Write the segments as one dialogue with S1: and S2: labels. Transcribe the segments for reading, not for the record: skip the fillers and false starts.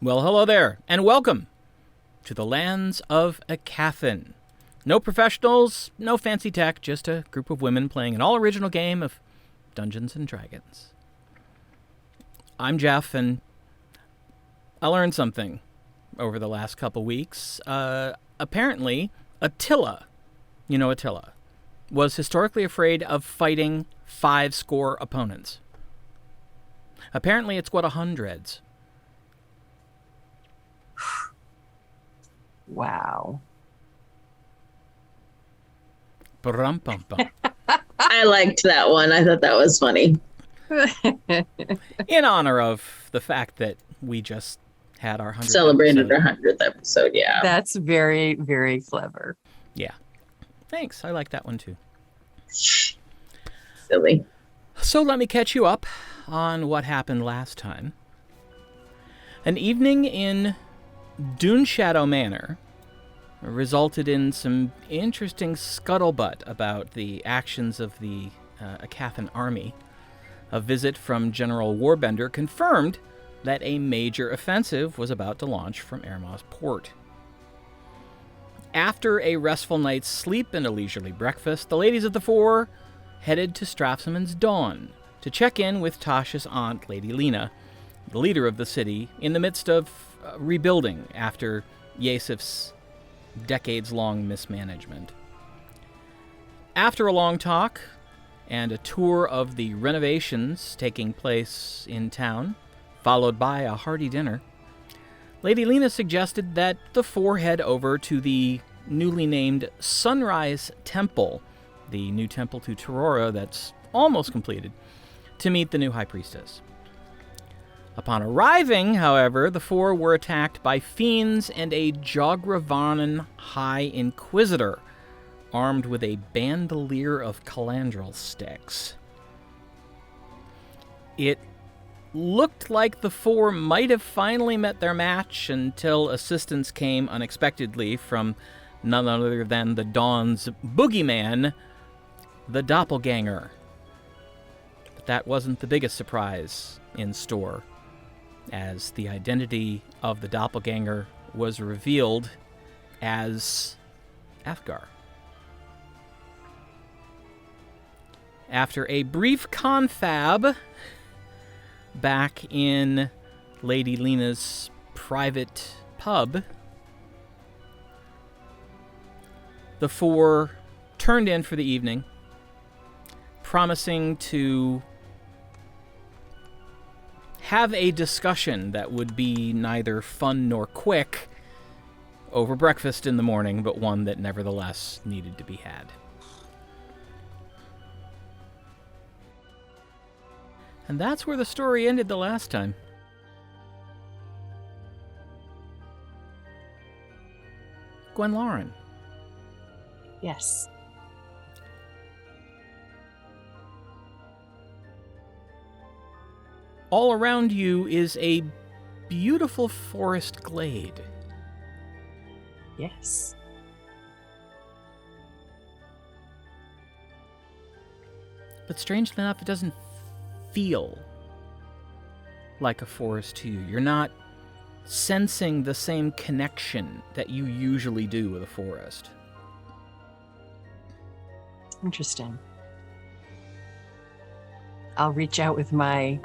S1: Well, hello there, and welcome to the lands of Aecathan. No professionals, no fancy tech, just a group of women playing an all-original game of Dungeons & Dragons. I'm Jeff, and I learned something over the last couple weeks. Apparently, Attila, you know Attila, was historically afraid of fighting 5-score opponents. Apparently, it's what 100s.
S2: Wow.
S1: Ba-rum-bum-bum.
S3: I liked that one. I thought that was funny.
S1: In honor of the fact that we just had our 100th
S3: Celebrated
S1: episode.
S3: our 100th episode, yeah.
S2: That's very, very clever.
S1: Yeah. Thanks. I like that one too.
S3: Silly.
S1: So let me catch you up on what happened last time. An evening in Dune Shadow Manor resulted in some interesting scuttlebutt about the actions of the Aecathan army. A visit from General Warbender confirmed that a major offensive was about to launch from Ermos Port. After a restful night's sleep and a leisurely breakfast, the ladies of the four headed to Strathsummon's Dawn to check in with Tasha's aunt, Lady Lena, the leader of the city, in the midst of rebuilding after Yasif's decades-long mismanagement. After a long talk and a tour of the renovations taking place in town, followed by a hearty dinner, Lady Lena suggested that the four head over to the newly named Sunrise Temple, the new temple to Torora that's almost completed, to meet the new High Priestess. Upon arriving, however, the four were attacked by fiends and a Jogravanan High Inquisitor, armed with a bandolier of calandrel sticks. It looked like the four might have finally met their match until assistance came unexpectedly from none other than the Dawn's boogeyman, the Doppelganger. But that wasn't the biggest surprise in store, as the identity of the Doppelganger was revealed as Athgarr. After a brief confab back in Lady Lena's private pub, the four turned in for the evening, promising to have a discussion that would be neither fun nor quick over breakfast in the morning, but one that nevertheless needed to be had. And that's where the story ended the last time. Gwenlauren.
S2: Yes.
S1: All around you is a beautiful forest glade.
S2: Yes.
S1: But strangely enough, it doesn't feel like a forest to you. You're not sensing the same connection that you usually do with a forest.
S2: Interesting. I'll reach out with my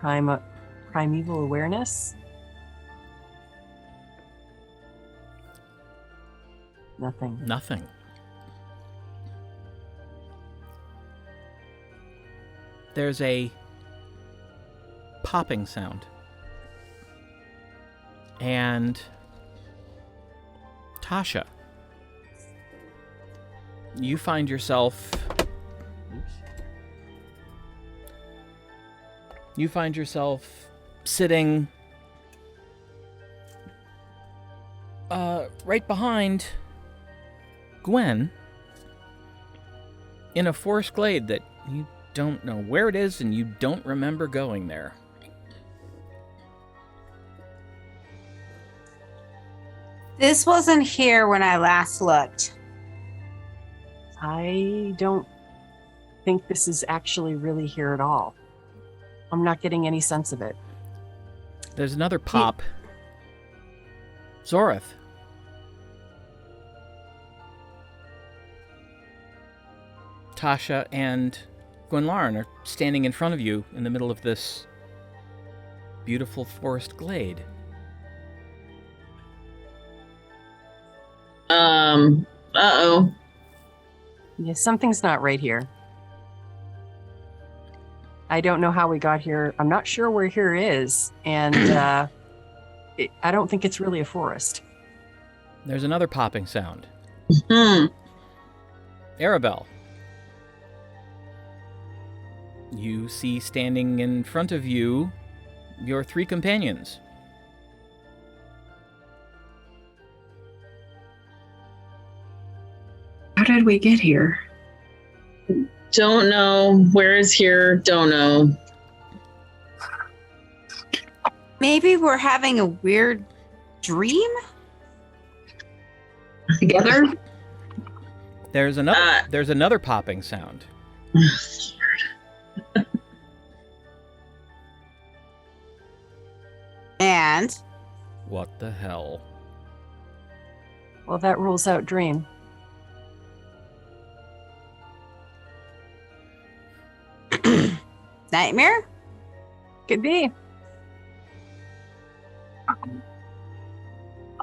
S2: primeval awareness. Nothing.
S1: Nothing. There's a popping sound. And Tasha, you find yourself sitting right behind Gwen in a forest glade that you don't know where it is and you don't remember going there.
S4: This wasn't here when I last looked.
S2: I don't think this is actually really here at all. I'm not getting any sense of it.
S1: There's another pop Zorith. Tasha and Gwenlarn are standing in front of you in the middle of this beautiful forest glade.
S3: Uh-oh.
S2: Yeah, something's not right here. I don't know how we got here. I'm not sure where here is, and I don't think it's really a forest.
S1: There's another popping sound.
S3: Hmm.
S1: Arabelle. You see standing in front of you your 3 companions.
S5: How did we get here?
S3: Don't know. Where is here? Don't know.
S4: Maybe we're having a weird dream?
S5: Together?
S1: There's another popping sound.
S4: And
S1: What the hell?
S2: Well, that rules out dream.
S4: nightmare?
S2: Could be.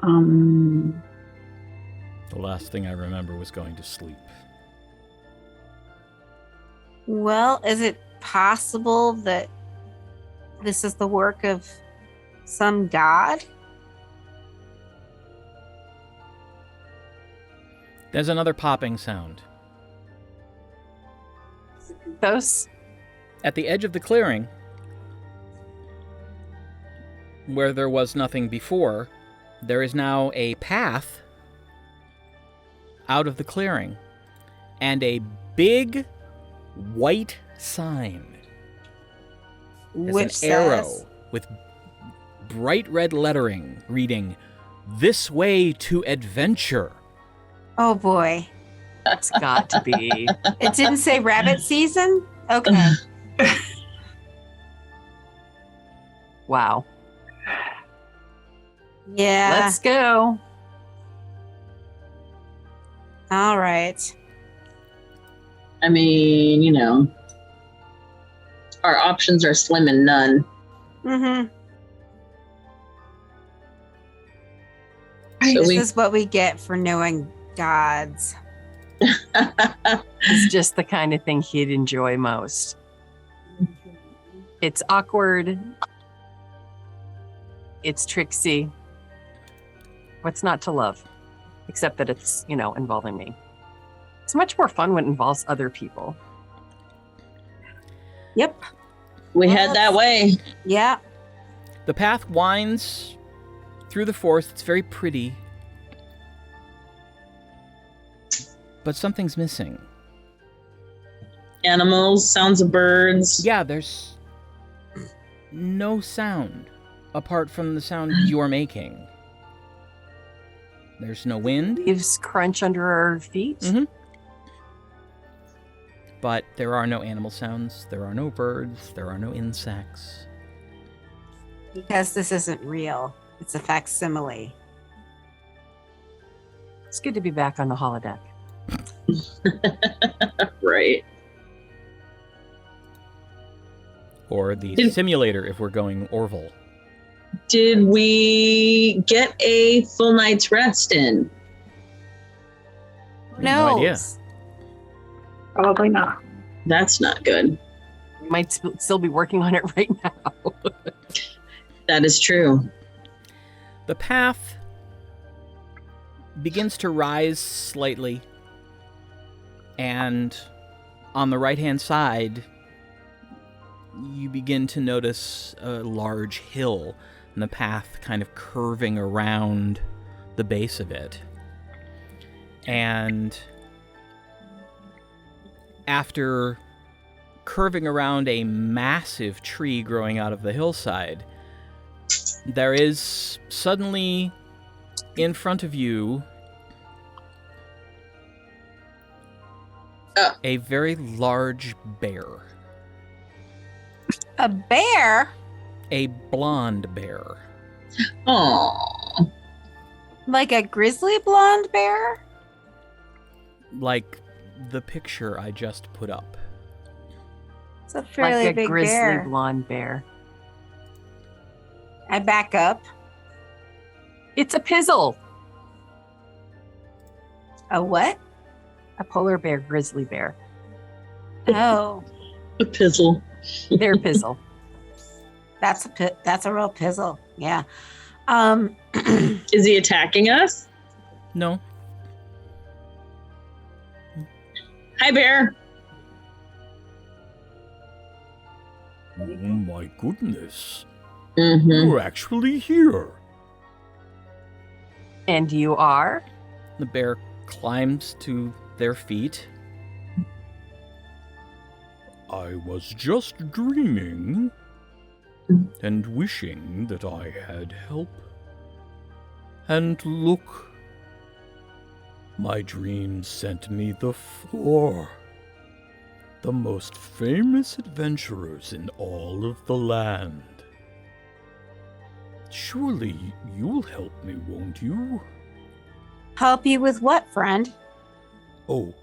S1: The last thing I remember was going to sleep.
S4: Well, is it possible that this is the work of some god?
S1: There's another popping sound.
S2: Those.
S1: At the edge of the clearing, where there was nothing before, there is now a path out of the clearing and a big white sign.
S4: Which
S1: an arrow
S4: says?
S1: with bright red lettering reading, "This way to adventure."
S4: Oh boy.
S2: It's got to be.
S4: It didn't say rabbit season? Okay.
S2: Wow.
S4: Yeah.
S2: Let's go.
S4: All right.
S3: I mean, you know, our options are slim and none.
S4: Mm-hmm.
S3: So
S4: This
S3: we
S4: is what we get for knowing gods.
S2: It's just the kind of thing he'd enjoy most. It's awkward. It's tricksy. What's not to love? Except that it's, involving me. It's much more fun when it involves other people.
S4: Yep.
S3: we head that way.
S4: Yeah.
S1: The path winds through the forest. It's very pretty. But something's missing.
S3: Animals, sounds of birds.
S1: Yeah, there's no sound apart from the sound you're making. There's no wind.
S2: Leaves crunch under our feet.
S1: Mm-hmm. But there are no animal sounds. There are no birds. There are no insects.
S4: Because this isn't real. It's a facsimile.
S2: It's good to be back on the holodeck.
S3: Right.
S1: Or the simulator if we're going Orville.
S3: Did we get a full night's rest in?
S1: No idea.
S5: Probably not.
S3: That's not good.
S2: We might still be working on it right now.
S3: That is true.
S1: The path begins to rise slightly, and on the right-hand side, you begin to notice a large hill, and the path kind of curving around the base of it. And after curving around a massive tree growing out of the hillside, there is suddenly in front of you a very large bear.
S4: A bear?
S1: A blonde bear.
S3: Oh.
S4: Like a grizzly blonde bear?
S1: Like the picture I just put up.
S4: It's a fairly
S2: Like a
S4: big
S2: grizzly
S4: bear.
S2: blonde bear.
S4: I back up.
S2: It's a pizzle.
S4: A what?
S2: A polar bear, grizzly bear.
S4: Oh,
S3: A pizzle.
S2: They're pizzle.
S4: that's a real pizzle. Yeah.
S3: Is he attacking us?
S1: No.
S3: Hi, bear.
S6: Oh my goodness.
S3: Mm-hmm.
S6: You're actually here.
S2: And you are?
S1: The bear climbs to their feet.
S6: I was just dreaming and wishing that I had help. And look, my dream sent me the four, the most famous adventurers in all of the land. Surely you'll help me, won't you?
S4: Help you with what, friend?
S6: Oh,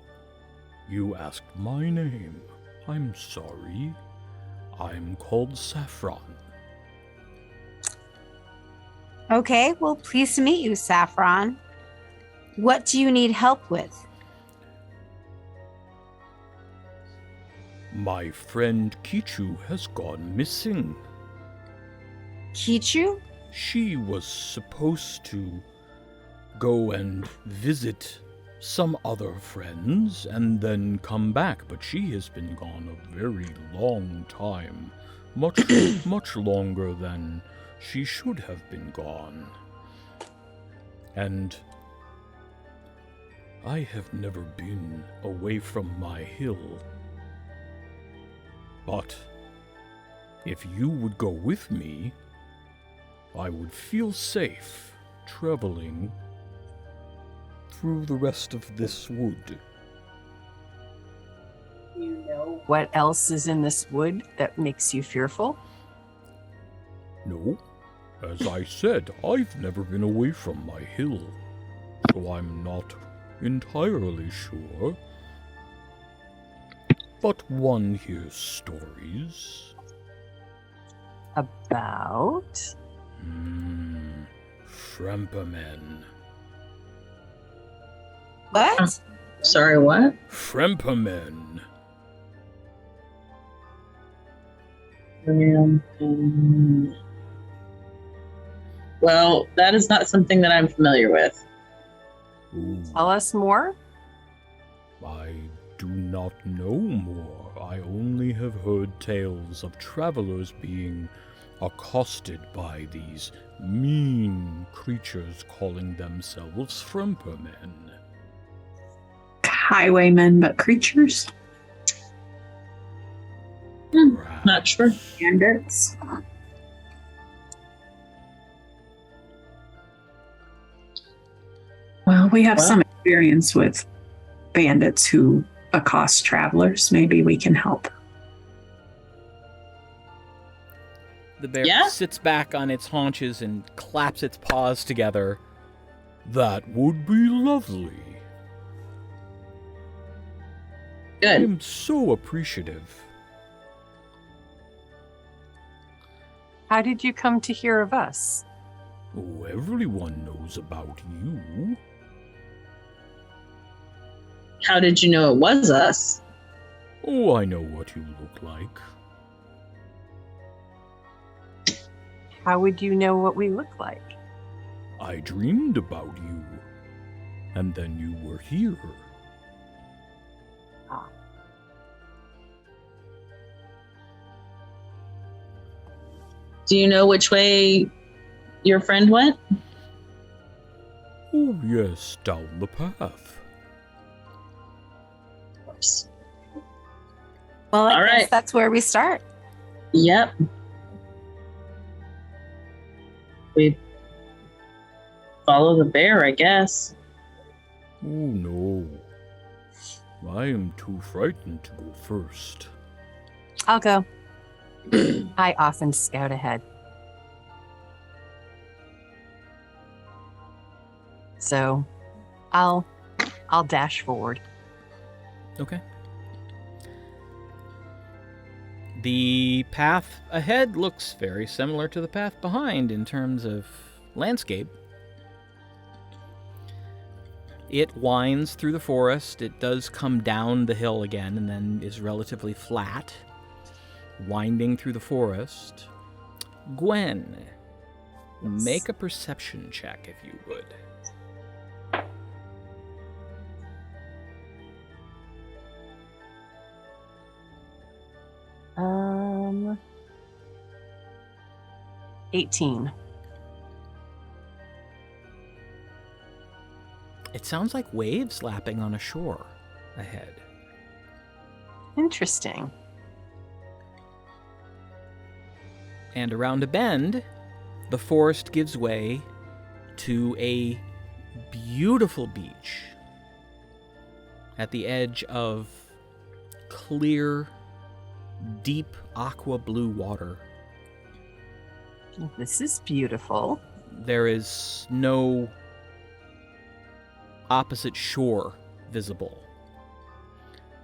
S6: you asked my name. I'm sorry. I'm called Saffron.
S4: Okay, well, pleased to meet you, Saffron. What do you need help with?
S6: My friend Kichu has gone missing.
S4: Kichu?
S6: She was supposed to go and visit some other friends and then come back, but she has been gone a very long time. Much longer than she should have been gone. And I have never been away from my hill. But if you would go with me, I would feel safe traveling through the rest of this wood.
S2: You know what else is in this wood that makes you fearful?
S6: No, as I said, I've never been away from my hill, so I'm not entirely sure. But one hears stories.
S2: About?
S6: Frempermen.
S4: What?
S3: Sorry, what?
S6: Frempermen.
S3: Well, that is not something that I'm familiar with.
S6: Ooh,
S2: Tell us more?
S6: I do not know more. I only have heard tales of travelers being accosted by these mean creatures calling themselves Frempermen.
S5: Highwaymen, but creatures.
S3: Not sure.
S5: Bandits. Well, we have some experience with bandits who accost travelers. Maybe we can help.
S1: The bear
S3: Yeah?
S1: sits back on its haunches and claps its paws together.
S6: That would be lovely.
S3: Good.
S6: I'm so appreciative.
S2: How did you come to hear of us?
S6: Oh, everyone knows about you.
S3: How did you know it was us?
S6: Oh, I know what you look like.
S2: How would you know what we look like?
S6: I dreamed about you. And then you were here.
S3: Do you know which way your friend went?
S6: Oh, yes, down the path.
S4: Well, I
S3: All
S4: guess
S3: right.
S4: that's where we start.
S3: Yep. We follow the bear, I guess.
S6: Oh, no. I am too frightened to go first.
S2: I'll go. I often scout ahead. So I'll dash forward.
S1: Okay. The path ahead looks very similar to the path behind in terms of landscape. It winds through the forest. It does come down the hill again and then is relatively flat, winding through the forest. Gwen, make a perception check if you would.
S2: 18.
S1: It sounds like waves lapping on a shore ahead.
S2: Interesting.
S1: And around a bend, the forest gives way to a beautiful beach at the edge of clear, deep aqua blue water.
S2: This is beautiful.
S1: There is no opposite shore visible.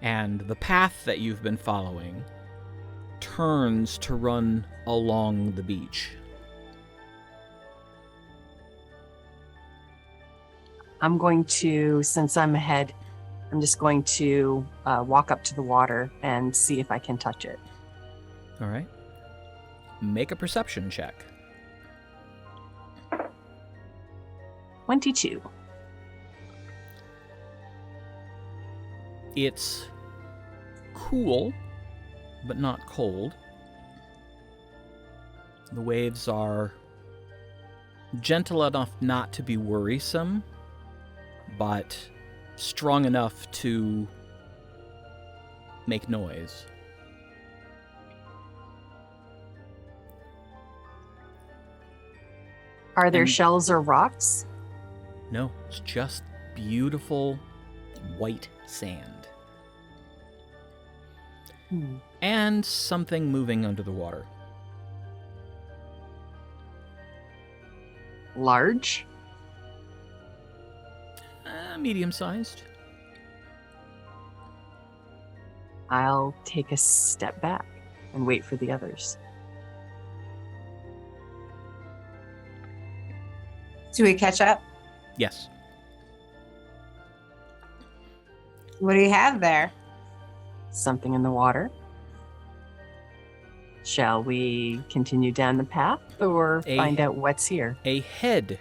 S1: And the path that you've been following turns to run along the beach.
S2: I'm going to, since I'm ahead, I'm just going to walk up to the water and see if I can touch it.
S1: All right. Make a perception check.
S2: 22.
S1: It's cool, but not cold. The waves are gentle enough not to be worrisome, but strong enough to make noise.
S2: Are there
S1: And-
S2: shells or rocks?
S1: No, it's just beautiful white sand. And something moving under the water.
S2: Large?
S1: Medium-sized.
S2: I'll take a step back and wait for the others.
S4: Do we catch up?
S1: Yes.
S4: What do you have there?
S2: Something in the water? Shall we continue down the path or find out what's here?
S1: A head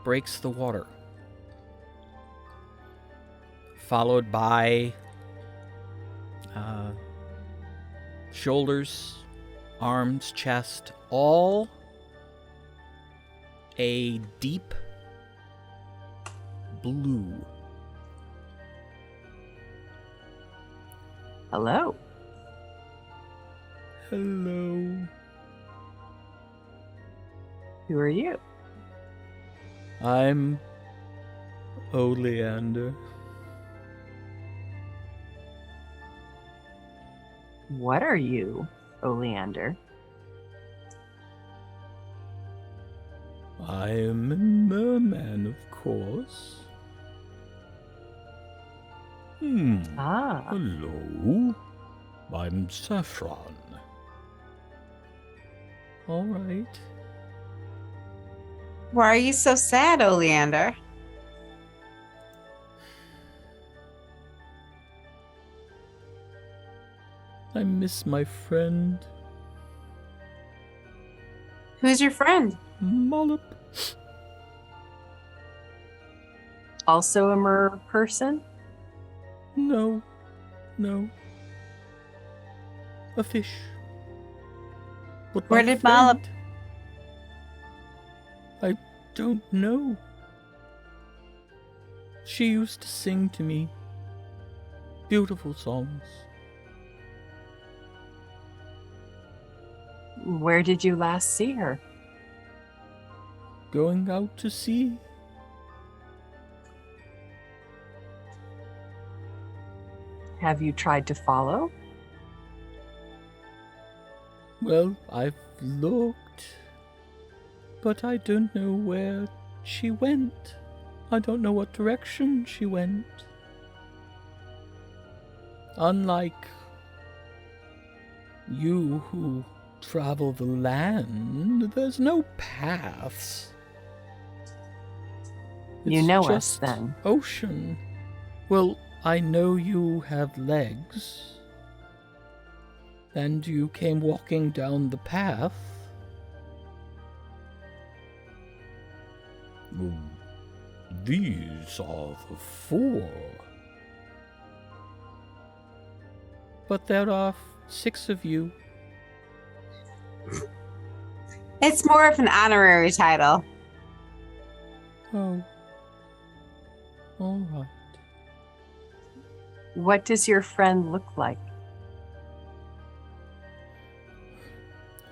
S1: breaks the water, followed by shoulders, arms, chest, all a deep blue.
S2: Hello.
S1: Hello.
S2: Who are you?
S6: I'm Oleander.
S2: What are you, Oleander?
S6: I am a merman, of course.
S2: Ah,
S6: Hello. I'm Saffron. All right.
S4: Why are you so sad, Oleander?
S6: I miss my friend,
S4: Who's your friend?
S6: Mollop.
S2: also a mer person?
S6: No. A fish. But
S4: Where
S6: my
S4: did Mollop-
S6: friend- I don't know. She used to sing to me beautiful songs.
S2: Where did you last see her?
S6: Going out to sea.
S2: Have you tried to follow?
S6: Well, I've looked, but I don't know where She went. I don't know what direction she went. Unlike you who travel the land, there's no paths.
S2: You
S6: It's
S2: know us
S6: just
S2: then.
S6: Ocean. Well, I know you have legs. And you came walking down the path. These are the 4. But there are 6 of you.
S4: It's more of an honorary title.
S6: Oh. All right.
S2: What does your friend look like?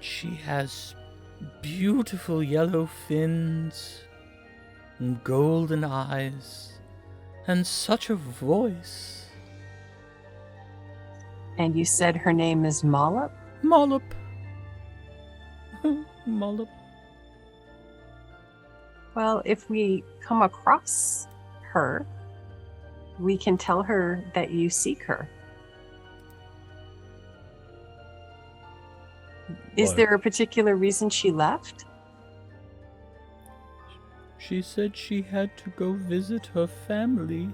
S6: She has beautiful yellow fins and golden eyes and such a voice.
S2: And you said her name is Mollop?
S6: Mollop. Mollop.
S2: Well, if we come across her, we can tell her that you seek her. Is
S6: What?
S2: there a particular reason she left?
S6: She said she had to go visit her family.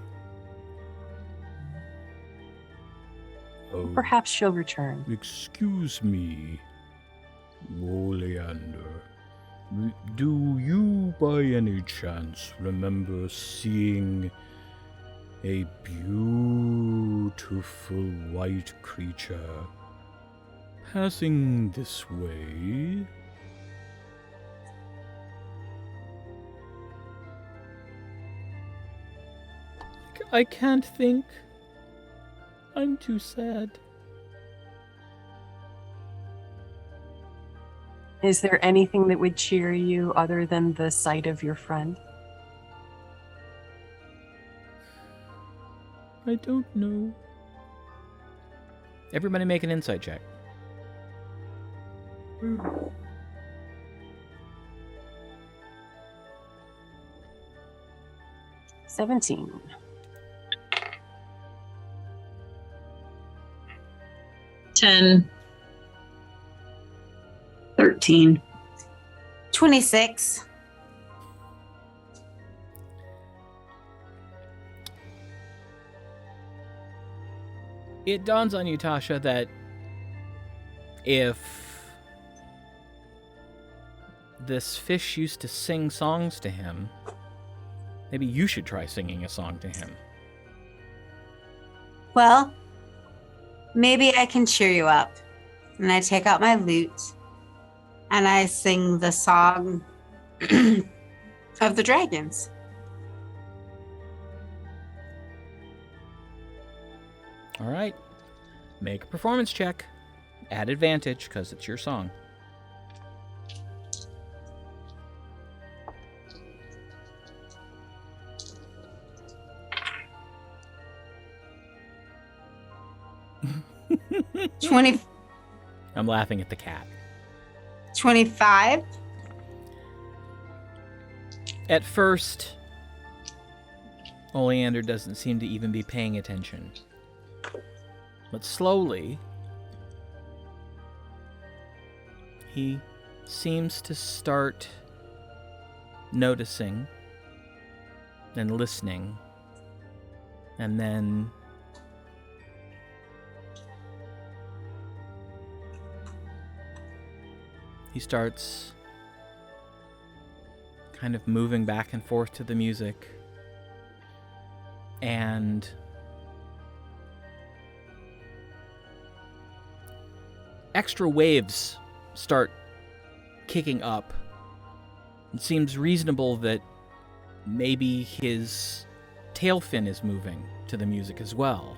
S6: Oh,
S2: Perhaps she'll return.
S6: excuse me, Oleander. Do you by any chance remember seeing a beautiful white creature passing this way? I can't think. I'm too sad.
S2: Is there anything that would cheer you other than the sight of your friend?
S6: I don't know.
S1: Everybody make an insight check.
S2: 17.
S3: 10.
S5: 13.
S4: 26.
S1: It dawns on you, Tasha, that if this fish used to sing songs to him, maybe you should try singing a song to him.
S4: Well, maybe I can cheer you up. And I take out my lute and I sing the song of the dragons.
S1: All right. Make a performance check. Add advantage, because it's your song. I'm laughing at the cat.
S4: 25.
S1: At first, Oleander doesn't seem to even be paying attention. But slowly, he seems to start noticing and listening, and then he starts kind of moving back and forth to the music, and extra waves start kicking up. It seems reasonable that maybe his tail fin is moving to the music as well.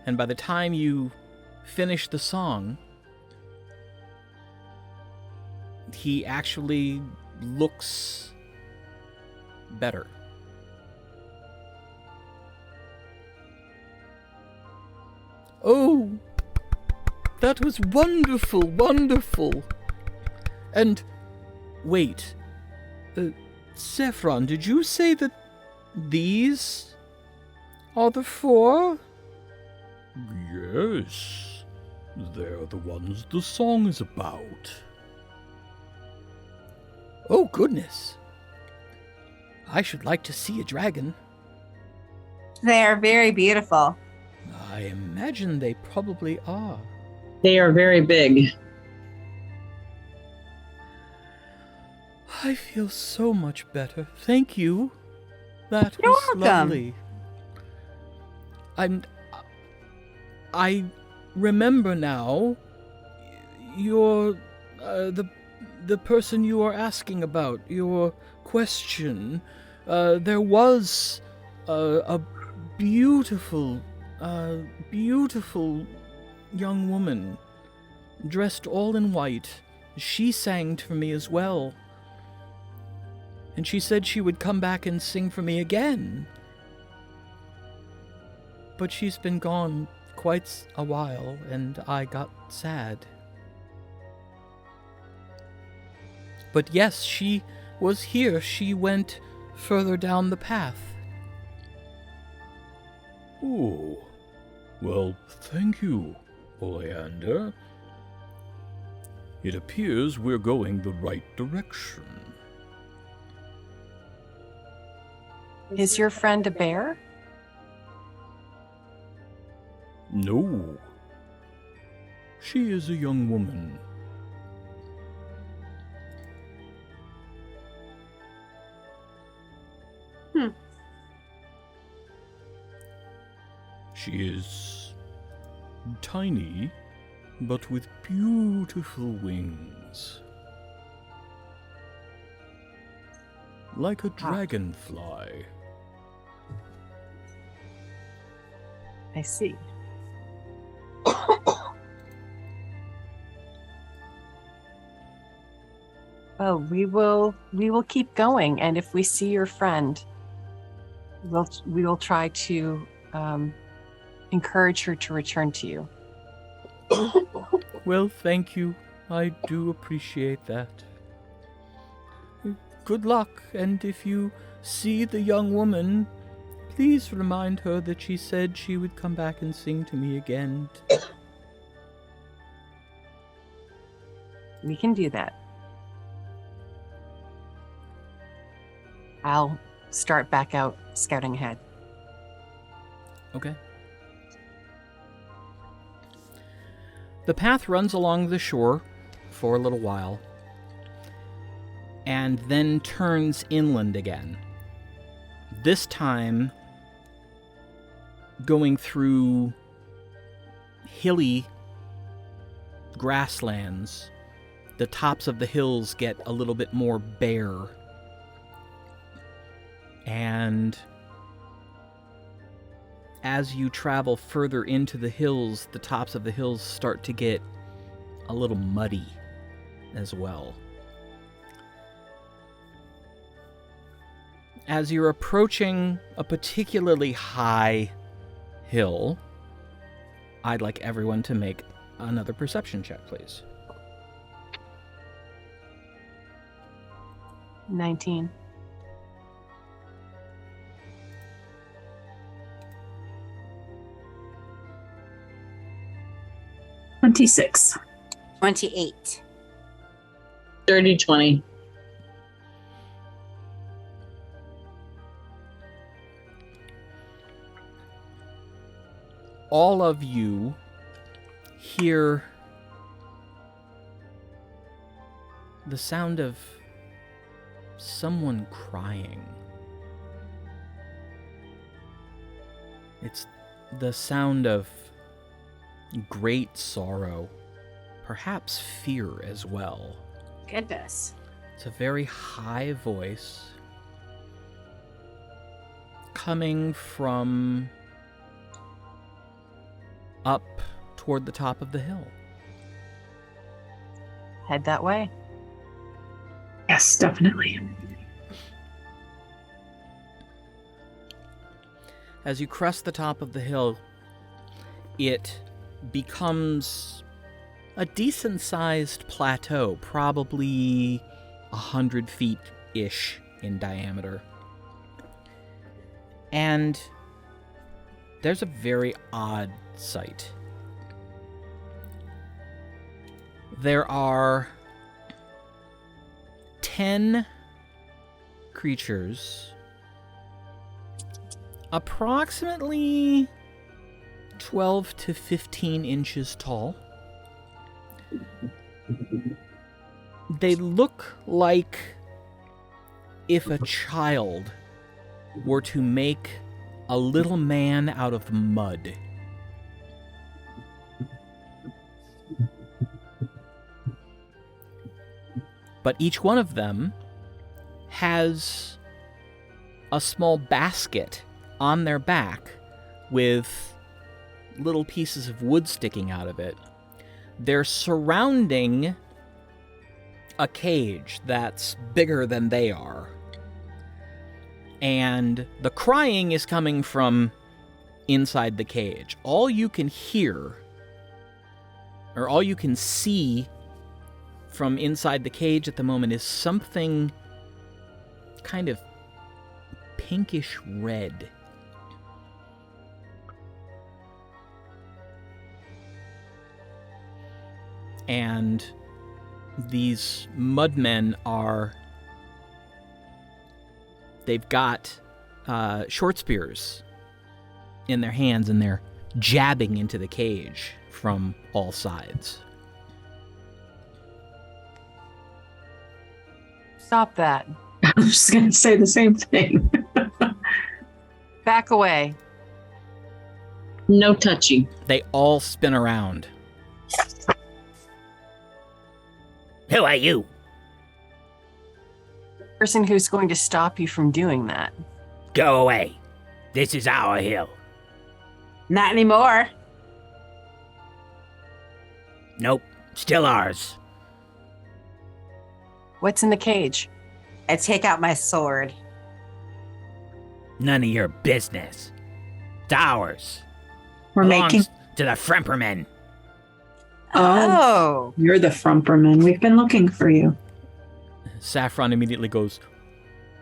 S1: And by the time you finish the song, he actually looks better.
S6: Oh, that was wonderful, wonderful. And wait. Saffron, did you say that these are the 4? Yes. They're the ones the song is about.
S1: Oh, goodness. I should like to see a dragon.
S4: They are very beautiful.
S1: I imagine they probably are.
S3: They are very big.
S1: I feel so much better. Thank you. That
S4: You're
S1: was
S4: welcome.
S1: lovely. I remember now. You're the person you are asking about. Your question. There was a beautiful young woman dressed all in white. She sang for me as well. And she said she would come back and sing for me again. But she's been gone quite a while, and I got sad. But yes, she was here. She went further down the path.
S6: Oh, well, thank you, Oleander. It appears we're going the right direction.
S2: Is your friend a bear?
S6: No. She is a young woman. She is tiny, but with beautiful wings. Like a dragonfly.
S2: I see. Well, we will keep going, and if we see your friend, we will try to encourage her to return to you.
S1: Well, thank you. I do appreciate that. Good luck, and if you see the young woman, please remind her that she said she would come back and sing to me again.
S2: We can do that. I'll start back out scouting ahead.
S1: Okay. The path runs along the shore for a little while, and then turns inland again. This time, going through hilly grasslands. The tops of the hills get a little bit more bare. And as you travel further into the hills, the tops of the hills start to get a little muddy as well. As you're approaching a particularly high hill, I'd like everyone to make another perception check, please.
S2: 19.
S5: $26.
S4: 28.
S3: 30-20.
S1: All of you hear the sound of someone crying. It's the sound of great sorrow, perhaps fear as well.
S4: Goodness.
S1: It's a very high voice coming from up toward the top of the hill.
S2: Head that way.
S5: Yes, definitely.
S1: As you crest the top of the hill, it becomes a decent-sized plateau, probably 100 feet-ish in diameter. And there's a very odd sight. There are 10 creatures approximately 12 to 15 inches tall. They look like if a child were to make a little man out of mud. But each one of them has a small basket on their back with little pieces of wood sticking out of it. They're surrounding a cage that's bigger than they are. And the crying is coming from inside the cage. All you can hear, or all you can see from inside the cage at the moment, is something kind of pinkish red. And these mudmen they've got short spears in their hands, and they're jabbing into the cage from all sides.
S2: Stop that.
S5: I was just going to say the same thing.
S2: Back away.
S3: No touching.
S1: They all spin around. Who are you?
S2: Person who's going to stop you from doing that.
S1: Go away. This is our hill.
S4: Not anymore.
S1: Nope, still ours.
S2: What's in the cage?
S4: I take out my sword.
S1: None of your business. It's ours.
S5: We're making.
S1: To the Frempermen.
S4: Oh.
S5: You're the Frempermen. We've been looking for you.
S1: Saffron immediately goes,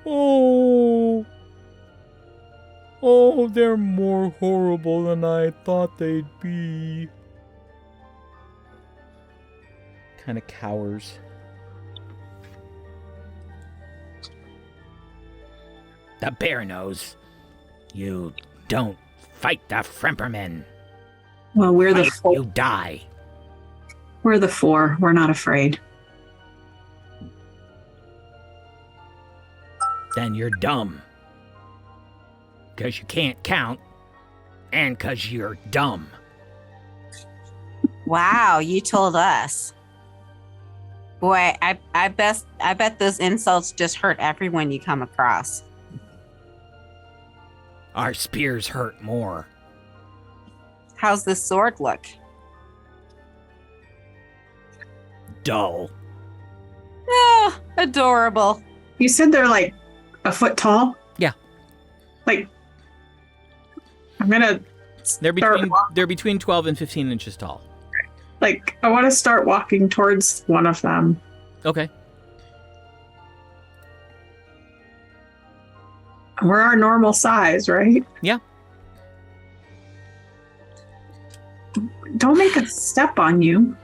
S1: Oh, they're more horrible than I thought they'd be. Kind of cowers. The bear knows. You don't fight the Frempermen.
S5: Well, we're the four.
S1: You die.
S5: We're the four. We're not afraid.
S1: Then you're dumb. Because you can't count, and because you're dumb.
S4: Wow, you told us. Boy, I bet those insults just hurt everyone you come across.
S1: Our spears hurt more.
S4: How's this sword look?
S1: Dull.
S4: Oh, adorable.
S5: You said they're like a foot tall?
S1: Yeah.
S5: Like, I'm gonna
S1: They're between 12 and 15 inches tall.
S5: like, I want to start walking towards one of them.
S1: Okay.
S5: We're our normal size, right?
S1: Yeah.
S5: Don't make us step on you.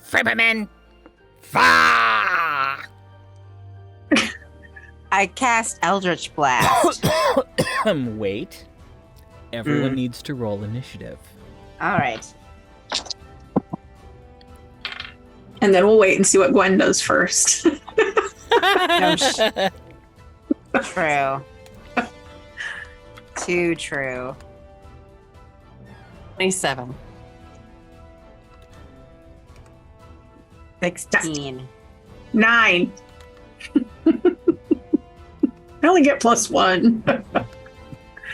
S1: Frempermen! Fire!
S4: I cast Eldritch Blast.
S1: Wait. Everyone needs to roll initiative.
S4: All right.
S5: And then we'll wait and see what Gwen does first.
S4: True. Too true.
S2: 27.
S4: 16.
S5: 9. I only get +1.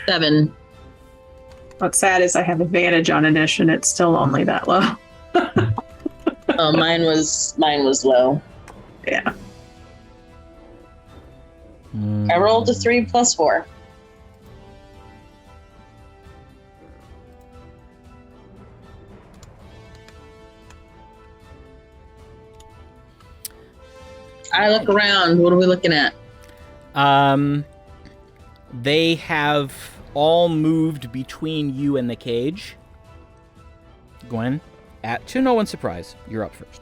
S3: 7.
S5: What's sad is I have advantage on initiative. It's still only that low.
S3: Oh, mine was low.
S5: Yeah.
S3: I rolled a 3 plus 4. I look around. What are we looking at?
S1: They have all moved between you and the cage. Gwen, to no one's surprise, you're up first.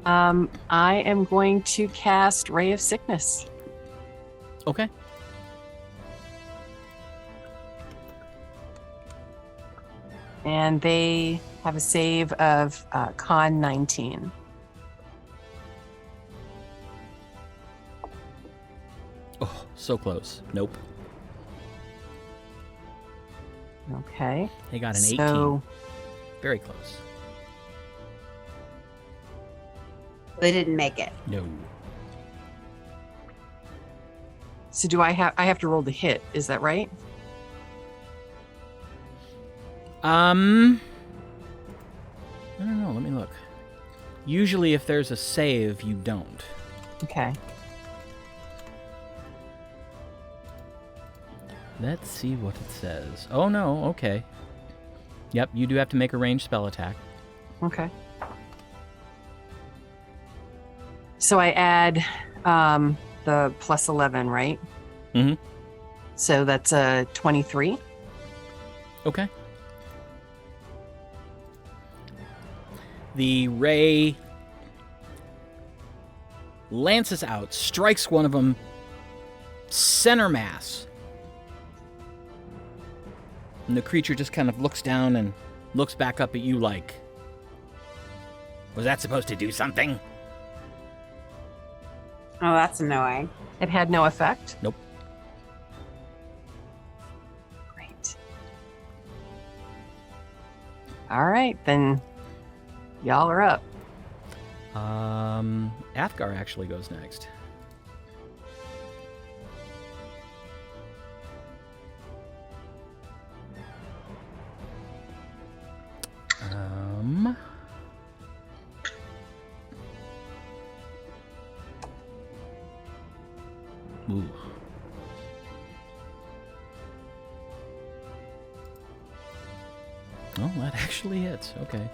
S2: I am going to cast Ray of Sickness.
S1: Okay.
S2: And they have a save of Con 19.
S1: Oh, so close. Nope.
S2: Okay.
S1: They got an 18. Very close.
S4: They didn't make it.
S1: No.
S2: So do I have to roll the hit, is that right?
S1: I don't know, let me look. Usually if there's a save, you don't.
S2: Okay.
S1: Let's see what it says. Oh no, okay. Yep, you do have to make a ranged spell attack.
S2: Okay. So I add the plus 11, right?
S1: Mm-hmm.
S2: So that's a 23.
S1: Okay. The ray lances out, strikes one of them center mass. And the creature just kind of looks down and looks back up at you like, was that supposed to do something?
S4: Oh, that's annoying.
S2: It had no effect?
S1: Nope.
S2: Great. All right, then y'all are up.
S1: Athgarr actually goes next. Ooh. Oh, that actually hits. Okay.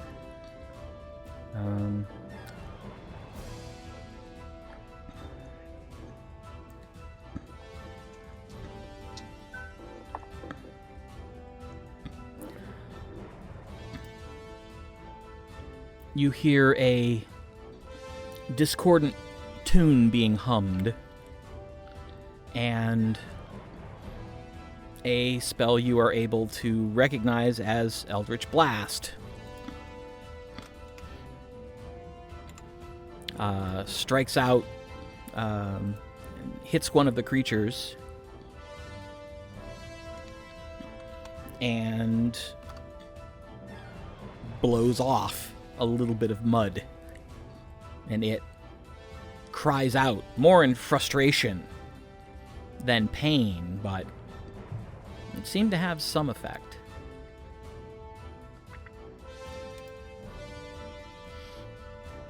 S1: You hear a discordant tune being hummed, and a spell you are able to recognize as Eldritch Blast. Strikes out, hits one of the creatures, and blows off a little bit of mud. And it cries out, more in frustration than pain, but it seemed to have some effect.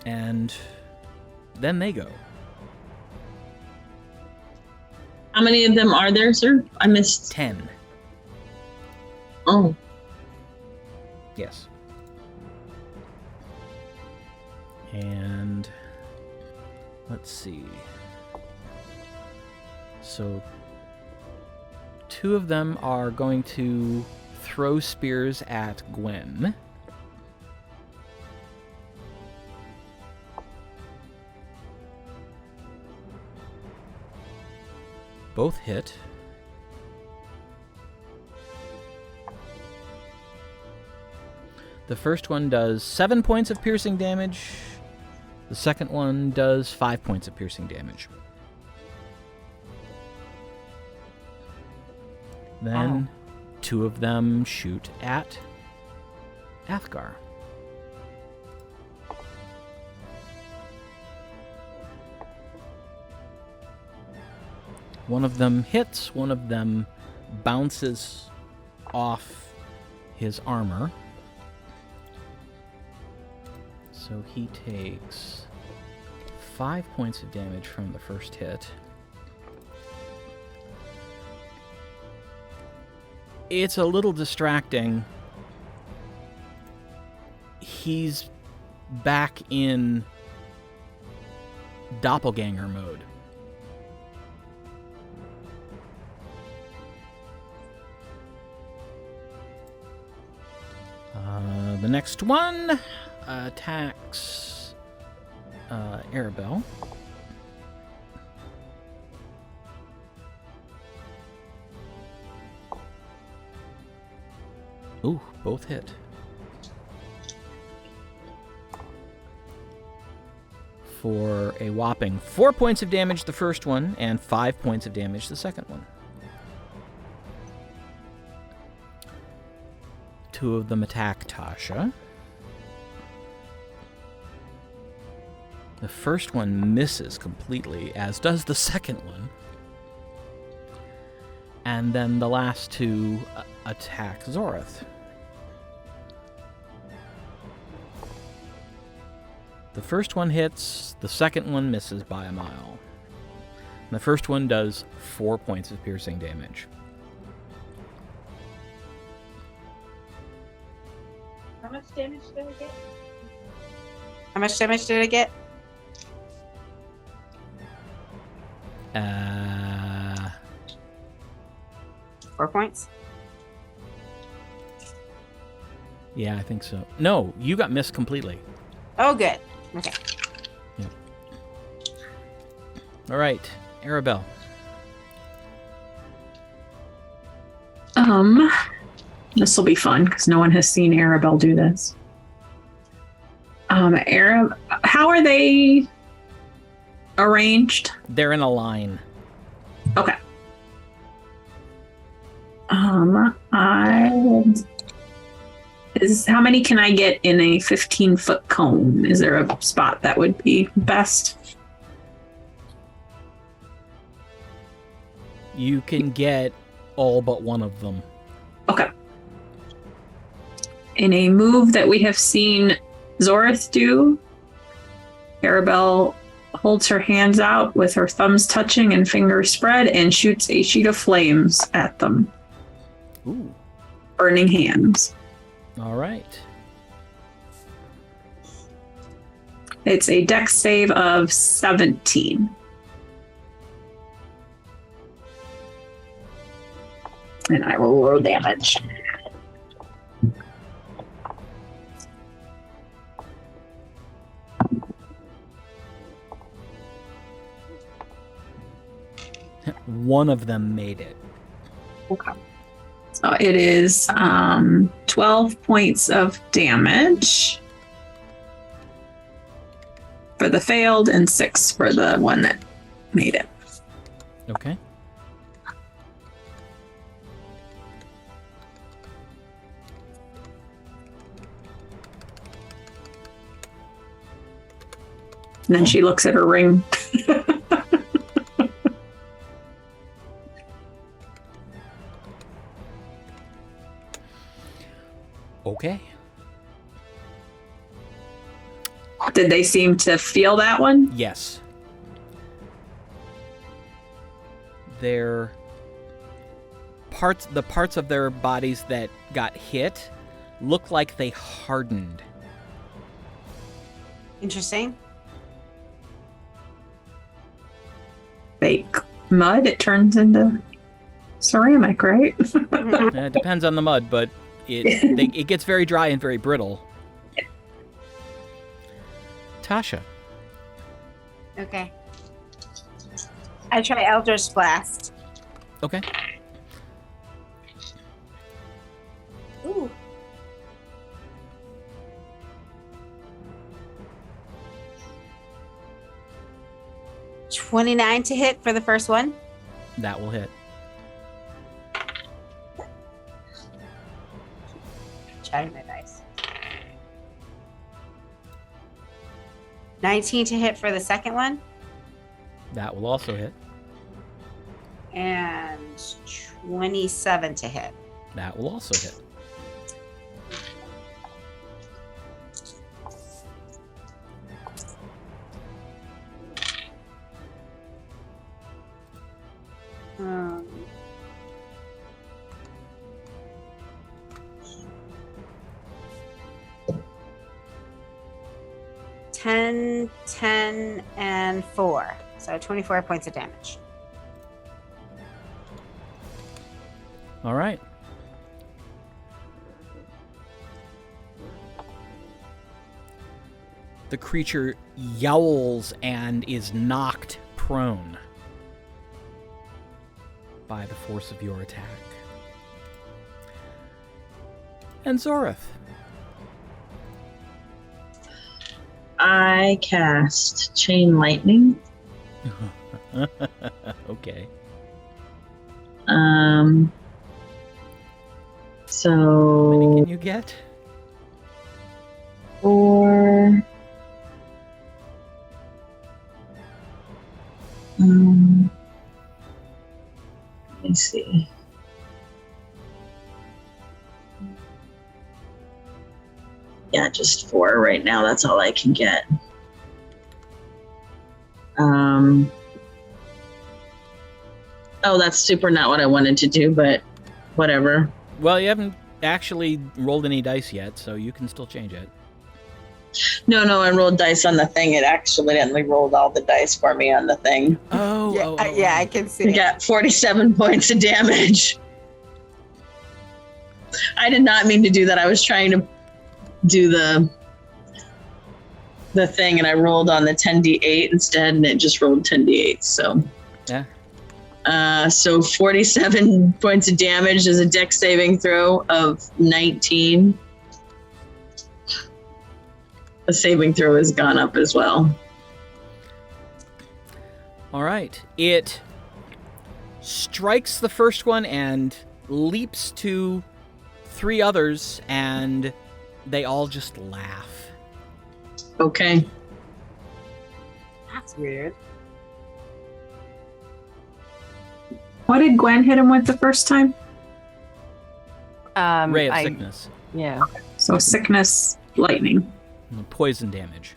S1: And then they go.
S3: How many of them are there, sir? I missed
S1: 10.
S3: Oh.
S1: Yes. And let's see. So 2 of them are going to throw spears at Gwen. Both hit. The first one does 7 points of piercing damage. The second one does 5 points of piercing damage. Then 2 of them shoot at Athgarr. One of them hits, one of them bounces off his armor. So he takes 5 points of damage from the first hit. It's a little distracting. He's back in doppelganger mode. The next one attacks Arabelle. Ooh, both hit. For a whopping 4 points of damage the first one, and 5 points of damage the second one. Two of them attack Tasha. The first one misses completely, as does the second one. And then the last two attack Zorith. The first one hits, the second one misses by a mile. And the first one does 4 points of piercing damage.
S4: How much damage did it get? How much damage did it get? 4 points?
S1: Yeah, I think so. No, you got missed completely.
S4: Oh, good. Okay.
S1: Yeah. All right, Arabelle.
S5: This will be fun because no one has seen Arabelle do this. How are they arranged?
S1: They're in a line.
S5: Okay. How many can I get in a 15-foot cone? Is there a spot that would be best?
S1: You can get all but one of them.
S5: Okay. In a move that we have seen Zorith do, Arabelle holds her hands out with her thumbs touching and fingers spread and shoots a sheet of flames at them.
S1: Ooh.
S5: Burning hands.
S1: All right.
S5: It's a dex save of 17. And I will roll damage.
S1: One of them made it.
S5: Okay. So it is 12 points of damage for the failed and 6 for the one that made it.
S1: Okay.
S5: And then she looks at her ring.
S1: Okay.
S5: Did they seem to feel that one?
S1: Yes. The parts of their bodies that got hit look like they hardened.
S4: Interesting.
S5: Fake mud, it turns into ceramic, right?
S1: It depends on the mud, but it gets very dry and very brittle. Tasha.
S4: Okay. I try Eldritch Blast.
S1: Okay.
S4: Ooh. $29 to hit for the first one.
S1: That will hit.
S4: Trying my dice. 19 to hit for the second one.
S1: That will also hit.
S4: And 27 to hit.
S1: That will also hit.
S4: Um, 10, 10, and 4. So 24 points of damage.
S1: All right. The creature yowls and is knocked prone by the force of your attack. And Zorith.
S3: I cast Chain Lightning.
S1: Okay.
S3: So
S1: How many can you get?
S3: 4. Let me see. Yeah, just 4 right now. That's all I can get. Oh, that's super not what I wanted to do, but whatever.
S1: Well, you haven't actually rolled any dice yet, so you can still change it.
S3: No, I rolled dice on the thing. It accidentally rolled all the dice for me on the thing.
S1: Oh,
S4: Yeah, I can see
S3: I
S4: it.
S3: got 47 points of damage. I did not mean to do that. I was trying to do the thing, and I rolled on the 10d8 instead, and it just rolled 10d8. So,
S1: Yeah.
S3: So 47 points of damage is a dex saving throw of 19. The saving throw has gone up as well.
S1: All right. It strikes the first one and leaps to 3 others, and they all just laugh.
S3: Okay.
S4: That's weird.
S5: What did Gwen hit him with the first time?
S1: Ray of sickness.
S2: Yeah.
S5: So sickness, lightning,
S1: Poison damage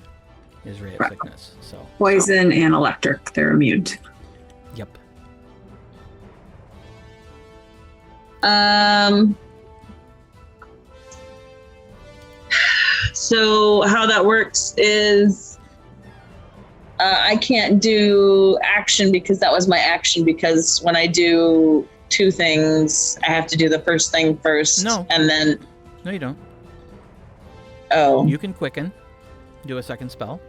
S1: is ray of
S5: Right.
S1: sickness. So,
S5: poison, and electric. They're immune to.
S1: yep.
S3: So how that works is I can't do action because that was my action, because when I do 2 things, I have to do the first thing first.
S1: No.
S3: And then,
S1: No, you don't.
S3: oh.
S1: You can quicken, do a second spell.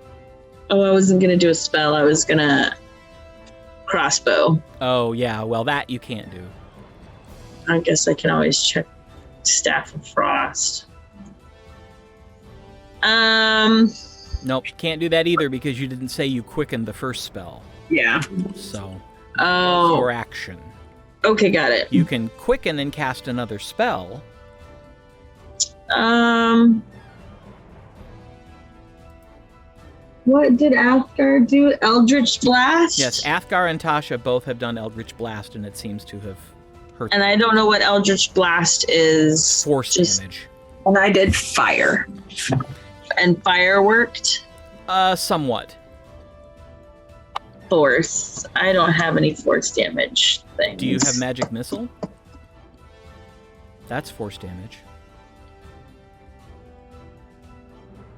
S3: Oh, I wasn't going to do a spell. I was going to crossbow.
S1: Oh, yeah. Well, that you can't do.
S3: I guess I can always check Staff of Frost.
S1: Nope, can't do that either because you didn't say you quickened the first spell.
S5: Yeah.
S1: So,
S3: Oh,
S1: your action.
S3: okay, got it.
S1: You can quicken and cast another spell.
S3: What did Athgarr do? Eldritch Blast?
S1: Yes, Athgarr and Tasha both have done Eldritch Blast, and it seems to have hurt
S3: And I don't know what Eldritch Blast is.
S1: force
S3: Just-
S1: damage.
S5: And I did fire.
S3: And fire worked?
S1: Somewhat.
S3: Force. I don't have any force damage things.
S1: Do you have Magic Missile? That's force damage.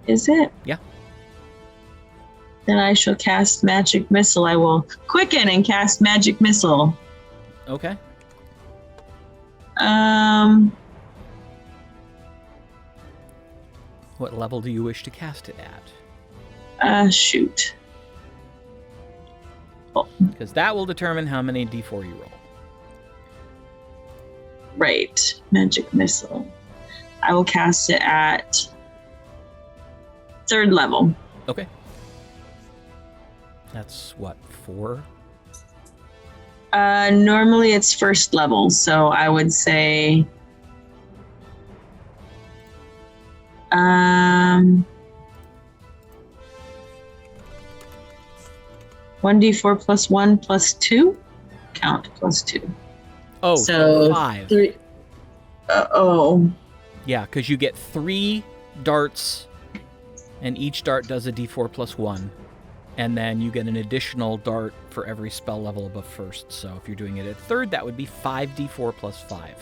S3: Is it?
S1: Yeah.
S3: Then I shall cast Magic Missile. I will quicken and cast Magic Missile.
S1: Okay. What level do you wish to cast it at?
S3: Shoot.
S1: Because that will determine how many d4 you roll.
S3: Right. Magic Missile. I will cast it at 3rd level.
S1: Okay. That's what, 4?
S3: Normally it's 1st level, so I would say 1d4 plus 1 plus 2? Count plus 2.
S1: Oh,
S3: So
S1: 5.
S3: 3. Oh.
S1: Yeah, because you get 3 darts, and each dart does a d4 plus 1. And then you get an additional dart for every spell level above 1st. So if you're doing it at 3rd, that would be 5d4 plus 5.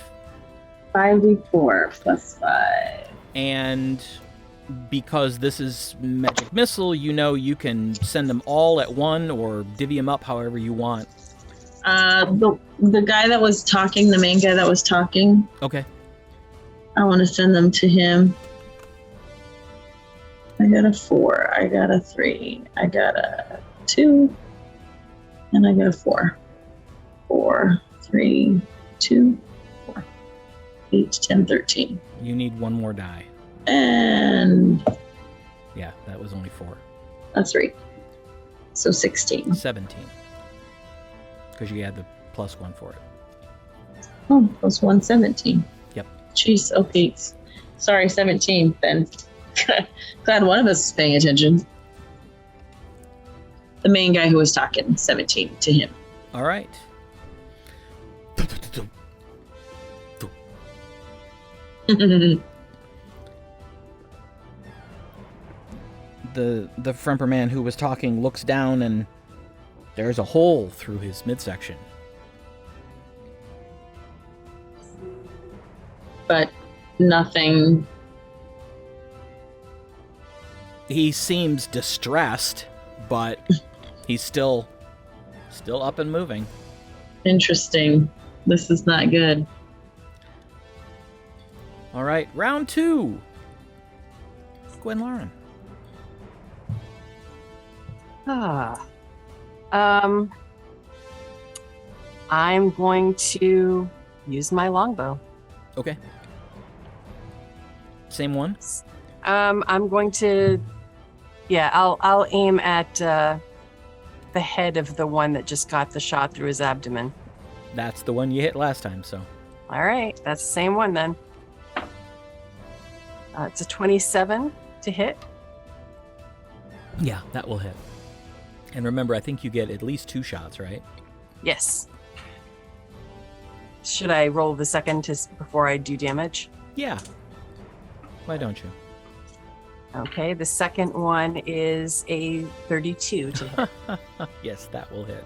S3: 5d4 plus 5.
S1: And because this is magic missile, you know you can send them all at one or divvy them up however you want.
S3: The guy that was talking, the main guy that was talking,
S1: Okay.
S3: I want to send them to him. I got a 4, I got a 3, I got a 2, and I got a 4. 4, 3, 2, 4. 8, 10, 13.
S1: You need one more die.
S3: And
S1: Yeah, that was only 4.
S3: a 3. So 16.
S1: 17. Because you had the +1 for it.
S3: Oh, plus 1, 17.
S1: Yep.
S3: Jeez, okay. Sorry, 17 then. Glad one of us is paying attention. The main guy who was talking, 17 to him.
S1: All right. The Fremperman who was talking looks down and there's a hole through his midsection.
S3: But nothing.
S1: He seems distressed, but he's still up and moving.
S3: Interesting. This is not good.
S1: All right, round 2. Gwen Lauren.
S2: I'm going to use my longbow.
S1: Okay. Same one?
S2: I'm going to, I'll aim at the head of the one that just got the shot through his abdomen.
S1: That's the one you hit last time, so.
S2: All right, that's the same one then. It's a 27 to hit.
S1: Yeah, that will hit. And remember, I think you get at least 2 shots, right?
S2: Yes. Should I roll the second before I do damage?
S1: Yeah. Why don't you?
S2: Okay, the second one is a 32 to hit.
S1: Yes, that will hit.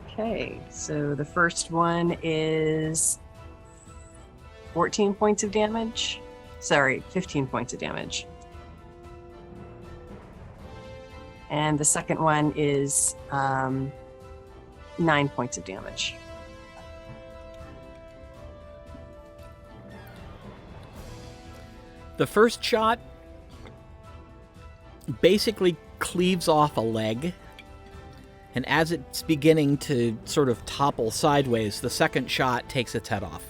S2: Okay, so the first one is 14 points of damage. Sorry, 15 points of damage. And the second one is 9 points of damage.
S1: The first shot basically cleaves off a leg, and as it's beginning to sort of topple sideways, the second shot takes its head off.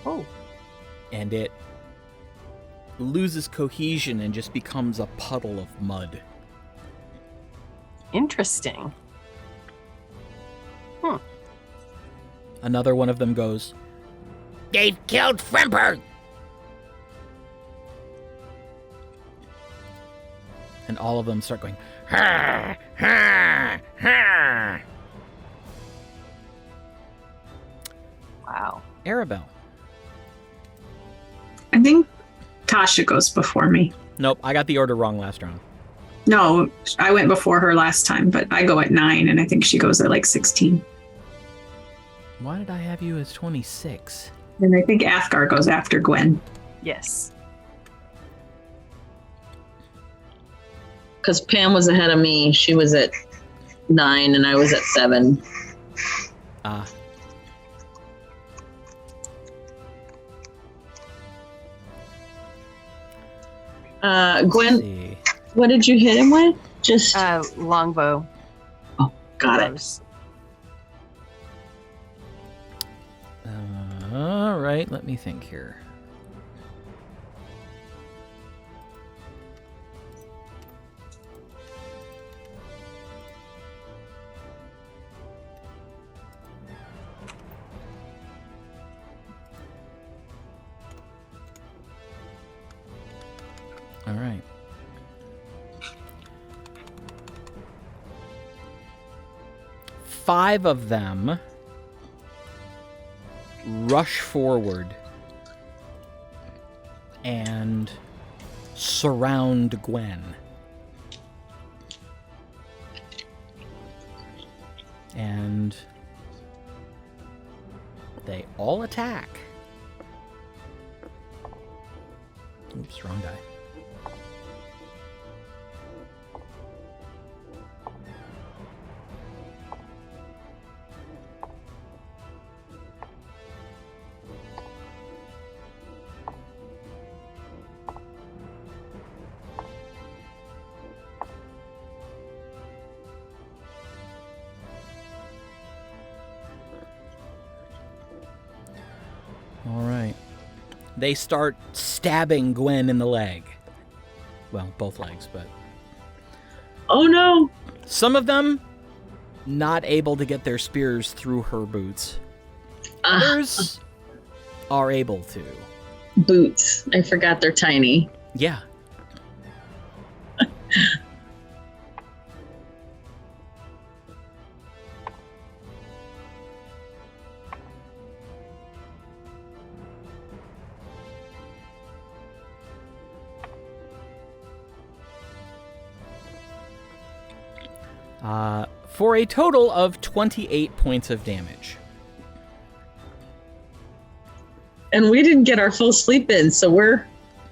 S2: Oh.
S1: And it loses cohesion and just becomes a puddle of mud.
S2: Interesting.
S1: Another one of them goes, "They've killed Fremper!" And all of them start going, "Ha! Ha! Ha!"
S2: Wow.
S1: Arabelle.
S5: I think Tasha goes before me.
S1: Nope, I got the order wrong last round.
S5: No, I went before her last time, but I go at 9, and I think she goes at like 16.
S1: Why did I have you as 26?
S5: And I think Athgarr goes after Gwen.
S2: Yes.
S3: Because Pam was ahead of me. She was at 9 and I was at 7.
S1: Ah.
S3: Gwen, what did you hit him with? Just
S2: Longbow.
S3: Oh, got it.
S2: Bows.
S1: All right, let me think here. All right. Five of them rush forward and surround Gwen. And they all attack. Oops, wrong die. All right. They start stabbing Gwen in the leg. Well, both legs, but...
S3: Oh no!
S1: Some of them not able to get their spears through her boots. Others are able to.
S3: Boots. I forgot they're tiny.
S1: Yeah. For a total of 28 points of damage.
S3: And we didn't get our full sleep in, so we're...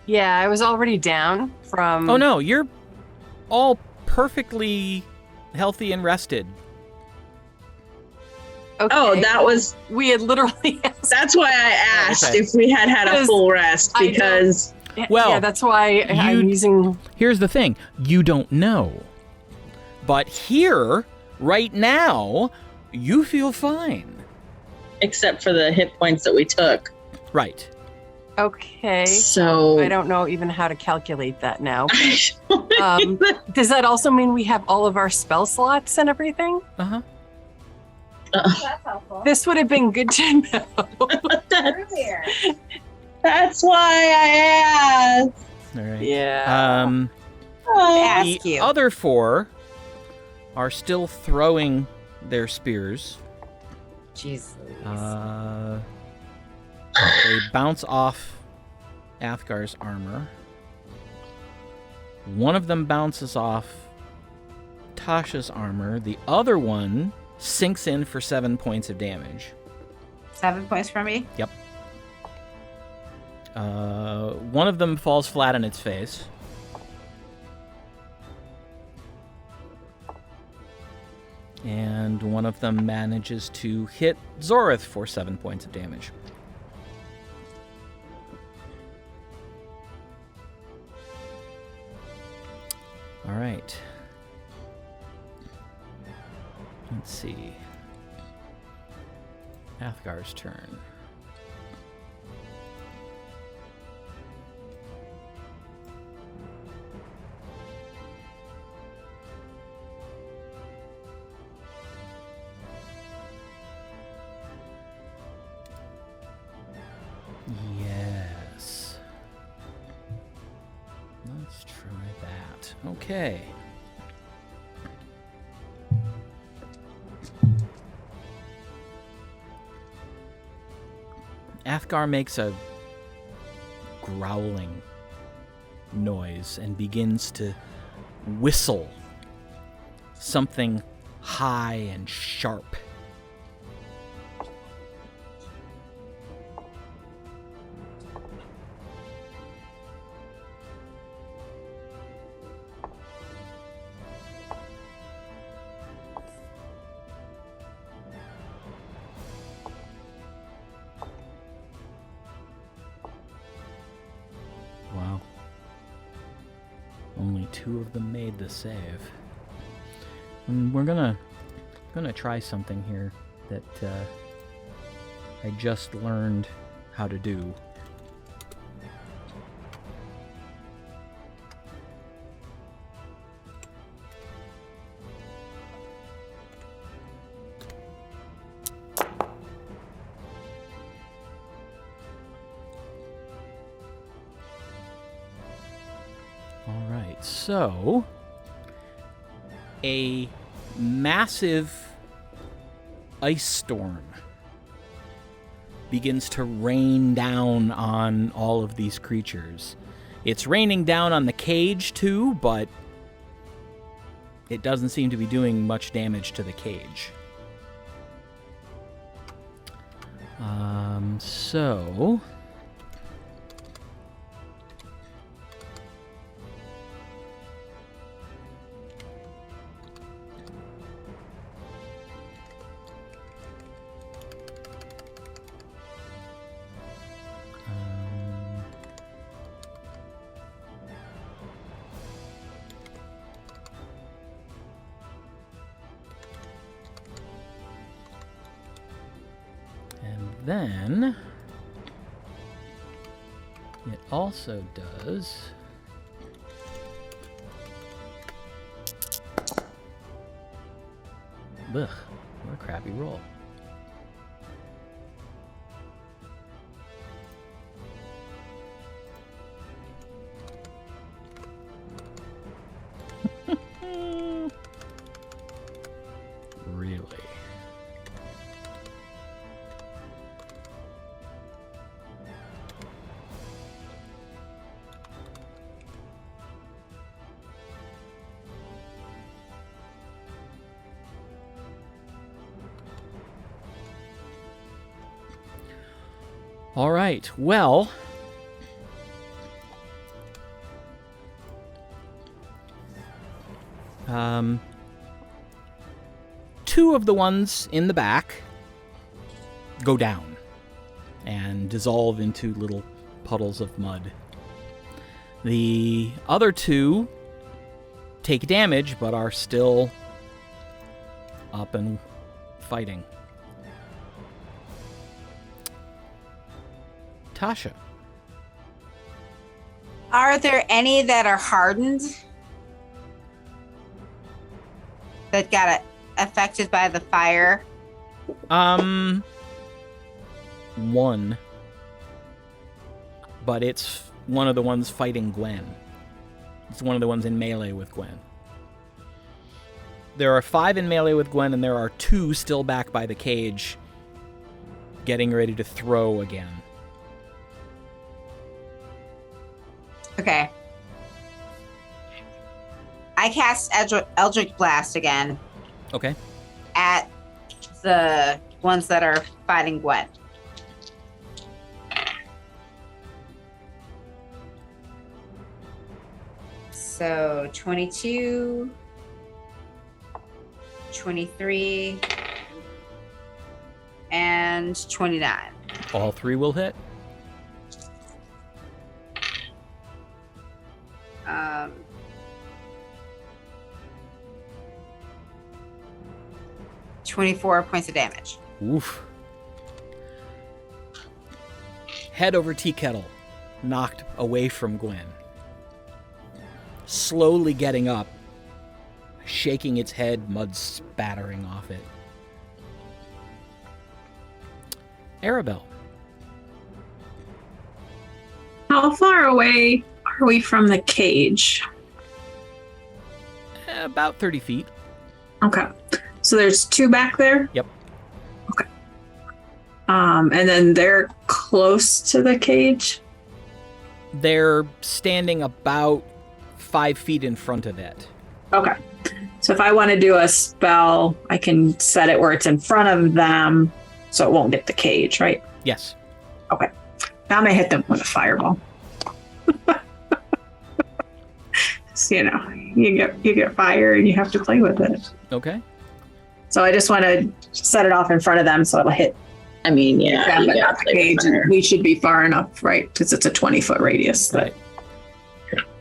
S2: Yeah, I was already down from...
S1: Oh no, you're all perfectly healthy and rested.
S2: Okay.
S3: Oh, that was...
S2: We had literally...
S3: That's why I asked
S1: Okay.
S3: if we had a full rest, because...
S1: Well,
S2: yeah, that's why I'm using...
S1: Here's the thing. You don't know. But here, right now, you feel fine.
S3: Except for the hit points that we took.
S1: Right.
S2: Okay.
S3: So...
S2: I don't know even how to calculate that now. But, does that also mean we have all of our spell slots and everything?
S1: Uh-huh.
S4: That's helpful.
S2: This would have been good to know.
S3: That's why I asked.
S1: All right.
S2: Yeah.
S1: The
S4: Ask you.
S1: other four are still throwing their spears.
S4: Jeez.
S1: They bounce off Athgar's armor. One of them bounces off Tasha's armor. The other one sinks in for 7 points of damage.
S4: 7 points for me?
S1: Yep. One of them falls flat on its face. And one of them manages to hit Zorith for 7 points of damage. All right. Let's see. Athgar's turn. Yes. Let's try that. Okay. Athgarr makes a growling noise and begins to whistle something high and sharp. Wow. Only 2 of them made the save. And we're gonna try something here that I just learned how to do. All right, so a massive ice storm begins to rain down on all of these creatures. It's raining down on the cage too, but it doesn't seem to be doing much damage to the cage. So then it also does... Ugh, what a crappy roll. Really? All right, well, two of the ones in the back go down and dissolve into little puddles of mud. The other two take damage but are still up and fighting. Tasha.
S4: Are there any that are hardened? That got affected by the fire?
S1: One. But it's one of the ones fighting Gwen. It's one of the ones in melee with Gwen. There are 5 in melee with Gwen, and there are 2 still back by the cage, getting ready to throw again.
S4: Okay. I cast Eldritch Blast again
S1: Okay.
S4: at the ones that are fighting Gwen. So 22, 23, and 29.
S1: All 3 will hit.
S4: 24 points of damage.
S1: Oof. Head over tea kettle, knocked away from Gwen. Slowly getting up, shaking its head, mud spattering off it. Arabelle.
S5: How far away are we from the cage?
S1: About 30 feet.
S5: Okay. So there's 2 back there?
S1: Yep.
S5: Okay. And then they're close to the cage?
S1: They're standing about 5 feet in front of it.
S5: Okay. So if I want to do a spell, I can set it where it's in front of them so it won't get the cage, right?
S1: Yes.
S5: Okay. Now I'm going to hit them with a fireball. So, you get fire and you have to play with it.
S1: Okay.
S5: So I just want to set it off in front of them so it'll hit
S3: I mean, yeah.
S5: them,
S3: you
S5: but
S3: gotta
S5: not the
S3: play
S5: cage.
S3: with fire.
S5: We should be far enough, right? Because it's a 20-foot radius.
S1: Right.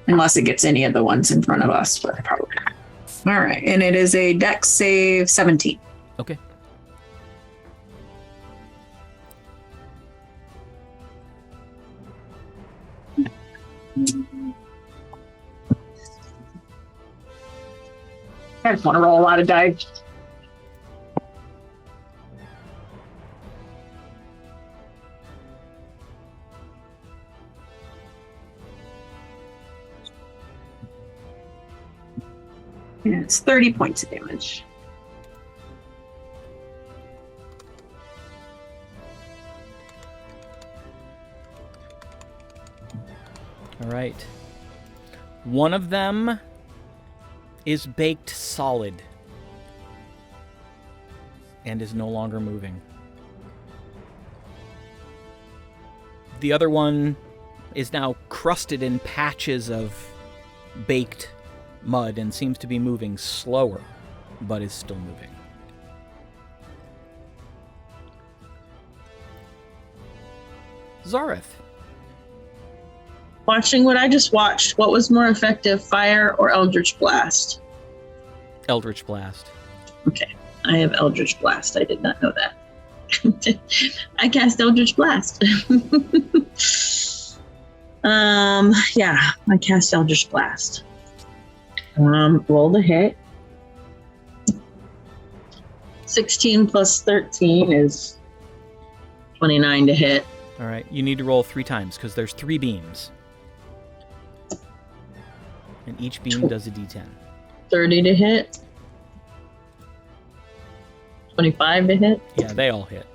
S5: Unless it gets any of the ones in front of us, but probably not. All right. And it is a dex save 17.
S1: Okay.
S5: I just want to roll a lot of dice. Yeah, it's 30 points of damage.
S1: All right. One of them is baked solid and is no longer moving. The other one is now crusted in patches of baked mud and seems to be moving slower, but is still moving. Zorith.
S3: Watching what I just watched, what was more effective, fire or Eldritch Blast?
S1: Eldritch Blast.
S3: Okay, I have Eldritch Blast. I did not know that. I cast Eldritch Blast. Yeah, I cast Eldritch Blast. Roll the hit. 16 plus 13 is 29 to hit.
S1: All right, you need to roll 3 times because there's 3 beams. And each beam does a d10.
S3: 30 to hit. 25 to hit.
S1: Yeah, they all hit.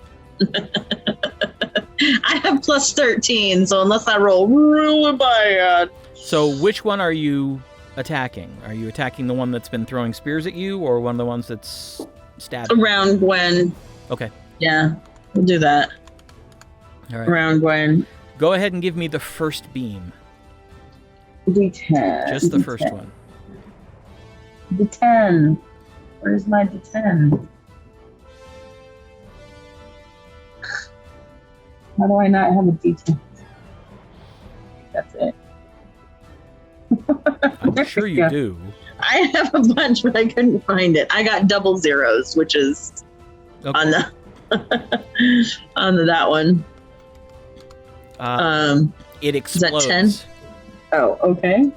S3: I have plus 13, so unless I roll really bad.
S1: So which one are you attacking? Are you attacking the one that's been throwing spears at you or one of the ones that's stabbing?
S3: Around Gwen.
S1: Okay.
S3: Yeah, we'll do that.
S1: All right.
S3: Around Gwen.
S1: Go ahead and give me the first beam.
S3: D10.
S1: Just the
S3: D10.
S1: first one.
S3: D10. Where's my D10? How do I not have a D10? That's it.
S1: I'm sure you do.
S3: I have a bunch, but I couldn't find it. I got double zeros, which is
S1: Okay.
S3: on the that one.
S1: It explodes.
S3: 10? Oh, okay.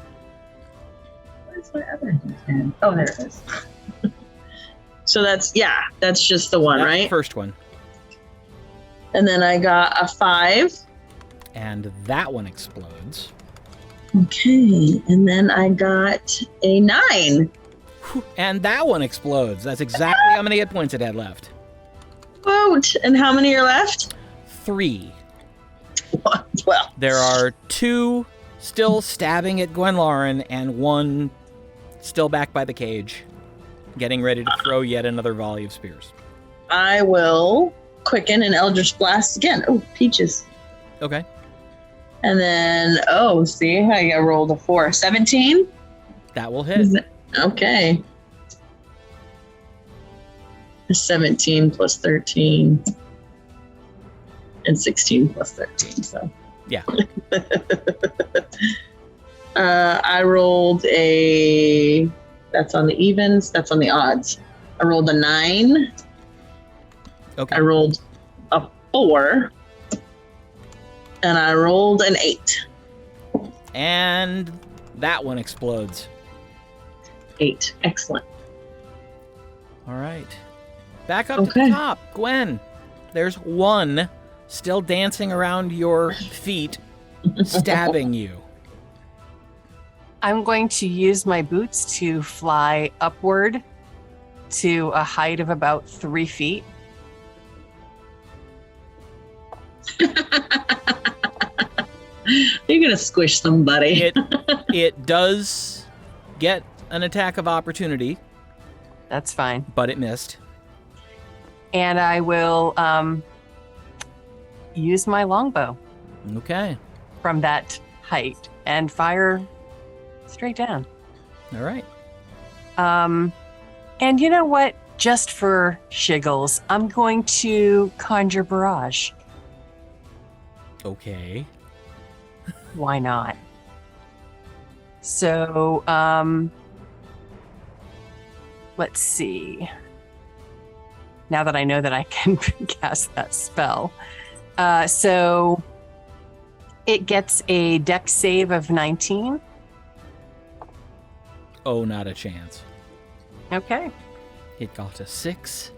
S3: Where's my other D10? Oh, there it is. So that's just the one,
S1: That's
S3: right?
S1: the first one.
S3: And then I got a 5.
S1: And that one explodes.
S3: Okay, and then I got a 9.
S1: And that one explodes. That's exactly how many hit points it had left.
S3: Vote. And how many are left?
S1: 3.
S3: Well,
S1: There are 2 still stabbing at Gwenlauren and 1 still back by the cage, getting ready to throw yet another volley of spears.
S3: I will quicken and Eldritch Blast again. Oh, peaches.
S1: Okay.
S3: And then, see, I rolled a 4. 17?
S1: That will hit.
S3: Okay. 17 plus 13. And 16 plus 13, so.
S1: Yeah.
S3: I rolled that's on the evens, that's on the odds. I rolled a 9.
S1: Okay.
S3: I rolled a 4. And I rolled an 8.
S1: And that one explodes.
S3: 8. Excellent.
S1: All right. Back up to
S3: Okay.
S1: the top. Gwen, there's 1 still dancing around your feet, stabbing you.
S2: I'm going to use my boots to fly upward to a height of about 3 feet.
S3: You're going to squish somebody.
S1: It does get an attack of opportunity,
S2: That's fine.
S1: but it missed.
S2: And I will use my longbow
S1: Okay.
S2: from that height and fire straight down.
S1: All right.
S2: And you know what? Just for shiggles, I'm going to conjure barrage.
S1: Okay.
S2: Why not? So, let's see. Now that I know that I can cast that spell. So it gets a dex save of 19.
S1: Oh, not a chance.
S2: Okay.
S1: It got a 6.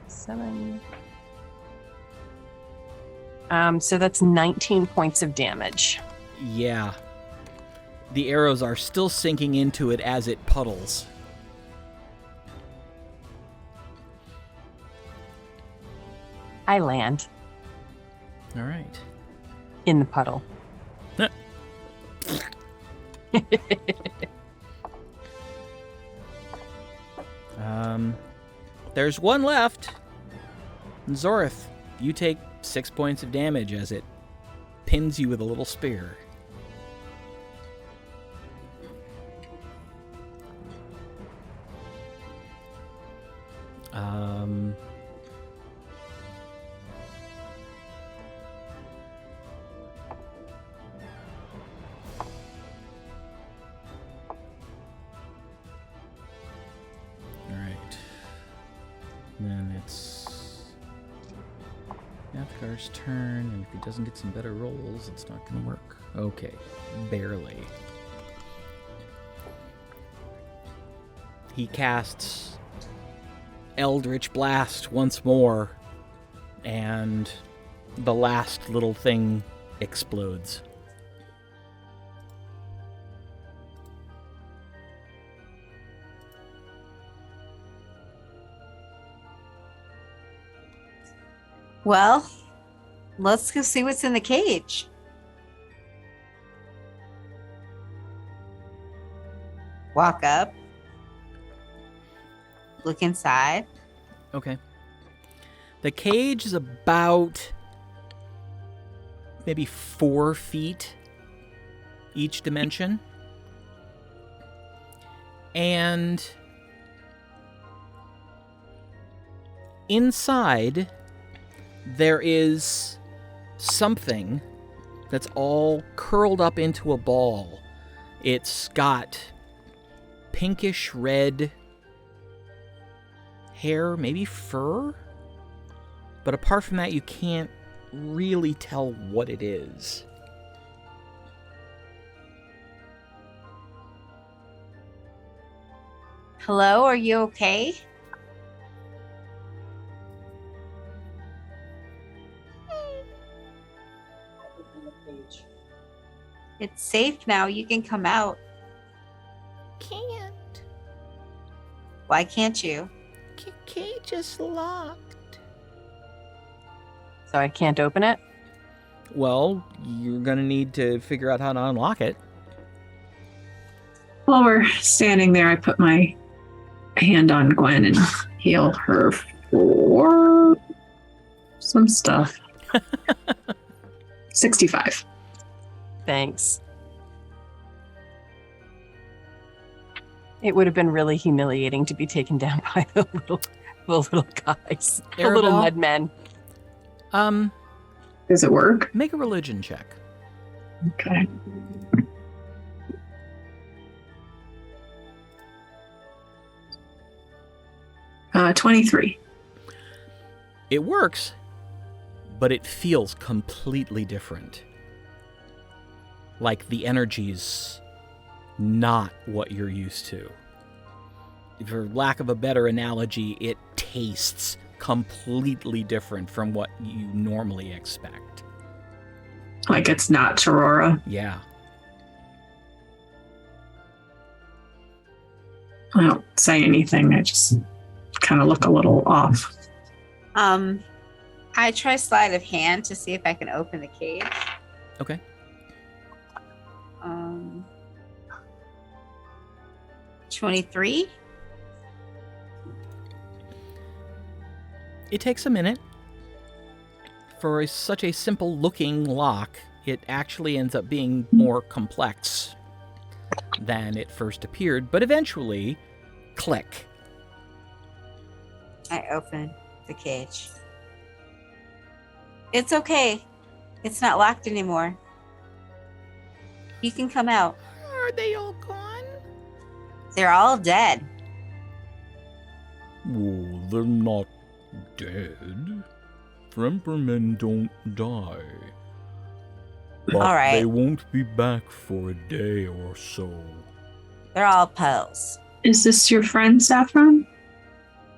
S2: 7. So that's 19 points of damage.
S1: Yeah. The arrows are still sinking into it as it puddles.
S2: I land
S1: All right.
S2: in the puddle.
S1: Huh. There's 1 left. Zorith, you take 6 points of damage as it pins you with a little spear. All right. Then it's Athgar's turn, and if he doesn't get some better rolls, it's not going to work. Okay, barely. He casts Eldritch Blast once more, and the last little thing explodes.
S4: Well, let's go see what's in the cage. Walk up. Look inside.
S1: Okay. The cage is about maybe 4 feet each dimension. And inside, there is something that's all curled up into a ball. It's got pinkish red hair, maybe fur. But apart from that, you can't really tell what it is.
S4: Hello, are you okay? It's safe now. You can come out.
S1: Can't.
S4: Why can't you?
S1: Cage is locked.
S2: So I can't open it?
S1: Well, you're gonna need to figure out how to unlock it.
S5: While we're standing there, I put my hand on Gwen and heal her for some stuff. 65.
S2: Thanks. It would have been really humiliating to be taken down by the little guys. The little
S1: Arabelle?
S2: mud men.
S5: Does it work?
S1: Make a religion check.
S5: Okay. Uh, 23.
S1: It works, but it feels completely different. Like the energy's not what you're used to. For lack of a better analogy, it tastes completely different from what you normally expect.
S5: Like it's not Torora.
S1: Yeah.
S5: I don't say anything. I just kind of look a little off.
S4: I try sleight of hand to see if I can open the cage.
S1: Okay.
S4: 23.
S1: It takes a minute. For such a simple looking lock, it actually ends up being more complex than it first appeared, but eventually, click.
S4: I open the cage. It's okay. It's not locked anymore. You can come out.
S1: Are they all gone?
S4: They're all dead.
S6: Oh, they're not dead. Frempermen don't die. But
S4: All right.
S6: they won't be back for a day or so.
S4: They're all pearls.
S5: Is this your friend, Saffron?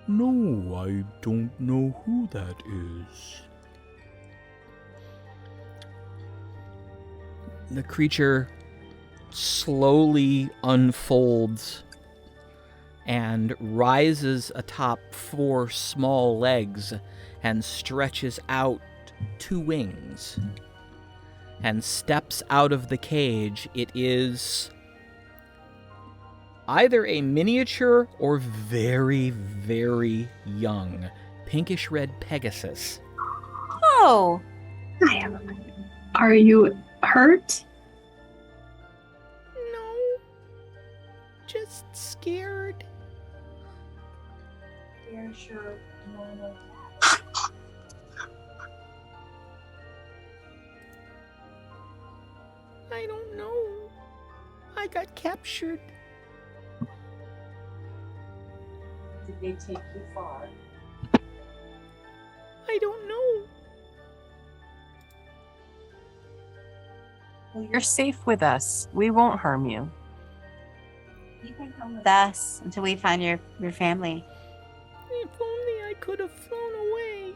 S6: No, I don't know who that is.
S1: The creature slowly unfolds and rises atop 4 small legs and stretches out 2 wings and steps out of the cage. It is either a miniature or very, very young pinkish red pegasus.
S4: Oh,
S5: Are you hurt?
S1: No, just scared. I don't know. I got captured.
S2: Did they take you far?
S1: I don't know.
S2: Well, you're safe with us. We won't harm you.
S4: You can come with us until we find your family.
S1: If only I could have flown away.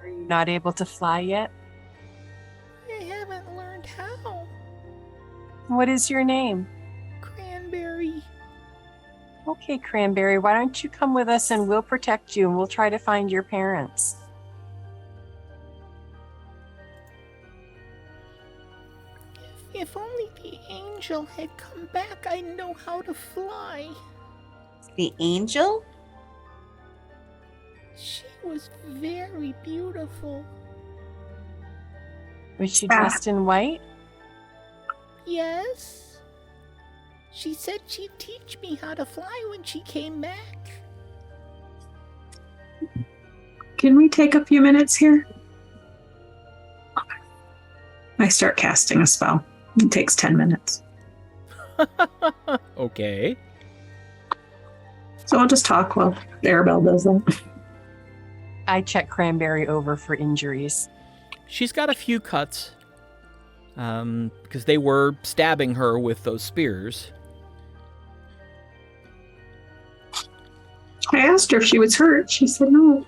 S2: Are you not able to fly yet?
S1: I haven't learned how.
S2: What is your name?
S1: Cranberry.
S2: Okay, Cranberry, why don't you come with us and we'll protect you and we'll try to find your parents.
S1: If only the angel had come back, I'd know how to fly.
S4: The angel?
S1: She was very beautiful.
S2: Was she dressed in white?
S1: Yes. She said she'd teach me how to fly when she came back.
S5: Can we take a few minutes here? I start casting a spell. It takes 10 minutes.
S1: Okay.
S5: So I'll just talk while Arabelle does that.
S2: I check Cranberry over for injuries.
S1: She's got a few cuts. Because they were stabbing her with those spears.
S5: I asked her if she was hurt. She said no.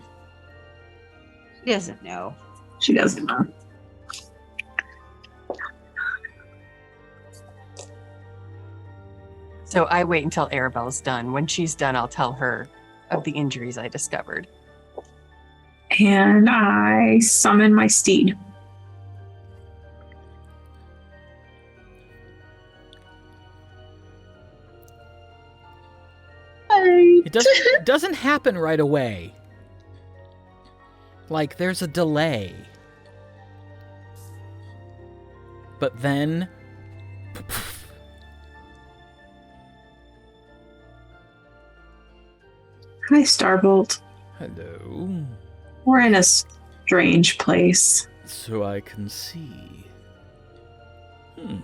S4: She doesn't know.
S5: She doesn't know.
S2: So I wait until Arabelle's done. When she's done, I'll tell her of the injuries I discovered.
S5: And I summon my steed.
S1: It doesn't happen right away. Like, there's a delay. But then...
S5: Hi, Starbolt.
S1: Hello.
S5: We're in a strange place.
S1: So I can see.
S5: I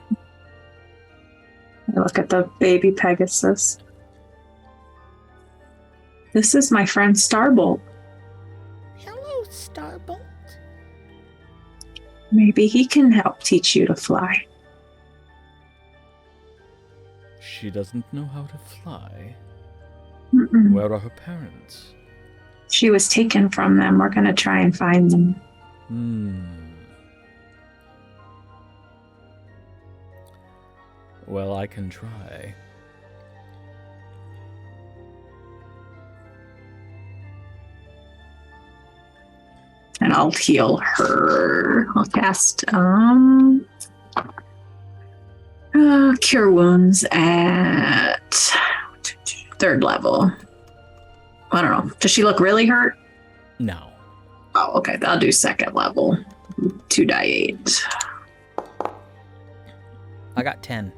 S5: look at the baby Pegasus. This is my friend Starbolt.
S1: Hello, Starbolt.
S5: Maybe he can help teach you to fly.
S6: She doesn't know how to fly.
S5: Mm-mm.
S6: Where are her parents?
S5: She was taken from them. We're going to try and find them.
S6: Well, I can try.
S5: And I'll heal her. I'll cast Cure Wounds at 3rd level. I don't know. Does she look really hurt?
S1: No.
S5: Oh, okay. I'll do 2nd level. 2d8.
S1: I got 10.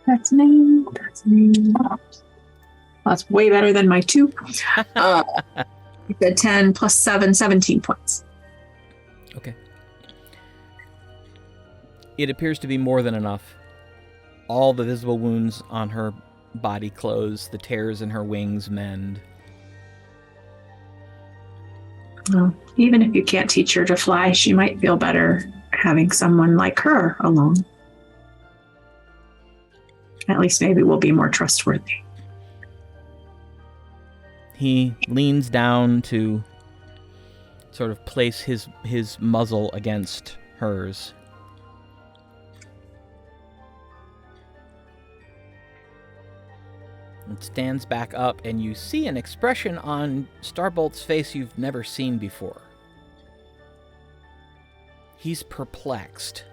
S5: That's me. That's me. That's way better than my 2. You said 10 plus 7, 17 points.
S1: Okay. It appears to be more than enough. All the visible wounds on her body close, the tears in her wings mend.
S5: Well, even if you can't teach her to fly, she might feel better having someone like her along. At least maybe we'll be more trustworthy.
S1: He leans down to sort of place his muzzle against hers. And stands back up, and you see an expression on Starbolt's face you've never seen before. He's perplexed.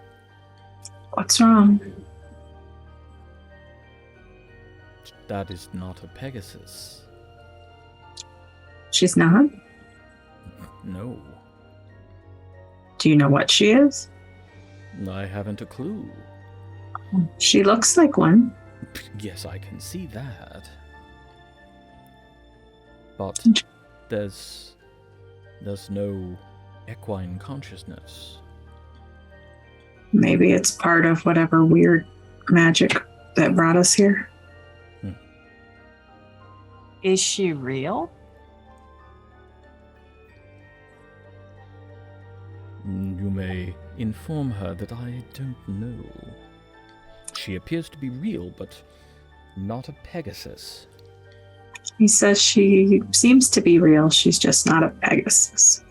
S5: What's wrong?
S6: That is not a Pegasus.
S5: She's not?
S6: No,
S5: Do you know what she is?
S6: I haven't a clue.
S5: She looks like one.
S6: Yes, I can see that. But there's no equine consciousness.
S5: Maybe it's part of whatever weird magic that brought us here.
S2: Is she real?
S6: You may inform her that I don't know. She appears to be real, but not a pegasus.
S5: He says she seems to be real. She's just not a pegasus.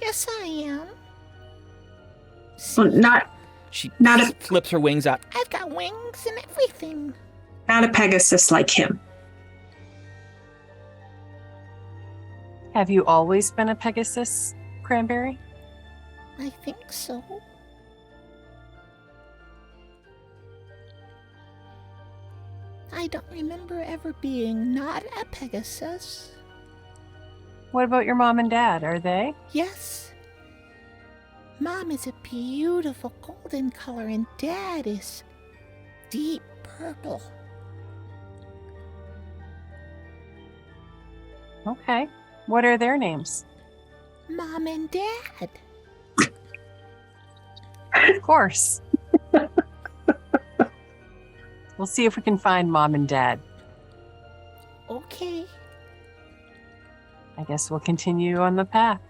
S1: Yes, I am.
S5: Well,
S1: She
S5: not a-
S1: flips her wings out. I've got wings and everything.
S5: not a pegasus like him.
S2: Have you always been a Pegasus, Cranberry?
S1: I think so. I don't remember ever being not a Pegasus.
S2: What about your mom and dad? Are they?
S1: Yes. Mom is a beautiful golden color and Dad is deep purple.
S2: Okay. What are their names?
S1: Mom and Dad.
S2: Of course. We'll see if we can find Mom and Dad.
S1: Okay.
S2: I guess we'll continue on the path.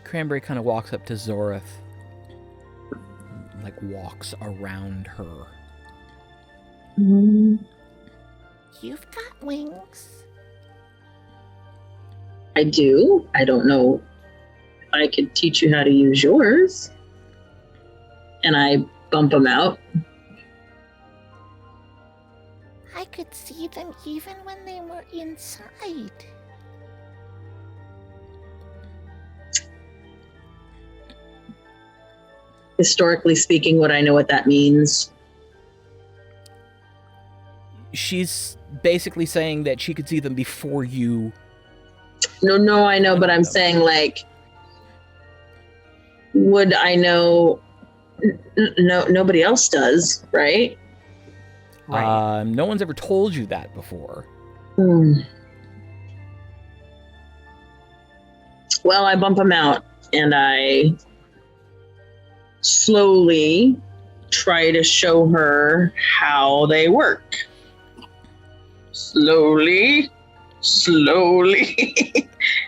S1: Cranberry kind of walks up to Zorith. Like walks around her. You've got wings.
S3: I do. I don't know if I could teach you how to use yours. And I bump them out.
S1: I could see them even when they were inside.
S3: Historically speaking, would I know what that means?
S1: She's basically saying that she could see them before you.
S3: No, I know, but I'm saying, like, would I know? No, nobody else does, right?
S1: No one's ever told you that before.
S3: Well, I bump them out, and I slowly try to show her how they work. Slowly.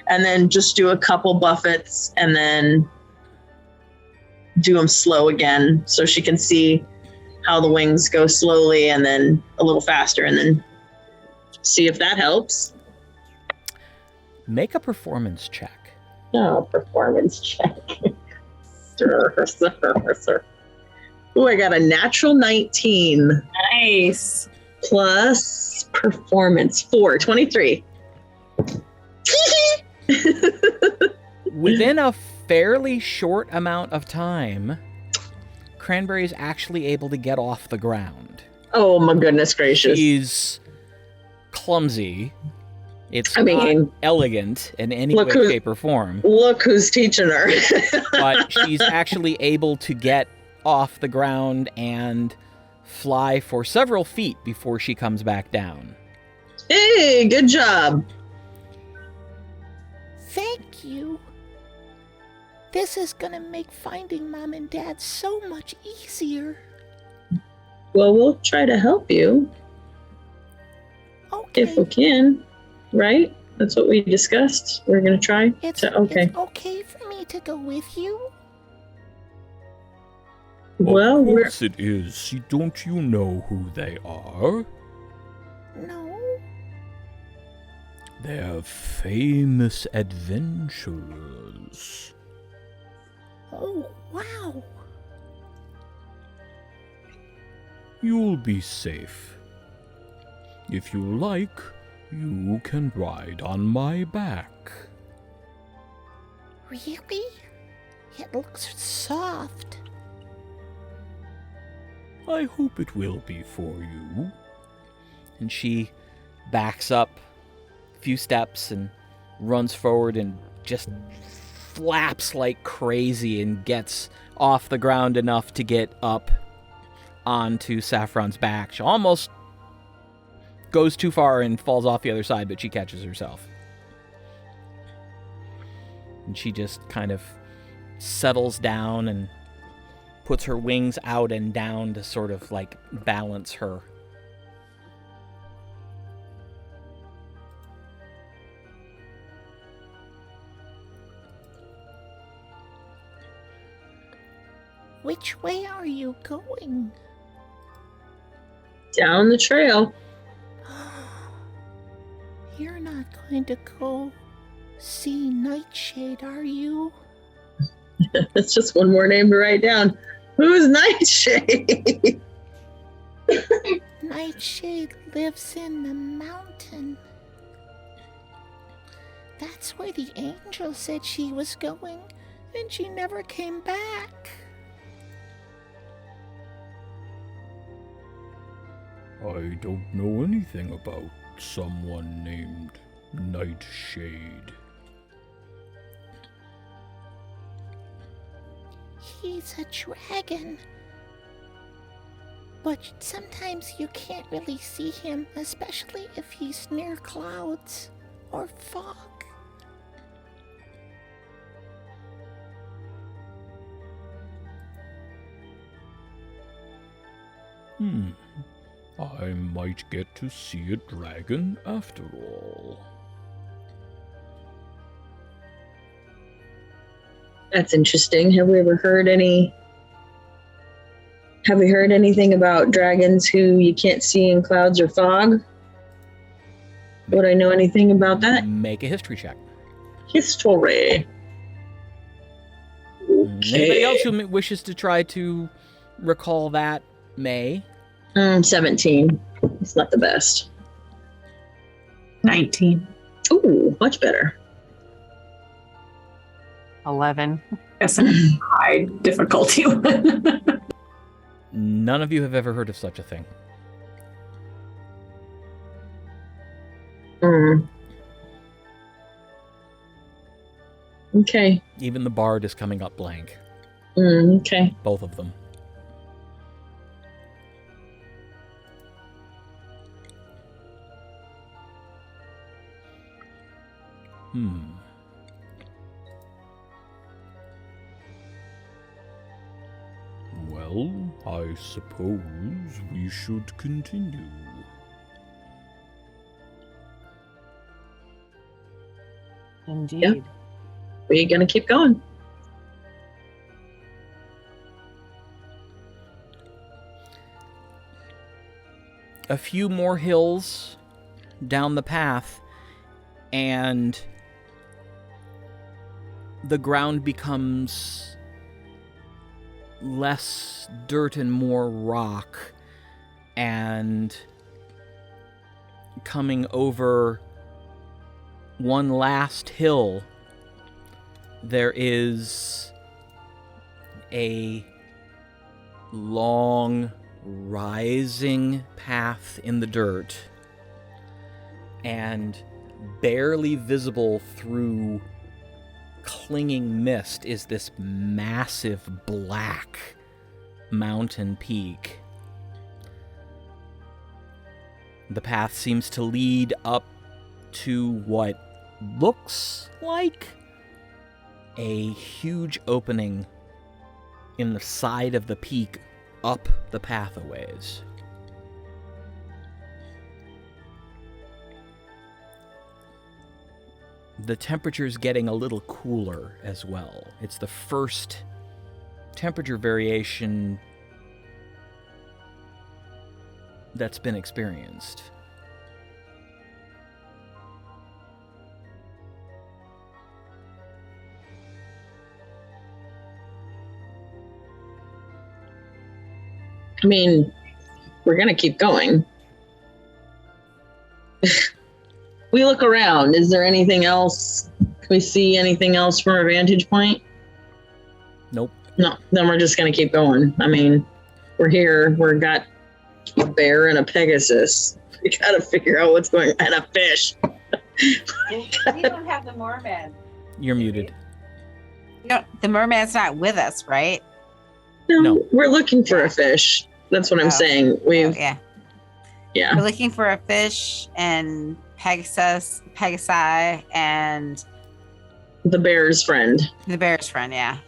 S3: And then just do a couple buffets, and then do them slow again so she can see how the wings go slowly and then a little faster, and then see if that helps.
S1: Make a performance check.
S3: Oh, performance check. Sir. Ooh, I got a natural 19
S5: Nice.
S3: plus performance 4, 23.
S1: Within a fairly short amount of time, Cranberry is actually able to get off the ground.
S3: Oh my goodness gracious.
S1: She's clumsy. It's
S3: I mean,
S1: not elegant in any way, shape, or form.
S3: Look who's teaching her.
S1: But she's actually able to get off the ground and fly for several feet before she comes back down.
S3: Hey, good job.
S1: Thank you. This is gonna make finding Mom and Dad so much easier.
S3: Well, we'll try to help you
S1: Okay.
S3: if we can, right? That's what we discussed. We're going to try.
S1: It's okay for me to go with you?
S3: Well,
S6: of
S3: we're...
S6: course it is. Don't you know who they are?
S1: No.
S6: They're famous adventurers.
S1: Oh, wow.
S6: You'll be safe. If you like, you can ride on my back.
S1: Really? It looks soft.
S6: I hope it will be for you.
S1: And she backs up a few steps and runs forward and just flaps like crazy and gets off the ground enough to get up onto Saffron's back. She almost goes too far and falls off the other side, but she catches herself. And she just kind of settles down and puts her wings out and down to sort of like balance her.
S7: Which way are you going?
S3: Down the trail.
S7: You're not going to go see Nightshade, are you?
S3: That's just one more name to write down. Who's Nightshade?
S7: Nightshade lives in the mountain. That's where the angel said she was going, and she never came back.
S6: I don't know anything about someone named Nightshade.
S7: He's a dragon. But sometimes you can't really see him, especially if he's near clouds or fog.
S6: I might get to see a dragon after all.
S3: That's interesting. Have we heard anything about dragons who you can't see in clouds or fog? Would I know anything about that?
S1: Make a history check.
S3: History.
S1: Anybody else who wishes to try to recall that may?
S3: 17. It's not the best.
S5: 19.
S3: Ooh, much better.
S2: 11.
S5: That's a high difficulty one.
S1: None of you have ever heard of such a thing.
S3: Okay.
S1: Even the bard is coming up blank.
S3: Okay.
S1: Both of them.
S6: Well, I suppose we should continue.
S2: Indeed.
S3: Yeah. We're gonna keep going.
S1: A few more hills down the path, and the ground becomes less dirt and more rock, and coming over one last hill, there is a long rising path in the dirt, and barely visible through clinging mist is this massive black mountain peak. The path seems to lead up to what looks like a huge opening in the side of the peak up the path a ways. The temperature's getting a little cooler as well. It's the first temperature variation that's been experienced.
S3: I mean, we're gonna keep going. We look around. Is there anything else? Can we see anything else from our vantage point?
S1: Nope.
S3: No, then we're just gonna keep going. I mean, we're here. We've got a bear and a pegasus. We gotta figure out what's going on. And a fish.
S4: We don't have the merman.
S1: You're muted.
S4: No, the merman's not with us, right?
S1: No.
S3: We're looking for a fish. That's what I'm saying.
S4: Yeah.
S3: Yeah.
S4: We're looking for a fish and Pegasi, and
S3: The bear's friend.
S4: the bear's friend, yeah.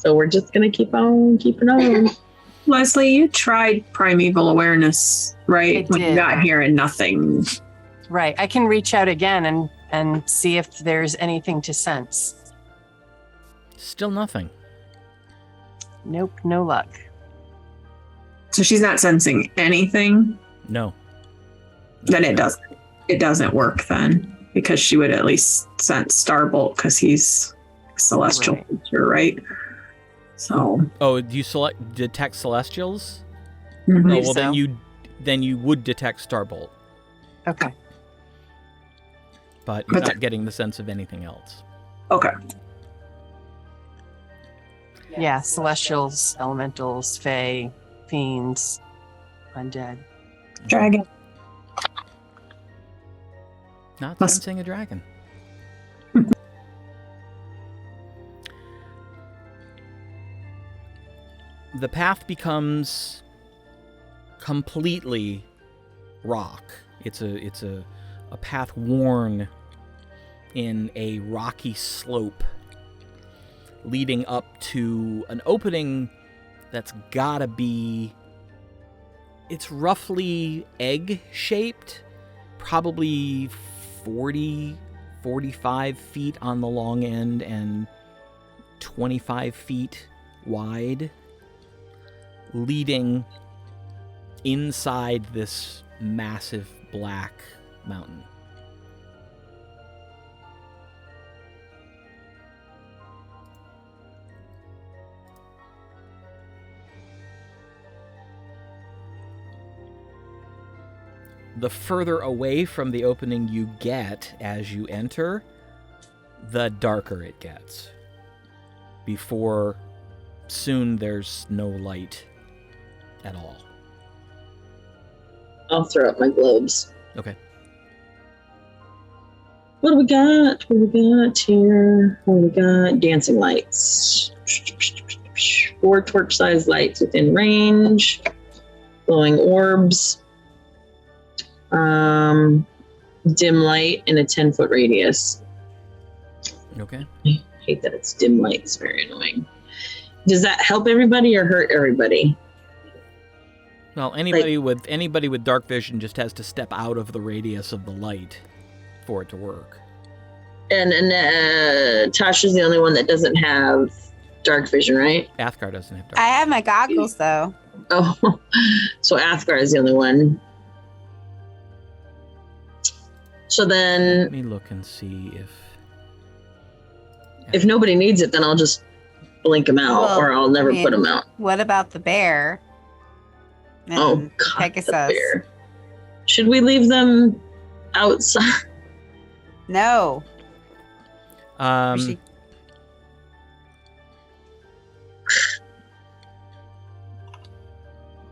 S3: So we're just gonna keep on keeping on.
S5: Leslie, you tried primeval awareness, right?
S2: I
S5: When you
S2: did.
S5: got here and nothing.
S2: Right. I can reach out again and see if there's anything to sense.
S1: Still nothing.
S2: Nope, no luck.
S5: So she's not sensing anything.
S1: No.
S5: Then it doesn't work then, because she would at least sense Starbolt because he's celestial creature, right? So.
S1: Oh, do you detect celestials?
S5: Mhm.
S1: Oh, well,
S2: so.
S1: then you would detect Starbolt,
S2: Okay.
S1: but you're not getting the sense of anything else.
S5: Okay.
S2: Yeah, celestials, elementals, fae, fiends, undead.
S5: Dragon.
S1: Not
S5: Must-
S1: sensing a dragon. The path becomes completely rock. It's a path worn in a rocky slope leading up to an opening that's gotta be... It's roughly egg-shaped, probably 45 feet on the long end and 25 feet wide, leading inside this massive black mountain. The further away from the opening you get as you enter, the darker it gets. Before soon there's no light at all.
S3: I'll throw up my globes.
S1: Okay.
S3: What do we got? What do we got here? What do we got? Dancing lights. 4 torch-sized lights within range. Glowing orbs. Dim light in a 10-foot radius.
S1: Okay.
S3: I hate that it's dim light. It's very annoying. Does that help everybody or hurt everybody?
S1: Well, anybody with dark vision just has to step out of the radius of the light for it to work.
S3: And Tasha's the only one that doesn't have dark vision, right?
S1: Athgarr doesn't have dark
S4: I
S1: vision.
S4: have my goggles though.
S3: Oh, so Athgarr is the only one. So then,
S1: Let me look and see
S3: if nobody needs it, then I'll just blink them out,
S4: Well,
S3: or I'll never
S4: I mean,
S3: put them out.
S4: What about the bear? And
S3: Oh, God,
S4: Pegasus.
S3: the bear. Should we leave them outside?
S4: No.
S1: Um,
S4: We should-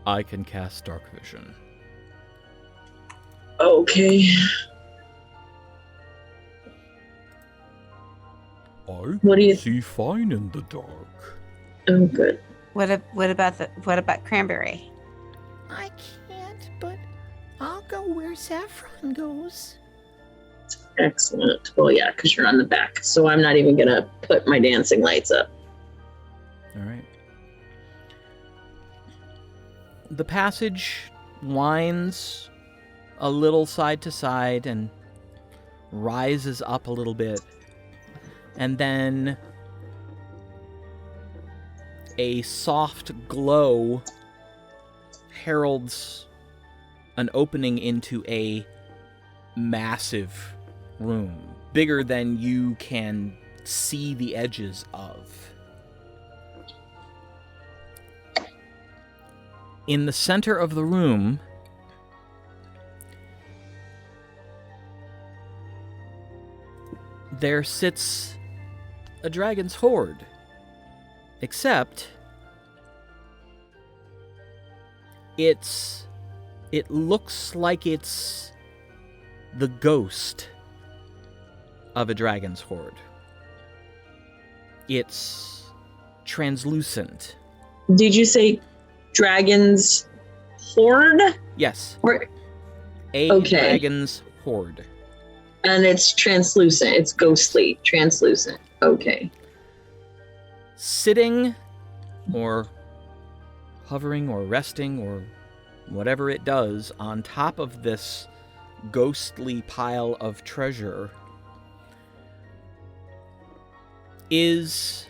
S1: I can cast dark vision.
S3: Okay.
S6: I
S3: What do you-
S6: see fine in the dark.
S3: Oh, good.
S4: What about Cranberry?
S7: I can't, but I'll go where Saffron goes.
S3: Excellent. Well, yeah, because you're on the back, so I'm not even gonna put my dancing lights up.
S1: All right. The passage winds a little side to side and rises up a little bit. And then a soft glow heralds an opening into a massive room, bigger than you can see the edges of. In the center of the room, there sits a dragon's horde. Except it looks like it's the ghost of a dragon's horde. It's translucent.
S3: Did you say dragon's horde?
S1: Yes,
S3: Or,
S1: a
S3: Okay.
S1: dragon's horde.
S3: and it's translucent. It's ghostly, translucent. Okay.
S1: Sitting or hovering or resting or whatever it does on top of this ghostly pile of treasure is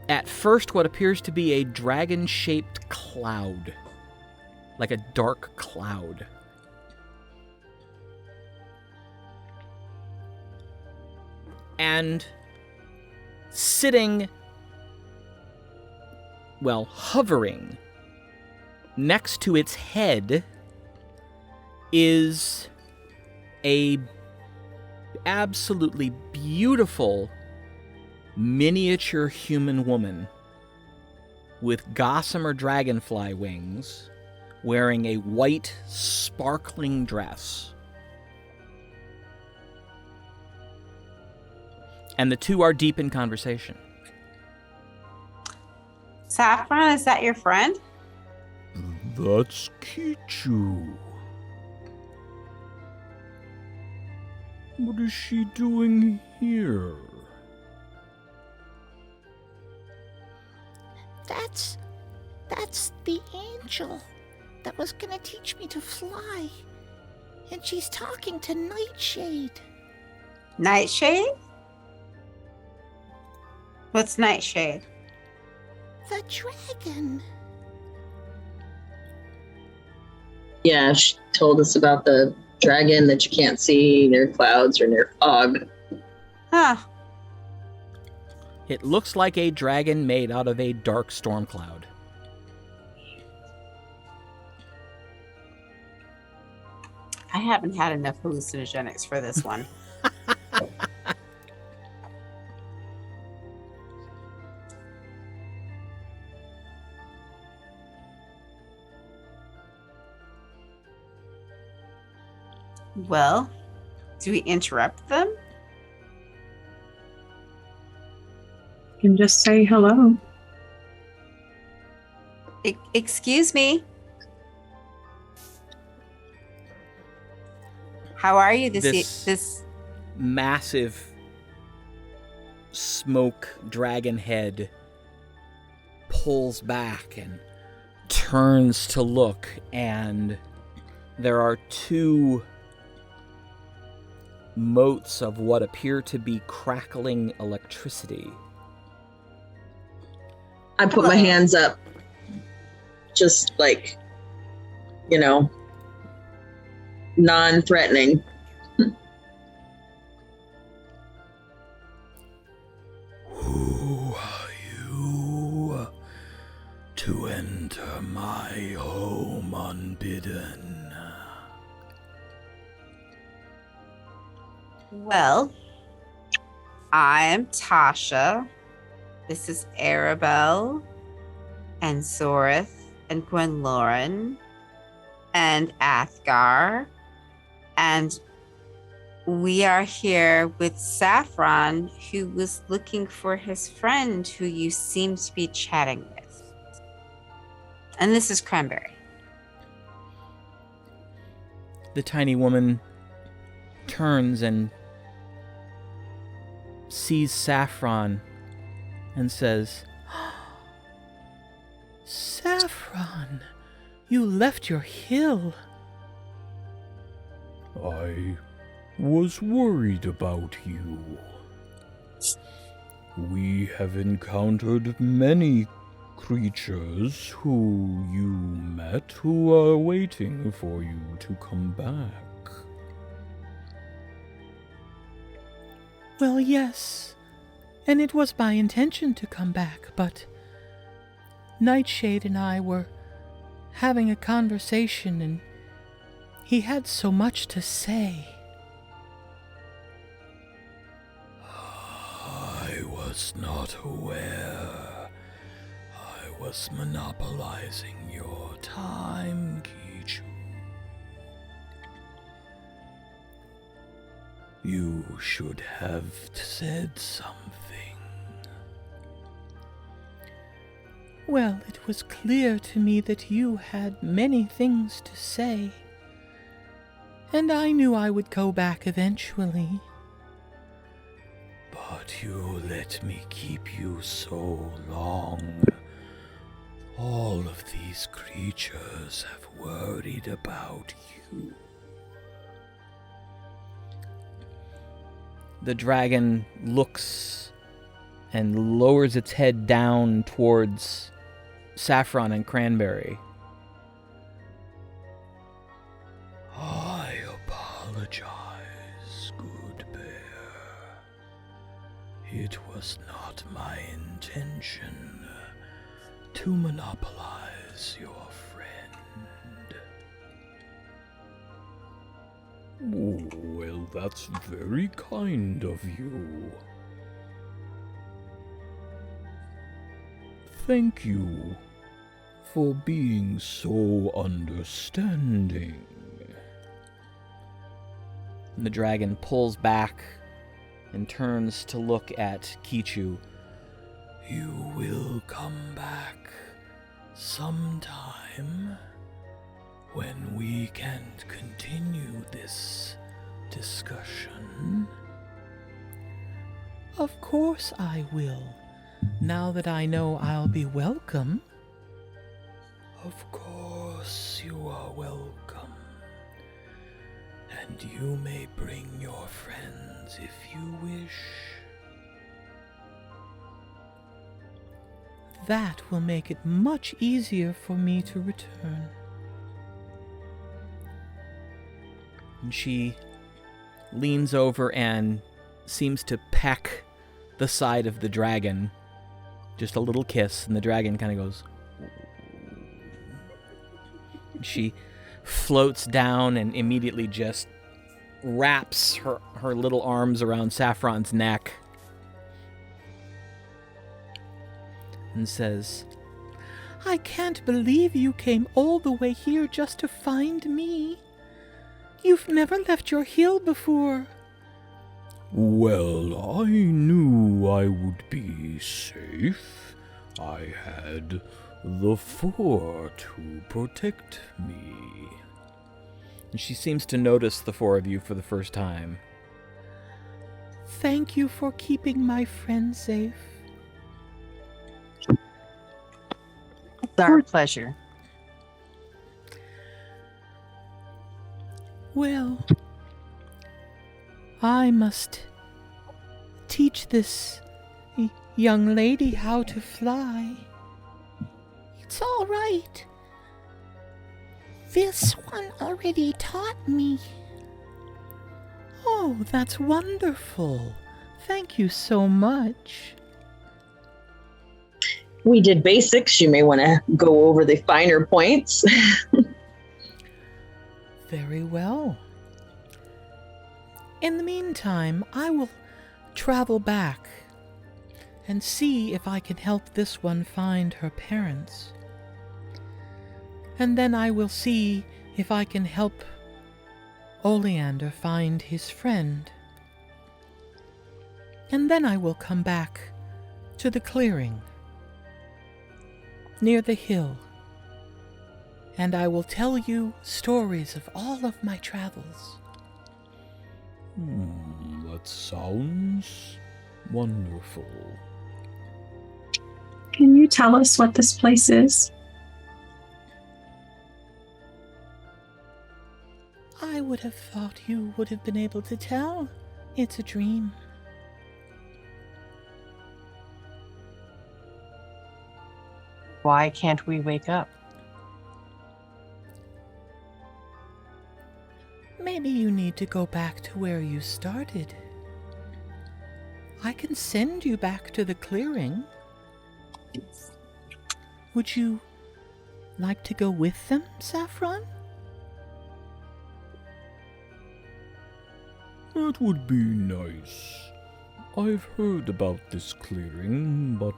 S1: at first what appears to be a dragon-shaped cloud, like a dark cloud. And sitting, well, hovering next to its head is a absolutely beautiful miniature human woman with gossamer dragonfly wings, wearing a white, sparkling dress. And the two are deep in conversation.
S4: Saffron, is that your friend?
S6: That's Kichu. What is she doing here?
S7: That's the angel that was gonna teach me to fly. And she's talking to Nightshade.
S4: Nightshade? What's Nightshade?
S7: The dragon.
S3: Yeah, she told us about the dragon that you can't see near clouds or near fog.
S4: Huh.
S1: It looks like a dragon made out of a dark storm cloud.
S4: I haven't had enough hallucinogenics for this one. Well, do we interrupt them?
S5: You can just say hello.
S4: Excuse me. How are you this
S1: massive smoke dragon head pulls back and turns to look, and there are two motes of what appear to be crackling electricity.
S3: I put my hands up, just like, non-threatening.
S6: Who are you to enter my home unbidden?
S4: Well, I am Tasha. This is Arabelle and Zorith and Gwenlauren and Athgarr. And we are here with Saffron, who was looking for his friend who you seem to be chatting with. And this is Cranberry.
S1: The tiny woman turns and sees Saffron and says, "Saffron, you left your hill."
S6: I was worried about you. We have encountered many creatures who you met who are waiting for you to come back.
S1: Well, yes, and it was my intention to come back, but Nightshade and I were having a conversation, and he had so much to say.
S6: I was not aware. I was monopolizing your time, Kichu. You should have said something.
S1: Well, it was clear to me that you had many things to say, and I knew I would go back eventually.
S6: But you let me keep you so long. All of these creatures have worried about you.
S1: The dragon looks and lowers its head down towards Saffron and Cranberry.
S6: I apologize, good bear. It was not my intention to monopolize your friend. Oh, well, that's very kind of you. Thank you for being so understanding.
S1: And the dragon pulls back and turns to look at Kichu.
S6: You will come back sometime when we can continue this discussion.
S7: Of course I will. Now that I know I'll be welcome.
S6: Of course you are welcome. And you may bring your friends if you wish.
S7: That will make it much easier for me to return.
S1: And she leans over and seems to peck the side of the dragon. Just a little kiss, and the dragon kind of goes. She floats down and immediately just wraps her little arms around Saffron's neck and says,
S7: I can't believe you came all the way here just to find me. You've never left your hill before.
S6: Well, I knew I would be safe. I had the four to protect me.
S1: and she seems to notice the four of you for the first time.
S7: Thank you for keeping my friend safe.
S2: It's our pleasure.
S7: Well, I must teach this young lady how to fly.
S8: It's all right. This one already taught me.
S7: Oh, that's wonderful. Thank you so much.
S3: We did basics. You may want to go over the finer points.
S7: Very well. In the meantime, I will travel back and see if I can help this one find her parents. And then I will see if I can help Oleander find his friend. And then I will come back to the clearing near the hill, and I will tell you stories of all of my travels.
S6: That sounds wonderful.
S5: Can you tell us what this place is?
S7: I would have thought you would have been able to tell. It's a dream.
S2: Why can't we wake up?
S7: Maybe you need to go back to where you started. I can send you back to the clearing. Would you like to go with them, Saffron?
S6: That would be nice. I've heard about this clearing, but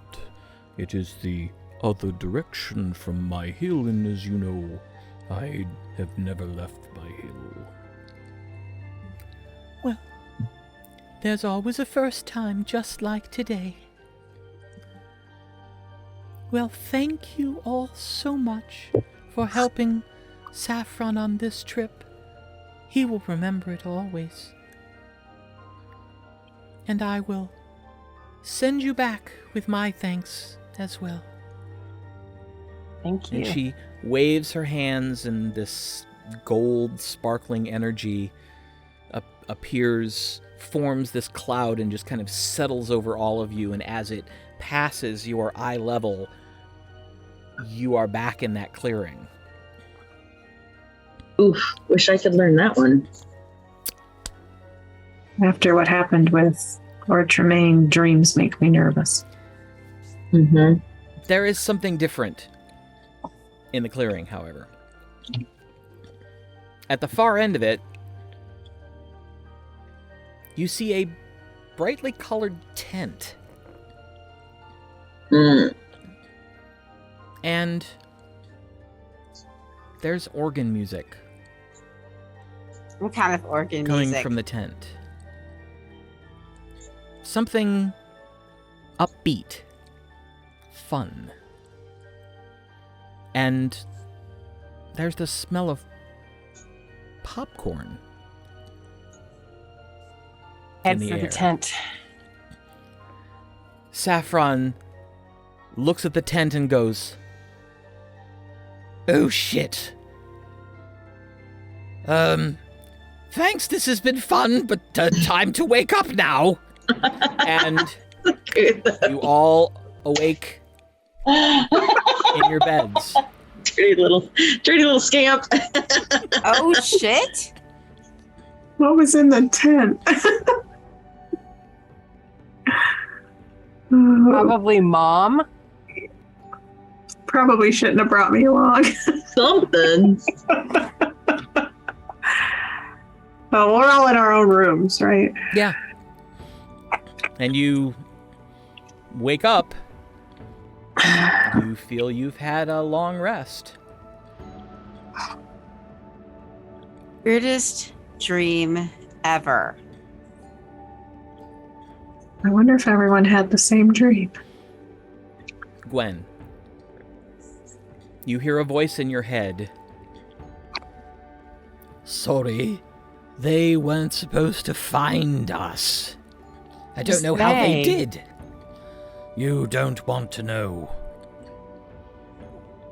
S6: it is the other direction from my hill, and as you know, I have never left my hill.
S7: Well, there's always a first time, just like today. Well, thank you all so much for helping Saffron on this trip. He will remember it always. And I will send you back with my thanks as well.
S2: Thank you.
S1: And she waves her hands, and this gold sparkling energy appears, forms this cloud, and just kind of settles over all of you. And as it passes your eye level, you are back in that clearing.
S3: Oof, wish I could learn that one.
S5: After what happened with Lord Tremaine, dreams make me nervous.
S3: Mm-hmm.
S1: There is something different in the clearing, however. At the far end of it, you see a brightly colored tent.
S3: Mm.
S1: And there's organ music
S4: What kind of organ
S1: coming
S4: music?
S1: from the tent. Something upbeat, fun. And there's the smell of popcorn.
S2: Head
S1: in the
S2: for the
S1: air.
S2: tent.
S1: Saffron looks at the tent and goes, "Oh shit. Thanks, this has been fun, but time to wake up now." And you all awake in your beds.
S3: Dirty little scamp.
S4: Oh shit!
S5: What was in the tent?
S2: Probably mom.
S5: Probably shouldn't have brought me along.
S3: Something.
S5: Well, we're all in our own rooms, right?
S1: Yeah. And you wake up. You feel you've had a long rest.
S4: Weirdest dream ever.
S5: I wonder if everyone had the same dream.
S1: Gwen, you hear a voice in your head.
S6: Sorry, they weren't supposed to find us. I don't know how
S2: They?
S6: they did. You don't want to know.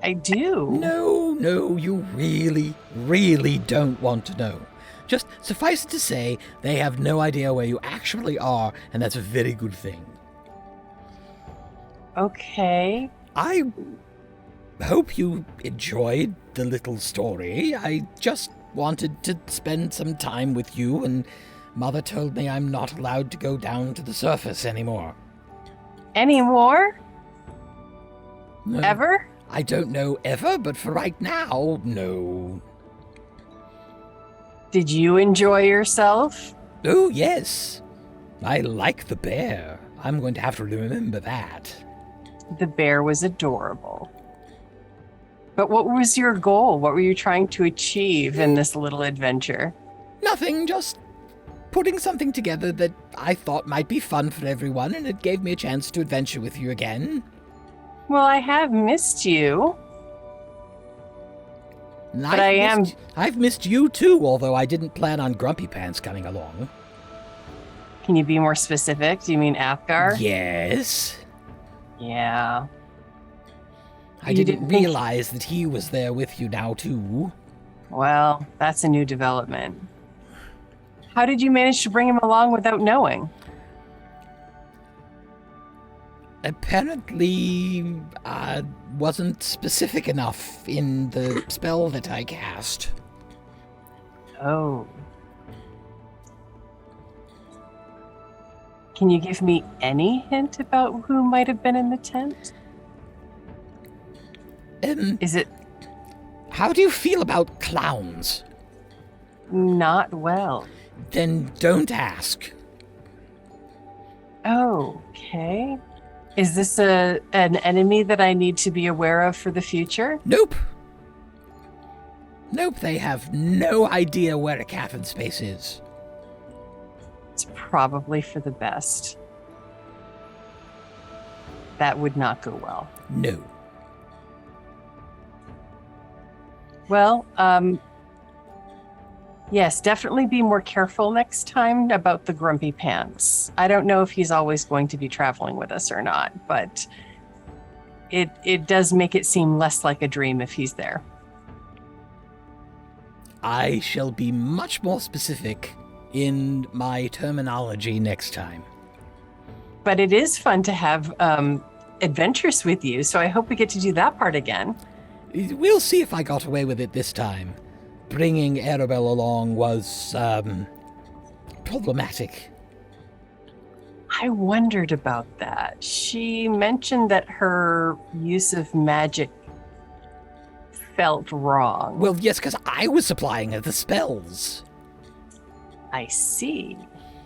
S2: I do.
S6: No, you really don't want to know. Just suffice it to say, they have no idea where you actually are, and that's a very good thing.
S2: Okay.
S6: I hope you enjoyed the little story. I just wanted to spend some time with you, and Mother told me I'm not allowed to go down to the surface anymore.
S2: Any more?
S6: No,
S2: Ever?
S6: I don't know ever, but for right now, no.
S2: Did you enjoy yourself?
S6: Oh, yes. I like the bear. I'm going to have to remember that.
S2: The bear was adorable. But what was your goal? What were you trying to achieve in this little adventure?
S6: Nothing, just putting something together that I thought might be fun for everyone, and it gave me a chance to adventure with you again.
S2: Well, I have missed you.
S6: And
S2: But
S6: I've missed you too, although I didn't plan on Grumpy Pants coming along.
S2: Can you be more specific? Do you mean Athgarr?
S6: Yes.
S2: Yeah.
S6: I
S2: You
S6: didn't
S2: didn't think-
S6: realize that he was there with you now too.
S2: Well, that's a new development. How did you manage to bring him along without knowing?
S6: Apparently, I wasn't specific enough in the spell that I cast.
S2: Oh. Can you give me any hint about who might have been in the tent? Is it
S6: How do you feel about clowns?
S2: not well?
S6: Then don't ask.
S2: Okay. Is this an enemy that I need to be aware of for the future?
S6: Nope. Nope, they have no idea where Aecathan space is.
S2: It's probably for the best. That would not go well.
S6: No.
S2: Well, yes, definitely be more careful next time about the Grumpy Pants. I don't know if he's always going to be traveling with us or not, but it does make it seem less like a dream if he's there.
S6: I shall be much more specific
S1: in my terminology next time.
S2: But it is fun to have adventures with you, so I hope we get to do that part again.
S1: We'll see if I got away with it this time. Bringing Arabelle along was, problematic.
S2: I wondered about that. She mentioned that her use of magic felt wrong.
S1: Well, yes, because I was supplying her the spells.
S2: I see.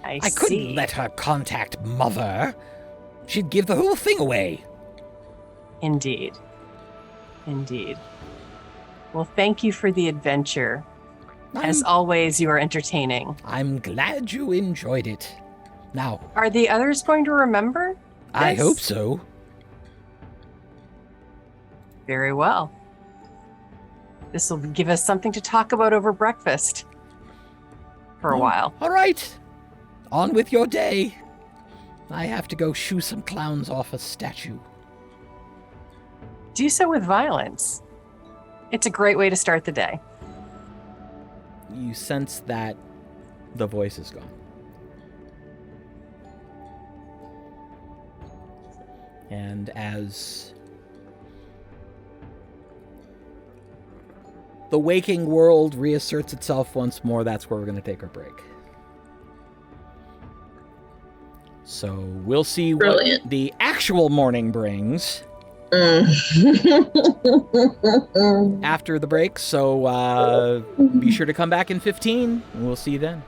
S2: I
S1: couldn't let her contact Mother. She'd give the whole thing away.
S2: Indeed. Well, thank you for the adventure. As always, you are entertaining.
S1: I'm glad you enjoyed it. Now,
S2: Are the others going to remember
S1: I
S2: this?
S1: hope so.
S2: Very well. This will give us something to talk about over breakfast for a while.
S1: All right. On with your day. I have to go shoo some clowns off a statue.
S2: Do so with violence. It's a great way to start the day.
S1: You sense that the voice is gone. And as the waking world reasserts itself once more, that's where we're going to take our break. So we'll see
S3: Brilliant.
S1: what the actual morning brings after the break. So be sure to come back in 15, and we'll see you then.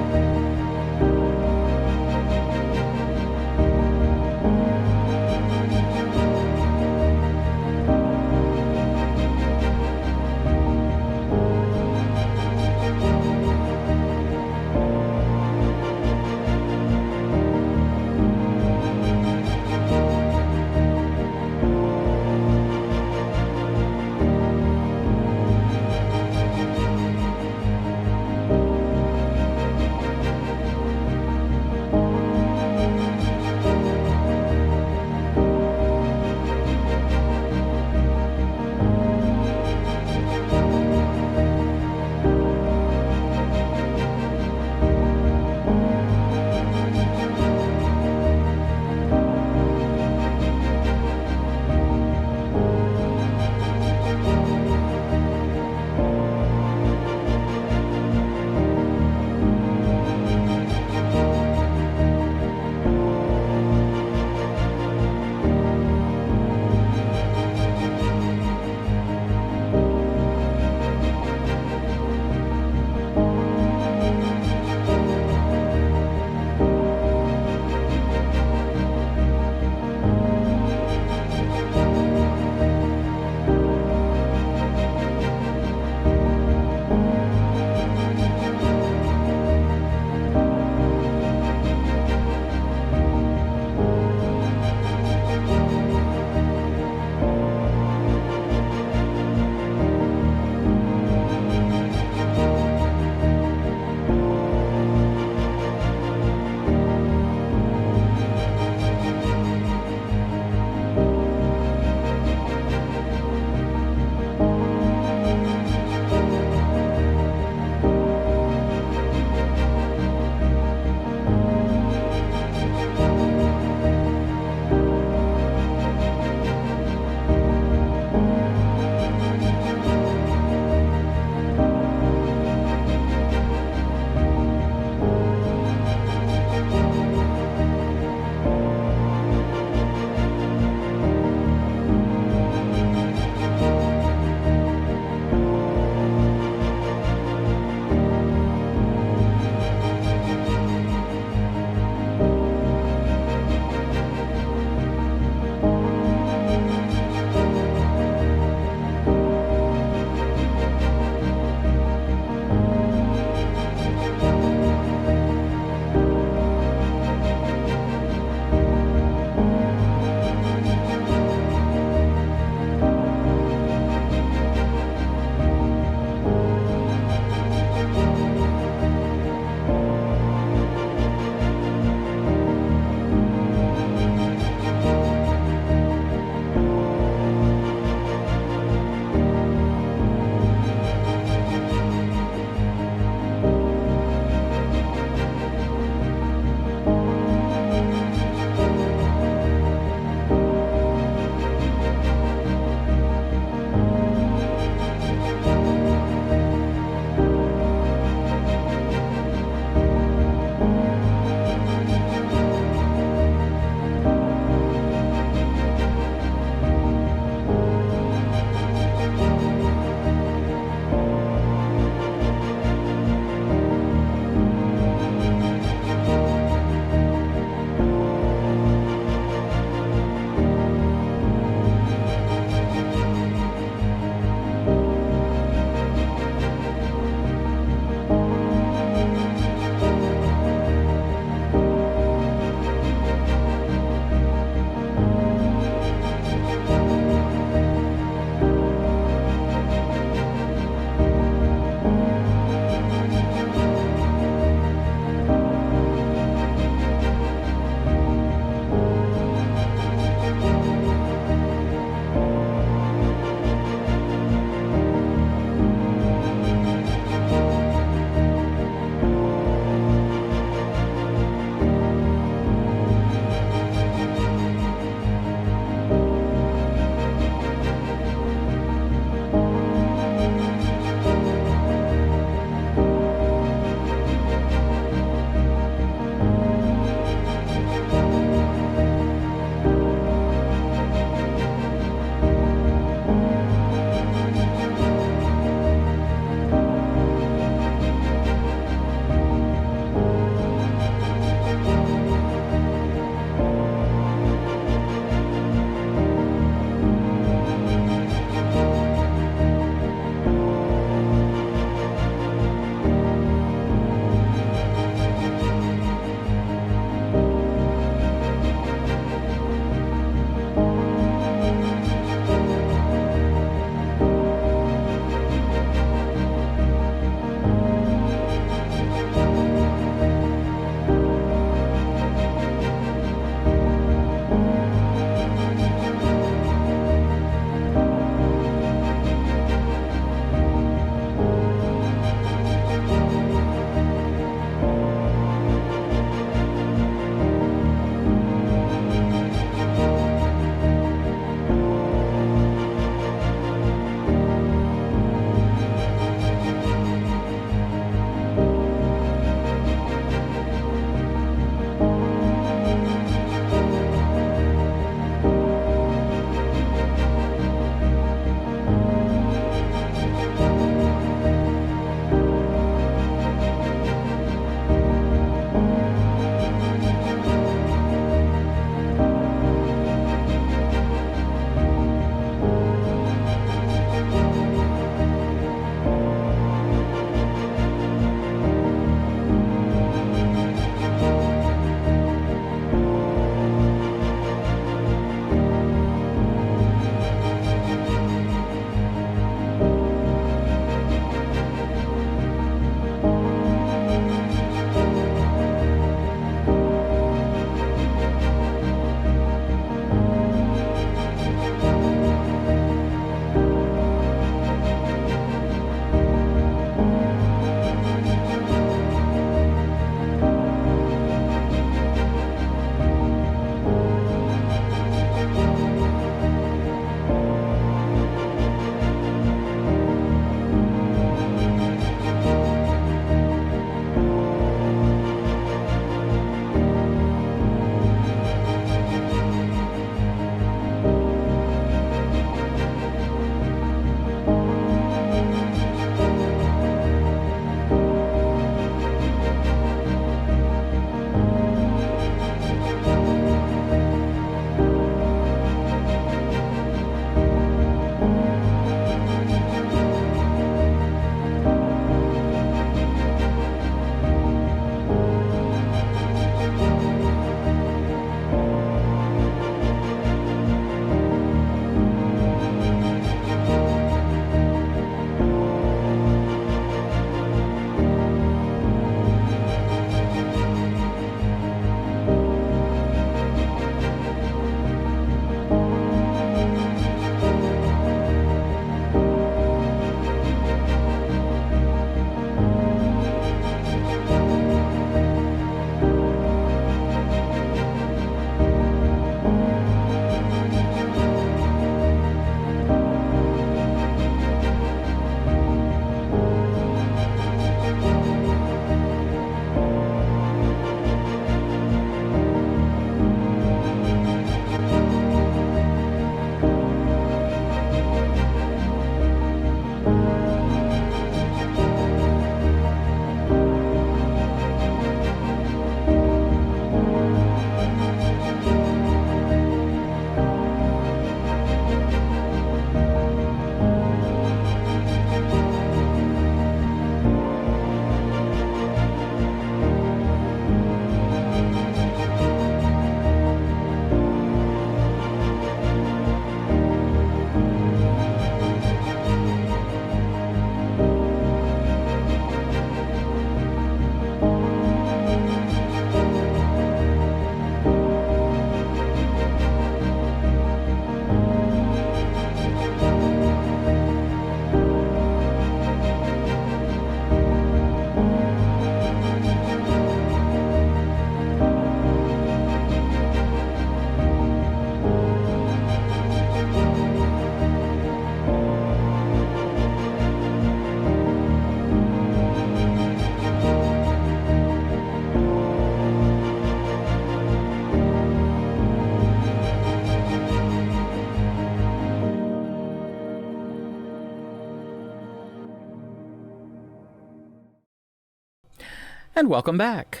S1: And welcome back.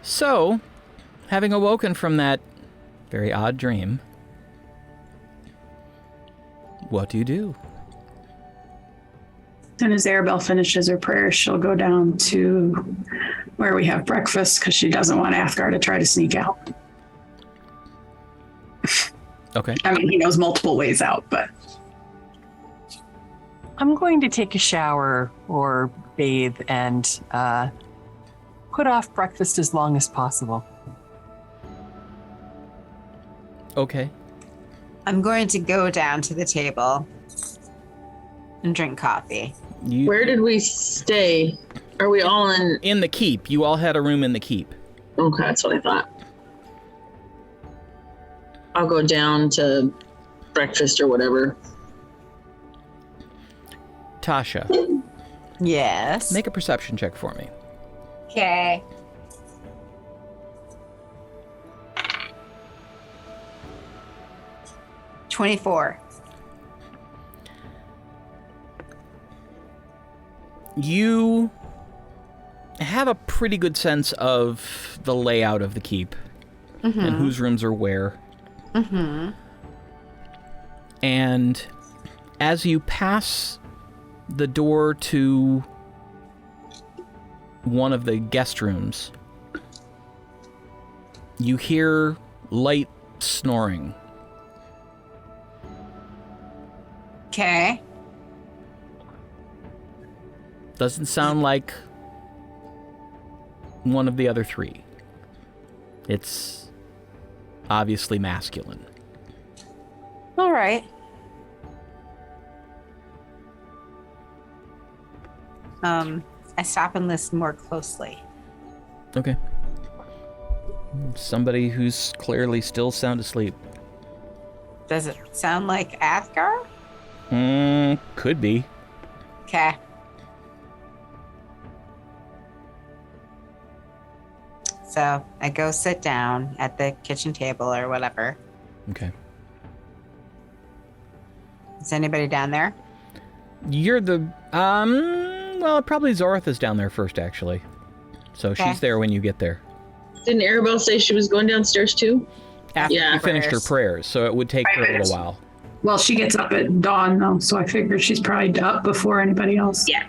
S1: So, having awoken from that very odd dream, what do you do?
S5: As soon as Arabelle finishes her prayers, she'll go down to where we have breakfast because she doesn't want Athgarr to try to sneak out.
S1: Okay.
S5: I mean, he knows multiple ways out, but...
S2: I'm going to take a shower or bathe and put off breakfast as long as possible.
S1: Okay.
S4: I'm going to go down to the table and drink coffee.
S3: Where did we stay? Are we all in?
S1: In the keep. You all had a room in the keep.
S3: Okay, that's what I thought. I'll go down to breakfast or whatever.
S1: Tasha,
S2: Yes.
S1: make a perception check for me.
S4: Okay. $24.
S1: You have a pretty good sense of the layout of the keep and whose rooms are where.
S4: Mm-hmm.
S1: And as you pass the door to one of the guest rooms, you hear light snoring.
S4: Okay.
S1: Doesn't sound like one of the other three. It's obviously masculine.
S4: All right. I stop and listen more closely.
S1: Okay. Somebody who's clearly still sound asleep.
S4: Does it sound like Athgarr?
S1: Could be.
S4: Okay. So I go sit down at the kitchen table or whatever.
S1: Okay.
S4: Is anybody down there?
S1: You're the, well, probably Zorith is down there first, actually. So
S4: Okay.
S1: she's there when you get there.
S3: Didn't Arabelle say she was going downstairs too?
S1: After
S3: Yeah.
S1: you finished her prayers, so it would take her a little while.
S5: Well, she gets up at dawn, though, so I figured she's probably up before anybody else.
S3: Yeah.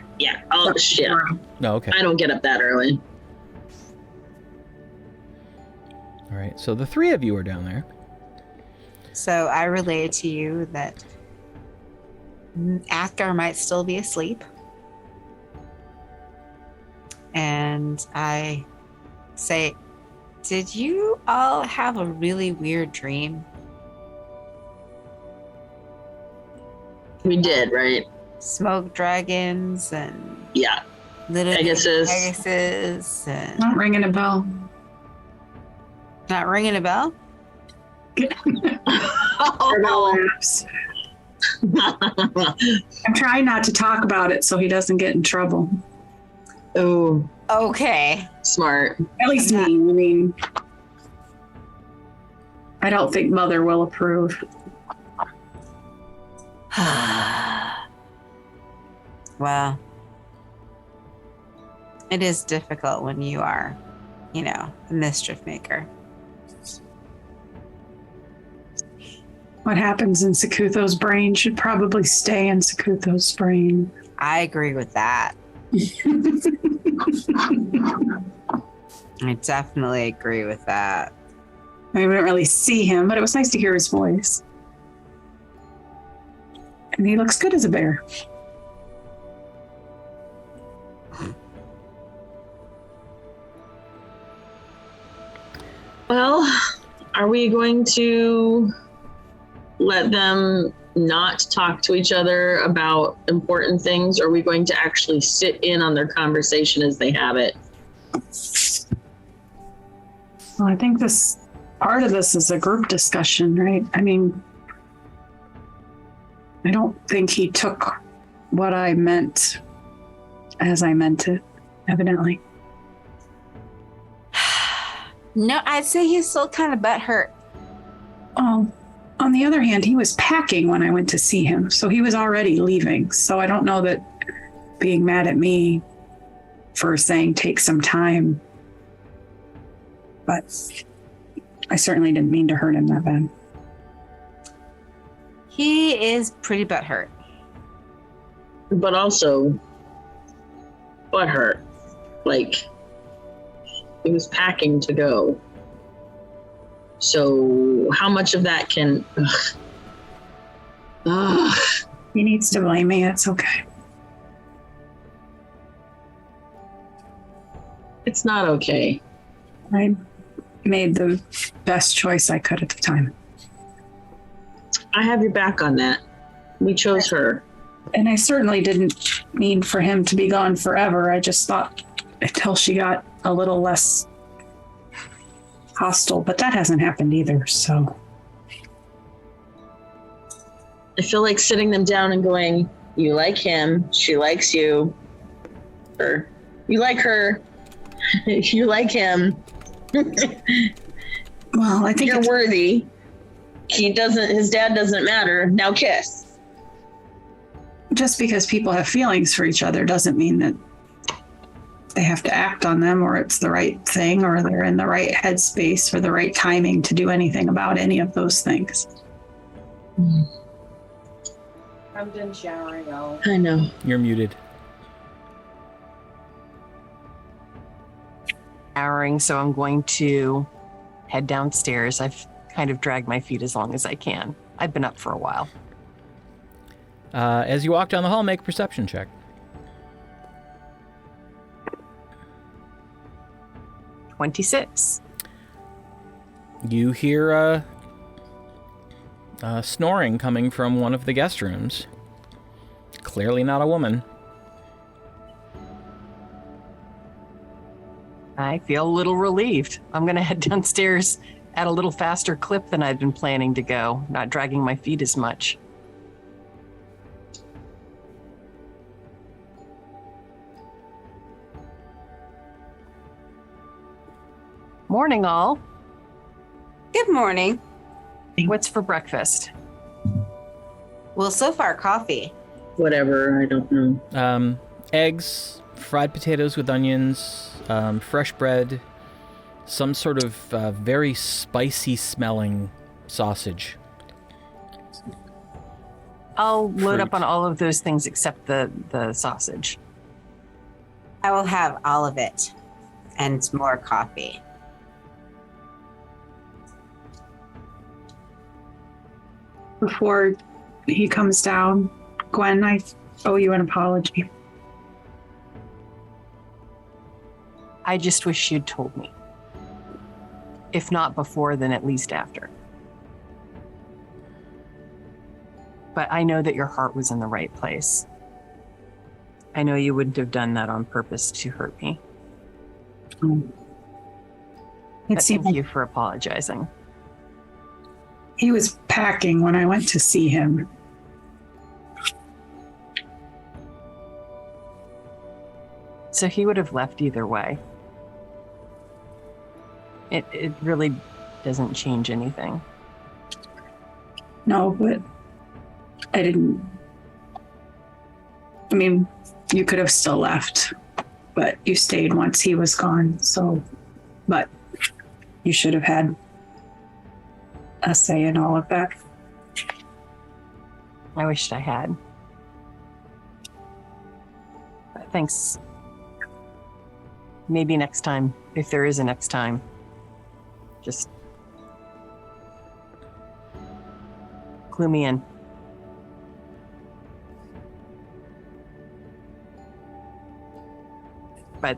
S3: Oh, shit.
S1: No, okay.
S3: I don't get up that early.
S1: All right, so the three of you are down there.
S4: So I relay to you that Athgarr might still be asleep. And I say, did you all have a really weird dream?
S3: We did, right?
S4: Smoke dragons and
S3: Yeah.
S4: little
S3: Pegasus.
S4: Pegasus and
S5: Not ringing a bell.
S4: not ringing a bell?
S5: I'm trying not to talk about it so he doesn't get in trouble.
S3: Oh,
S4: Okay.
S3: smart.
S5: At least me. I mean, I don't think Mother will approve.
S4: Well, it is difficult when you are, a mischief maker.
S5: What happens in Sakutho's brain should probably stay in Sakutho's brain.
S4: I agree with that. I definitely agree with that.
S5: I didn't really see him, but it was nice to hear his voice. And he looks good as a bear.
S3: Well, are we going to let them not talk to each other about important things, or are we going to actually sit in on their conversation as they have it?
S5: Well, I think this part of this is a group discussion, right? I mean, I don't think he took what I meant as I meant it, evidently.
S4: No, I'd say he's still kind of butthurt.
S5: Oh, on the other hand, he was packing when I went to see him, so he was already leaving. So I don't know that being mad at me for saying take some time. But I certainly didn't mean to hurt him that bad.
S4: He is pretty butthurt.
S3: But also, butthurt. Like, he was packing to go. So, how much of that can... Ugh.
S5: He needs to blame me. It's okay.
S3: It's not okay.
S5: I made the best choice I could at the time.
S3: I have your back on that. We chose her.
S5: And I certainly didn't mean for him to be gone forever. I just thought until she got a little less hostile, but that hasn't happened either, so.
S3: I feel like sitting them down and going, you like him, she likes you, or you like her, you like him.
S5: Well, I think
S3: you're worthy. His dad doesn't matter. Now kiss.
S5: Just because people have feelings for each other doesn't mean that they have to act on them, or it's the right thing, or they're in the right headspace or the right timing to do anything about any of those things.
S2: I'm done showering, y'all.
S3: I know.
S1: You're muted.
S2: Showering, so I'm going to head downstairs. I've kind of dragged my feet as long as I can. I've been up for a while.
S1: As you walk down the hall, make a perception check.
S2: 26.
S1: You hear snoring coming from one of the guest rooms. Clearly not a woman.
S2: I feel a little relieved. I'm going to head downstairs at a little faster clip than I'd been planning to go, not dragging my feet as much. Morning, all.
S4: Good morning.
S2: What's for breakfast?
S4: Well, so far, coffee.
S3: Whatever, I don't know.
S1: Eggs, fried potatoes with onions, fresh bread, some sort of very spicy smelling sausage.
S2: I'll load up
S1: Fruit.
S2: on all of those things except the sausage.
S4: I will have all of it and more coffee.
S5: Before he comes down, Gwen, I owe you an apology.
S2: I just wish you'd told me. If not before, then at least after. But I know that your heart was in the right place. I know you wouldn't have done that on purpose to hurt me.
S5: It seemed
S2: Thank
S5: like
S2: you for apologizing.
S5: he was packing when I went to see him.
S2: So he would have left either way. It really doesn't change anything.
S5: No, but I didn't. I mean, you could have still left, but you stayed once he was gone, so. But you should have had a say in all of that.
S2: I wished I had. But thanks. Maybe next time, if there is a next time. Just clue me in. But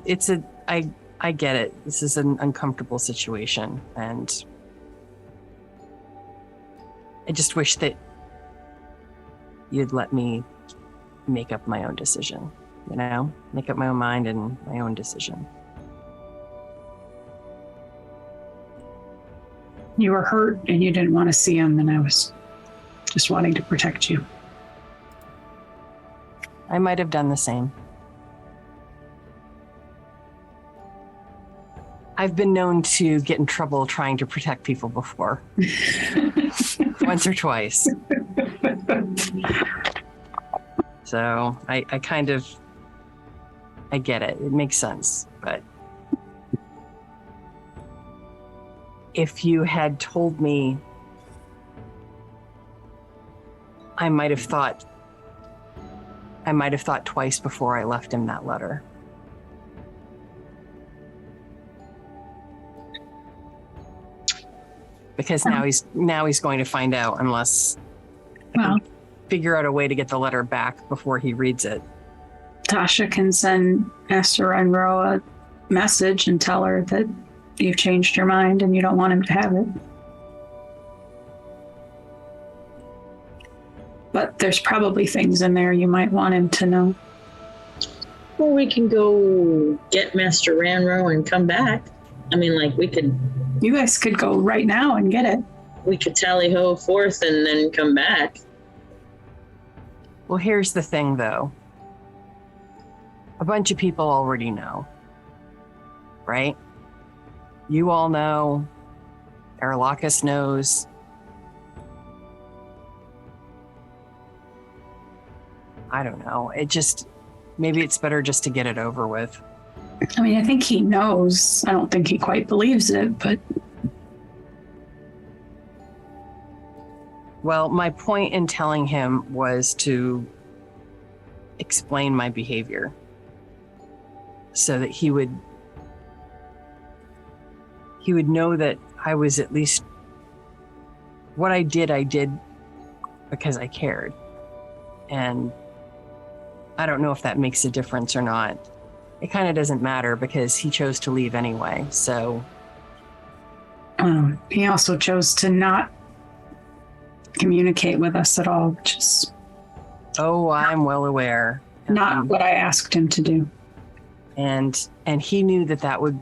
S2: I get it. This is an uncomfortable situation, and I just wish that you'd let me make up my own decision, you know? Make up my own mind and my own decision.
S5: You were hurt and you didn't want to see him, and I was just wanting to protect you.
S2: I might have done the same. I've been known to get in trouble trying to protect people before. Once or twice. So I kind of I get it. It makes sense. But if you had told me, I might have thought twice before I left him that letter. Because now he's going to find out unless I can figure out a way to get the letter back before he reads it.
S5: Tasha can send Master Renro a message and tell her that you've changed your mind and you don't want him to have it. But there's probably things in there you might want him to know.
S3: Or we can go get Master Ranro and come back. I mean, like,
S5: You guys could go right now and get it.
S3: We could tally-ho forth and then come back.
S2: Well, here's the thing, though. A bunch of people already know, right? You all know. Arlacus knows. I don't know. Maybe it's better just to get it over with.
S5: I mean, I think he knows. I don't think he quite believes it, but...
S2: Well, my point in telling him was to explain my behavior so that he would know that I was at least... What I did because I cared. And I don't know if that makes a difference or not. It kind of doesn't matter because he chose to leave anyway, so...
S5: He also chose to not communicate with us at all, which is...
S2: Oh, I'm well aware.
S5: Not what I asked him to do.
S2: And he knew that would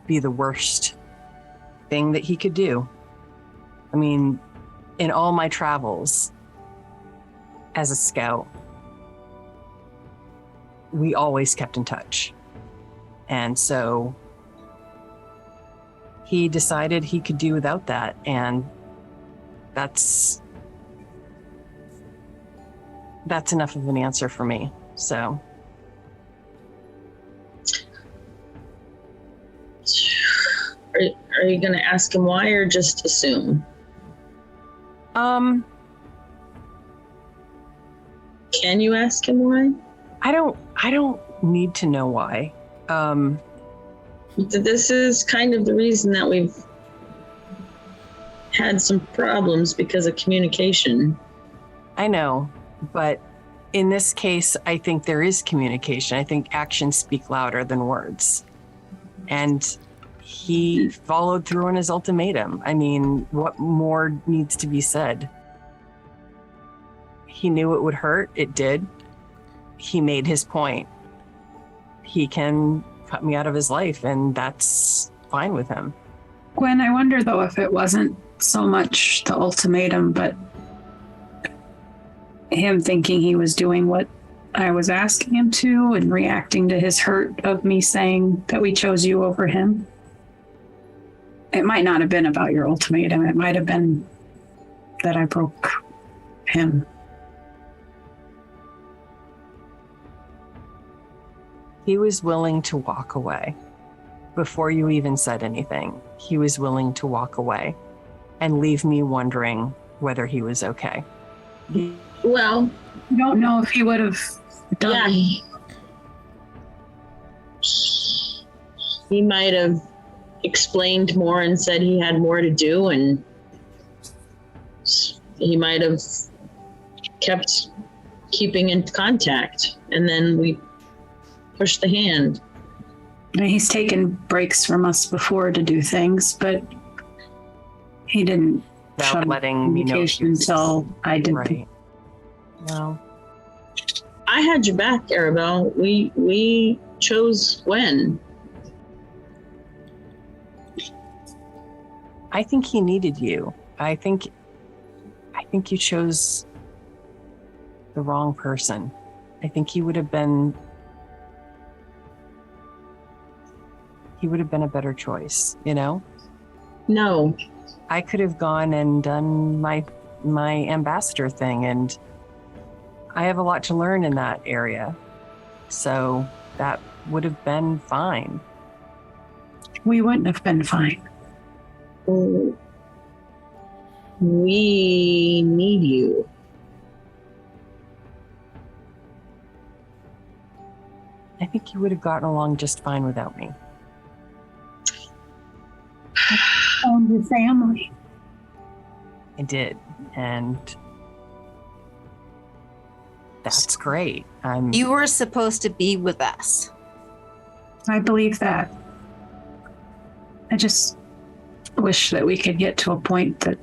S2: be the worst thing that he could do. I mean, in all my travels as a scout, we always kept in touch. And so he decided he could do without that. And that's enough of an answer for me. So.
S3: Are you going to ask him why or just assume?
S2: Can
S3: you ask him why?
S2: I don't need to know why.
S3: This is kind of the reason that we've had some problems because of communication.
S2: I know, but in this case, I think there is communication. I think actions speak louder than words. And he followed through on his ultimatum. I mean, what more needs to be said? He knew it would hurt. It did. He made his point. He can cut me out of his life, and that's fine with him.
S5: Gwen, I wonder, though, if it wasn't so much the ultimatum, but him thinking he was doing what I was asking him to and reacting to his hurt of me saying that we chose you over him. It might not have been about your ultimatum. It might have been that I broke him.
S2: He was willing to walk away. Before you even said anything, he was willing to walk away and leave me wondering whether he was okay.
S3: Well,
S5: I don't know if he would have done.
S3: Yeah, he might have explained more and said he had more to do, and he might have kept keeping in contact, and then we pushed the hand.
S5: He's taken breaks from us before to do things, but he didn't shut
S2: letting me know
S5: communication until I did.
S2: Right. No.
S3: I had your back, Arabelle. We chose Gwen.
S2: I think he needed you. I think you chose the wrong person. I think he would have been a better choice, you know?
S3: No.
S2: I could have gone and done my ambassador thing, and I have a lot to learn in that area. So that would have been fine.
S5: We wouldn't have been fine.
S3: Oh, we need you.
S2: I think you would have gotten along just fine without me.
S5: Found your family.
S2: I did, and that's great.
S4: You were supposed to be with us.
S5: I believe that. I just wish that we could get to a point that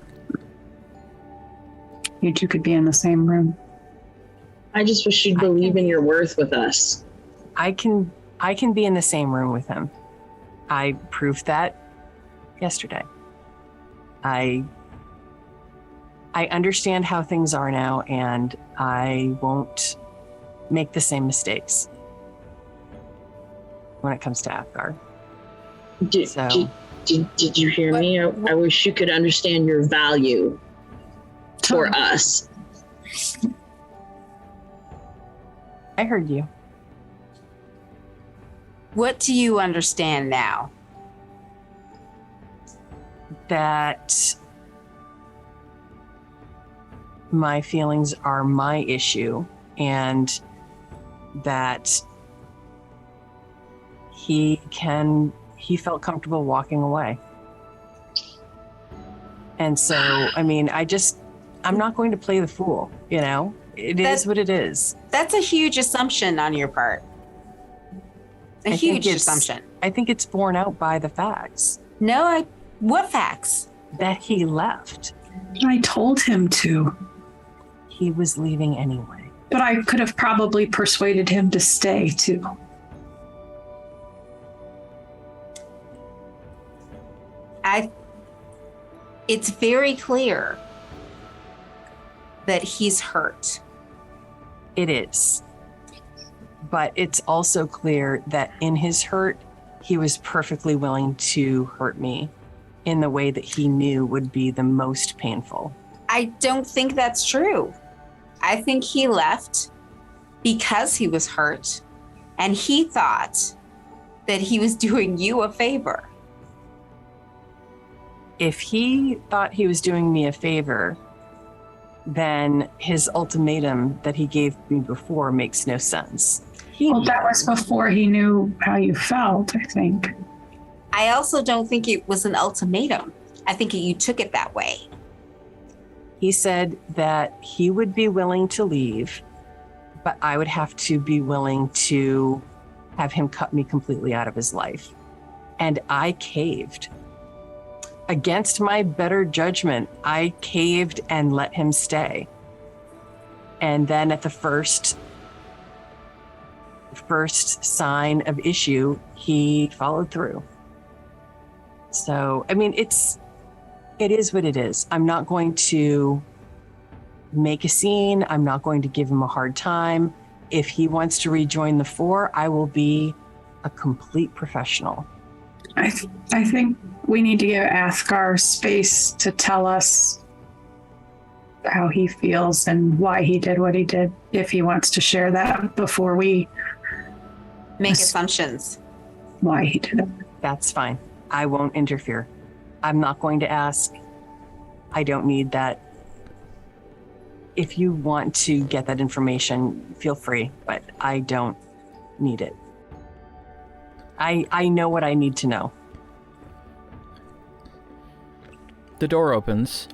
S5: you two could be in the same room.
S3: I just wish you'd believe in your worth with us.
S2: I can be in the same room with him. I proved that yesterday. I understand how things are now, and I won't make the same mistakes when it comes to Athgarr.
S3: Did you hear me? I wish you could understand your value for us.
S2: I heard you.
S4: What do you understand now?
S2: That my feelings are my issue, and that he felt comfortable walking away. And so, I mean, I'm not going to play the fool, you know? It is what it is.
S4: That's a huge assumption on your part. A huge assumption.
S2: I think it's borne out by the facts.
S4: No, what facts?
S2: That he left.
S5: I told him to.
S2: He was leaving anyway.
S5: But I could have probably persuaded him to stay too.
S4: It's very clear that he's hurt.
S2: It is. But it's also clear that in his hurt, he was perfectly willing to hurt me in the way that he knew would be the most painful.
S4: I don't think that's true. I think he left because he was hurt, and he thought that he was doing you a favor.
S2: If he thought he was doing me a favor, then his ultimatum that he gave me before makes no sense.
S5: Well, that was before he knew how you felt, I think.
S4: I also don't think it was an ultimatum. I think you took it that way.
S2: He said that he would be willing to leave, but I would have to be willing to have him cut me completely out of his life. And I caved. Against my better judgment, I caved and let him stay. And then at the first sign of issue, he followed through. So, I mean, it is what it is. I'm not going to make a scene. I'm not going to give him a hard time. If he wants to rejoin the Four, I will be a complete professional.
S5: I think we need to give Athgarr space to tell us how he feels and why he did what he did, if he wants to share that before we
S4: make assumptions.
S5: Why he did it.
S2: That's fine. I won't interfere. I'm not going to ask. I don't need that. If you want to get that information, feel free, but I don't need it. I know what I need to know.
S1: The door opens.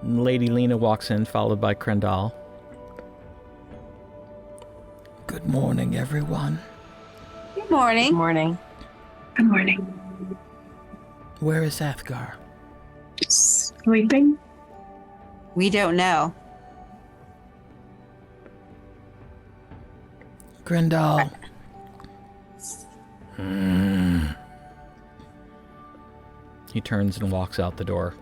S1: Lady Lena walks in, followed by Krendal.
S7: Good morning, everyone.
S4: Good morning.
S2: Good morning.
S5: Good morning.
S7: Where is Athgarr?
S5: Sleeping?
S4: We don't know.
S7: Grendal.
S1: He turns and walks out the door.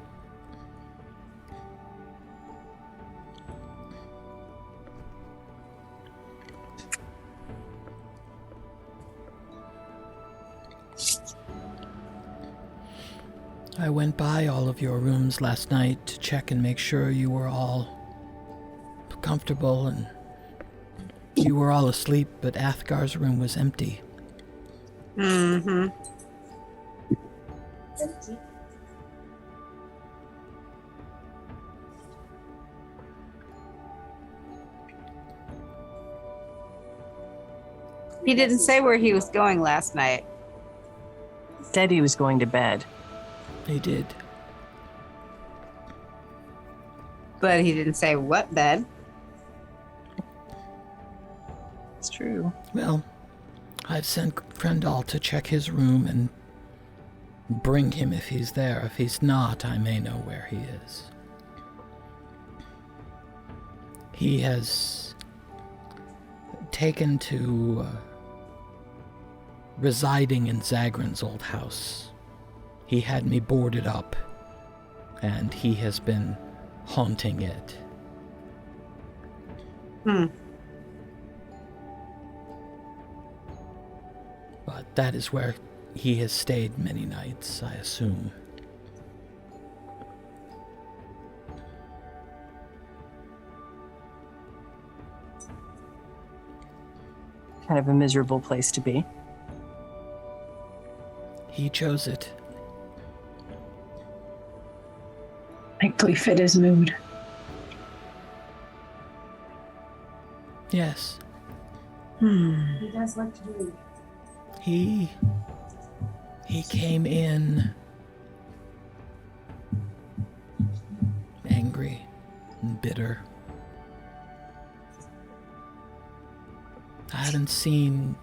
S7: I went by all of your rooms last night to check and make sure you were all comfortable and You were all asleep, but Athgar's room was empty.
S4: Mm-hmm. He didn't say where he was going last night.
S2: Said he was going to bed.
S7: He did.
S4: But he didn't say what bed.
S2: It's true.
S7: Well, I've sent Krendal to check his room and bring him if he's there. If he's not, I may know where he is. He has taken to residing in Zagran's old house. He had me boarded up, and he has been haunting it. But that is where he has stayed many nights, I assume.
S2: Kind of a miserable place to be.
S7: He chose it.
S5: Likely fit his mood.
S7: Yes.
S4: He does like to do.
S7: He came in angry and bitter. I hadn't seen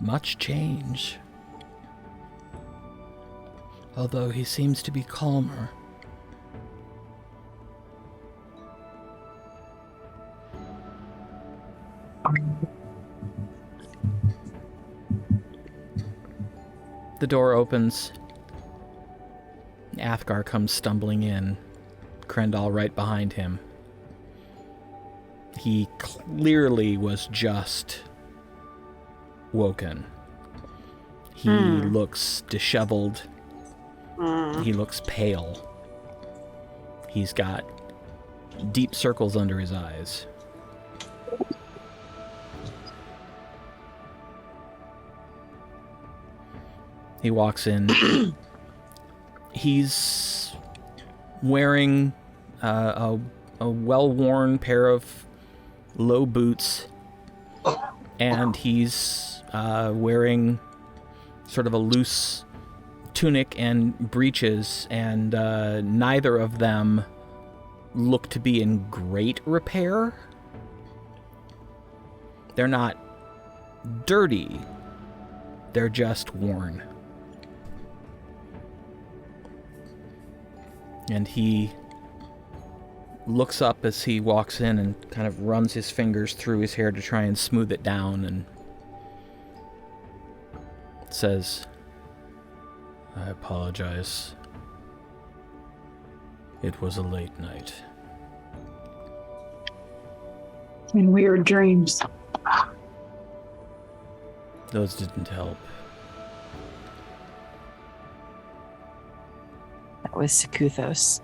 S7: much change, although he seems to be calmer.
S1: The door opens. Athgarr comes stumbling in, Krendal right behind him. He clearly was just woken. He looks disheveled. He looks pale. He's got deep circles under his eyes. He walks in. He's wearing a well-worn pair of low boots, and he's wearing sort of a loose tunic and breeches, and neither of them look to be in great repair. They're not dirty, they're just worn. And he looks up as he walks in and kind of runs his fingers through his hair to try and smooth it down and says, "I apologize. It was a late night."
S5: And weird dreams.
S1: Those didn't help.
S2: That was Sekuthos.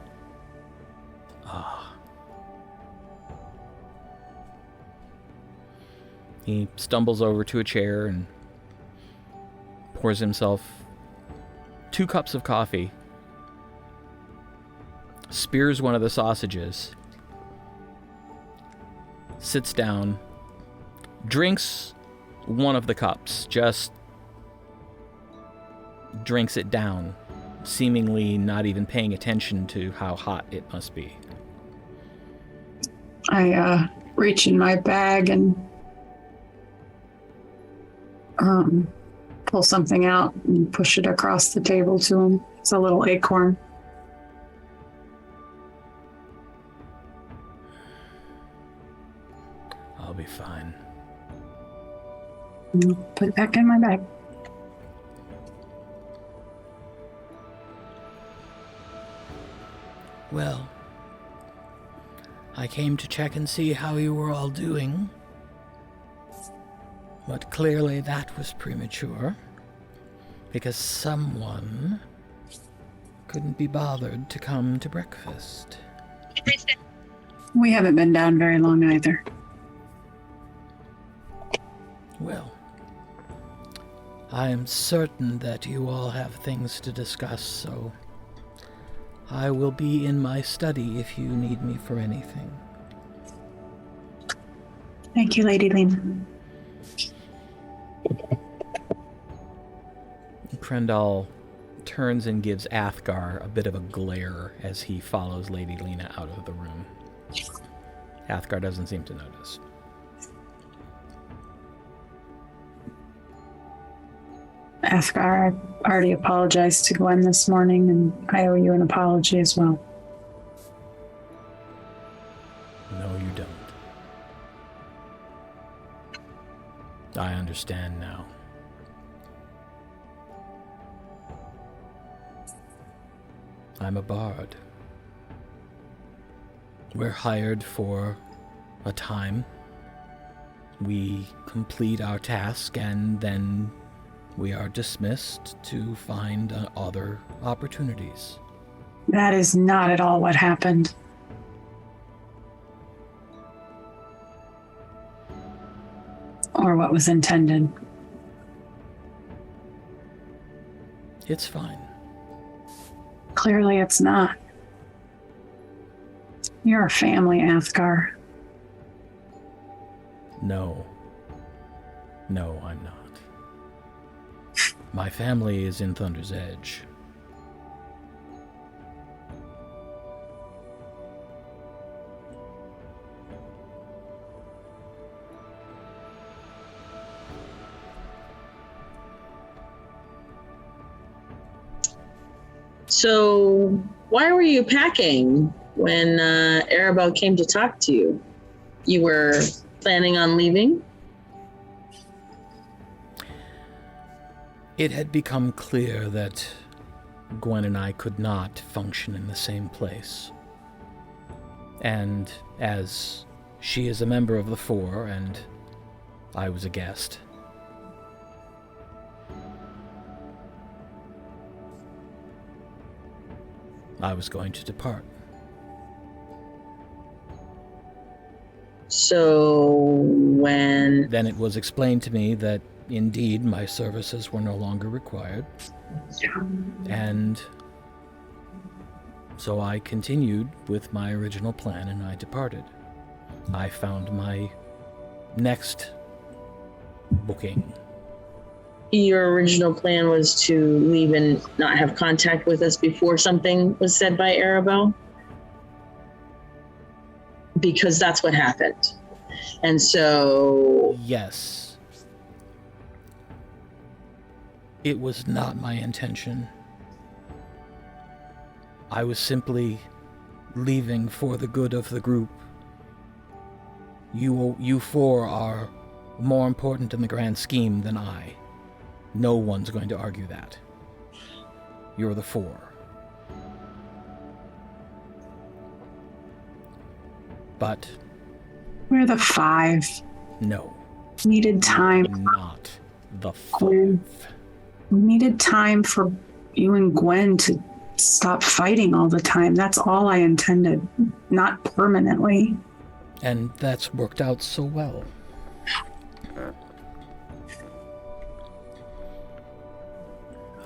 S1: He stumbles over to a chair and pours himself 2 cups of coffee, spears one of the sausages, sits down, drinks one of the cups, just drinks it down, seemingly not even paying attention to how hot it must be.
S5: I reach in my bag and pull something out and push it across the table to him. It's a little acorn.
S1: I'll be fine.
S5: Put it back in my bag.
S7: Well, I came to check and see how you were all doing. But clearly that was premature, because someone couldn't be bothered to come to breakfast.
S5: We haven't been down very long either.
S7: Well, I am certain that you all have things to discuss, so I will be in my study if you need me for anything.
S5: Thank you, Lady Lena.
S1: Krendal turns and gives Athgarr a bit of a glare as he follows Lady Lena out of the room. Athgarr doesn't seem to notice.
S5: Athgarr, I already apologized to Gwen this morning, and I owe you an apology as well.
S1: No, you don't. I understand now. I'm a bard. We're hired for a time. We complete our task and then we are dismissed to find other opportunities.
S5: That is not at all what happened. Or what was intended.
S1: It's fine.
S5: Clearly it's not. You're a family, Athgarr.
S1: No. No, I'm not. My family is in Thunder's Edge.
S3: So, why were you packing when Arabelle came to talk to you? You were planning on leaving?
S1: It had become clear that Gwen and I could not function in the same place. And as she is a member of the Four and I was a guest, I was going to depart.
S3: So when...
S1: Then it was explained to me that indeed my services were no longer required. And so I continued with my original plan and I departed. I found my next booking.
S3: Your original plan was to leave and not have contact with us before something was said by Arabelle? Because that's what happened. And so...
S1: Yes. It was not my intention. I was simply leaving for the good of the group. You four are more important in the grand scheme than I. No one's going to argue that. You're the Four. But...
S5: We're the Five.
S1: No.
S5: Needed time.
S1: Not the
S5: Gwen.
S1: Five.
S5: We needed time for you and Gwen to stop fighting all the time. That's all I intended. Not permanently.
S1: And that's worked out so well.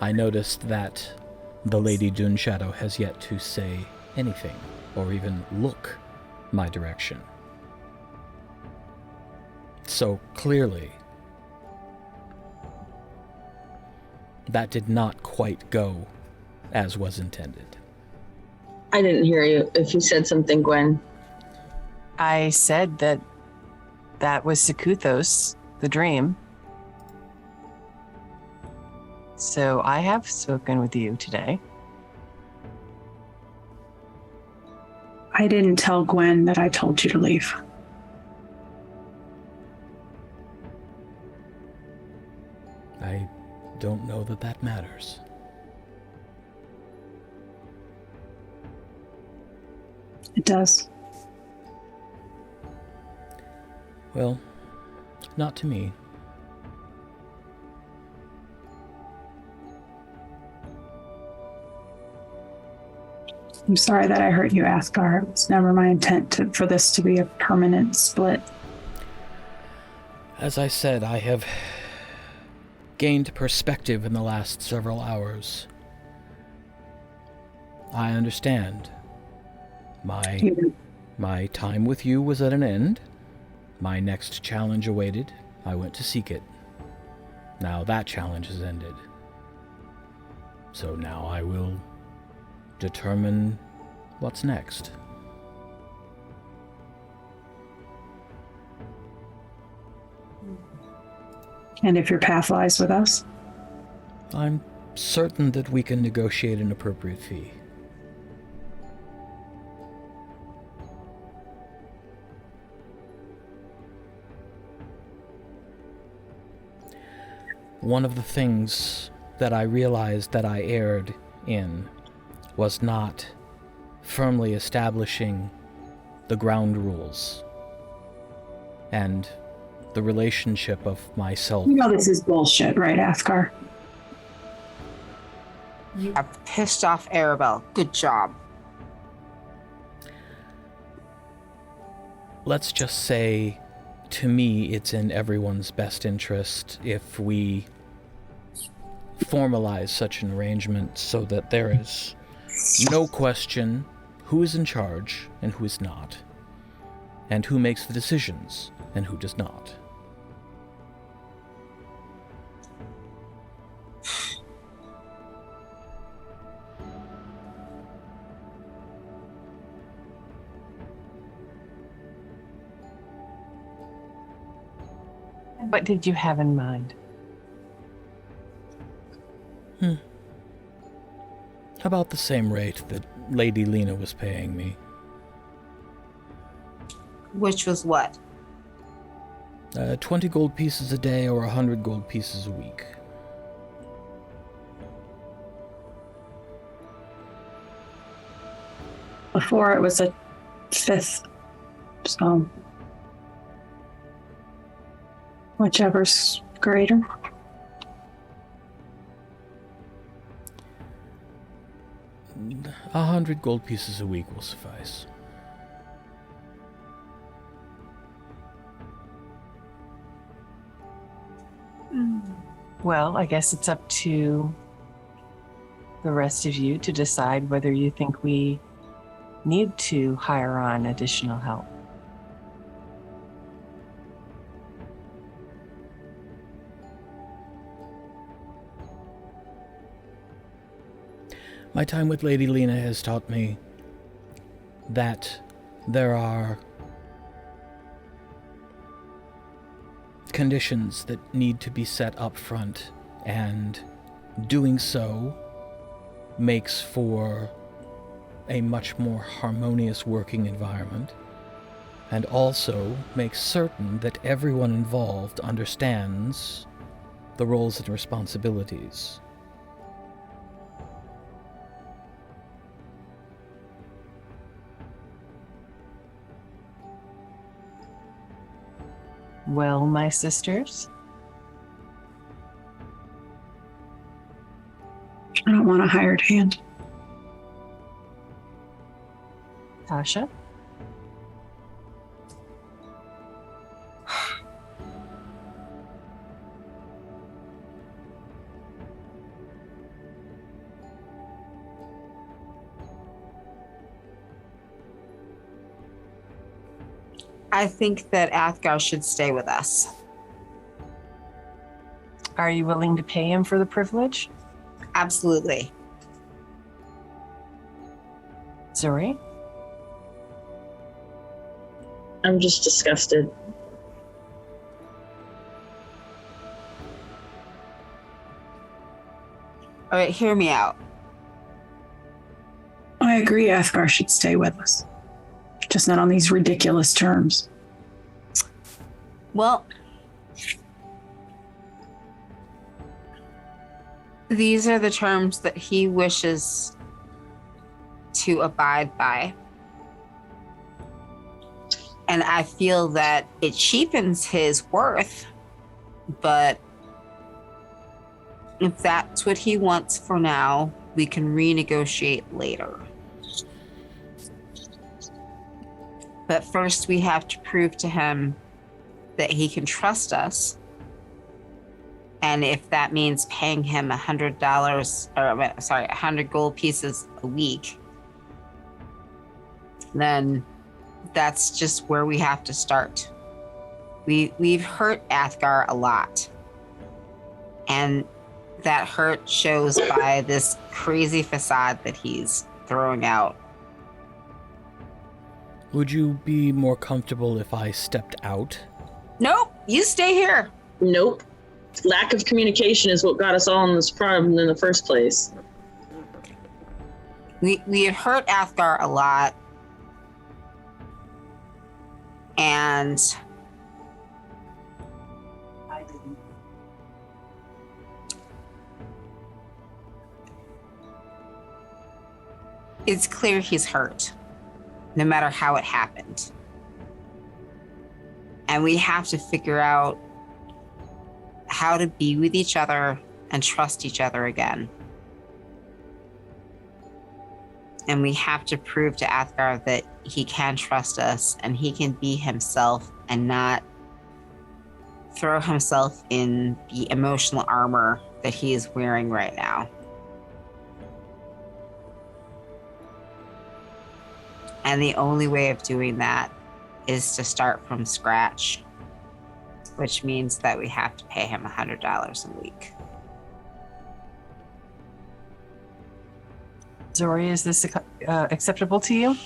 S1: I noticed that the Lady Duneshadow has yet to say anything, or even look my direction. So clearly, that did not quite go as was intended.
S3: I didn't hear you if you said something, Gwen.
S2: I said that was Sekuthos, the dream. So I have spoken with you today.
S5: I didn't tell Gwen that I told you to leave.
S1: I don't know that that matters.
S5: It does.
S1: Well, not to me.
S5: I'm sorry that I hurt you, Athgarr. It was never my intent for this to be a permanent split.
S1: As I said, I have gained perspective in the last several hours. I understand. My time with you was at an end. My next challenge awaited. I went to seek it. Now that challenge has ended. So now I will determine what's next.
S5: And if your path lies with us?
S1: I'm certain that we can negotiate an appropriate fee. One of the things that I realized that I erred in was not firmly establishing the ground rules and the relationship of myself.
S5: You know this is bullshit, right, Athgarr?
S4: You have pissed off Arabelle. Good job.
S1: Let's just say, to me, it's in everyone's best interest if we formalize such an arrangement so that there is no question who is in charge and who is not, and who makes the decisions and who does not.
S2: What did you have in mind?
S1: About the same rate that Lady Lena was paying me.
S4: Which was what?
S1: 20 gold pieces a day or 100 gold pieces a week.
S5: Before it was a fifth, so whichever's greater.
S1: A 100 gold pieces a week will suffice.
S2: Well, I guess it's up to the rest of you to decide whether you think we need to hire on additional help.
S1: My time with Lady Lena has taught me that there are conditions that need to be set up front, and doing so makes for a much more harmonious working environment, and also makes certain that everyone involved understands the roles and responsibilities.
S2: Well, my sisters,
S5: I don't want a hired hand.
S2: Tasha,
S4: I think that Athgarr should stay with us.
S2: are you willing to pay him for the privilege?
S4: Absolutely.
S2: Zorith?
S3: I'm just disgusted.
S4: All right, hear me out.
S5: I agree Athgarr should stay with us. Just not on these ridiculous terms.
S4: Well, these are the terms that he wishes to abide by. And I feel that it cheapens his worth, but if that's what he wants for now, we can renegotiate later. But first, we have to prove to him that he can trust us, and if that means paying him $100 gold pieces a week, then that's just where we have to start. We've hurt Athgarr a lot, and that hurt shows by this crazy facade that he's throwing out.
S1: Would you be more comfortable if I stepped out?
S4: Nope, you stay here.
S3: Nope. Lack of communication is what got us all in this problem in the first place.
S4: We have hurt Athgarr a lot, and it's clear he's hurt, no matter how it happened. And we have to figure out how to be with each other and trust each other again. And we have to prove to Athgarr that he can trust us and he can be himself and not throw himself in the emotional armor that he is wearing right now. And the only way of doing that is to start from scratch, which means that we have to pay him $100 a week.
S2: Zori, is this acceptable to you?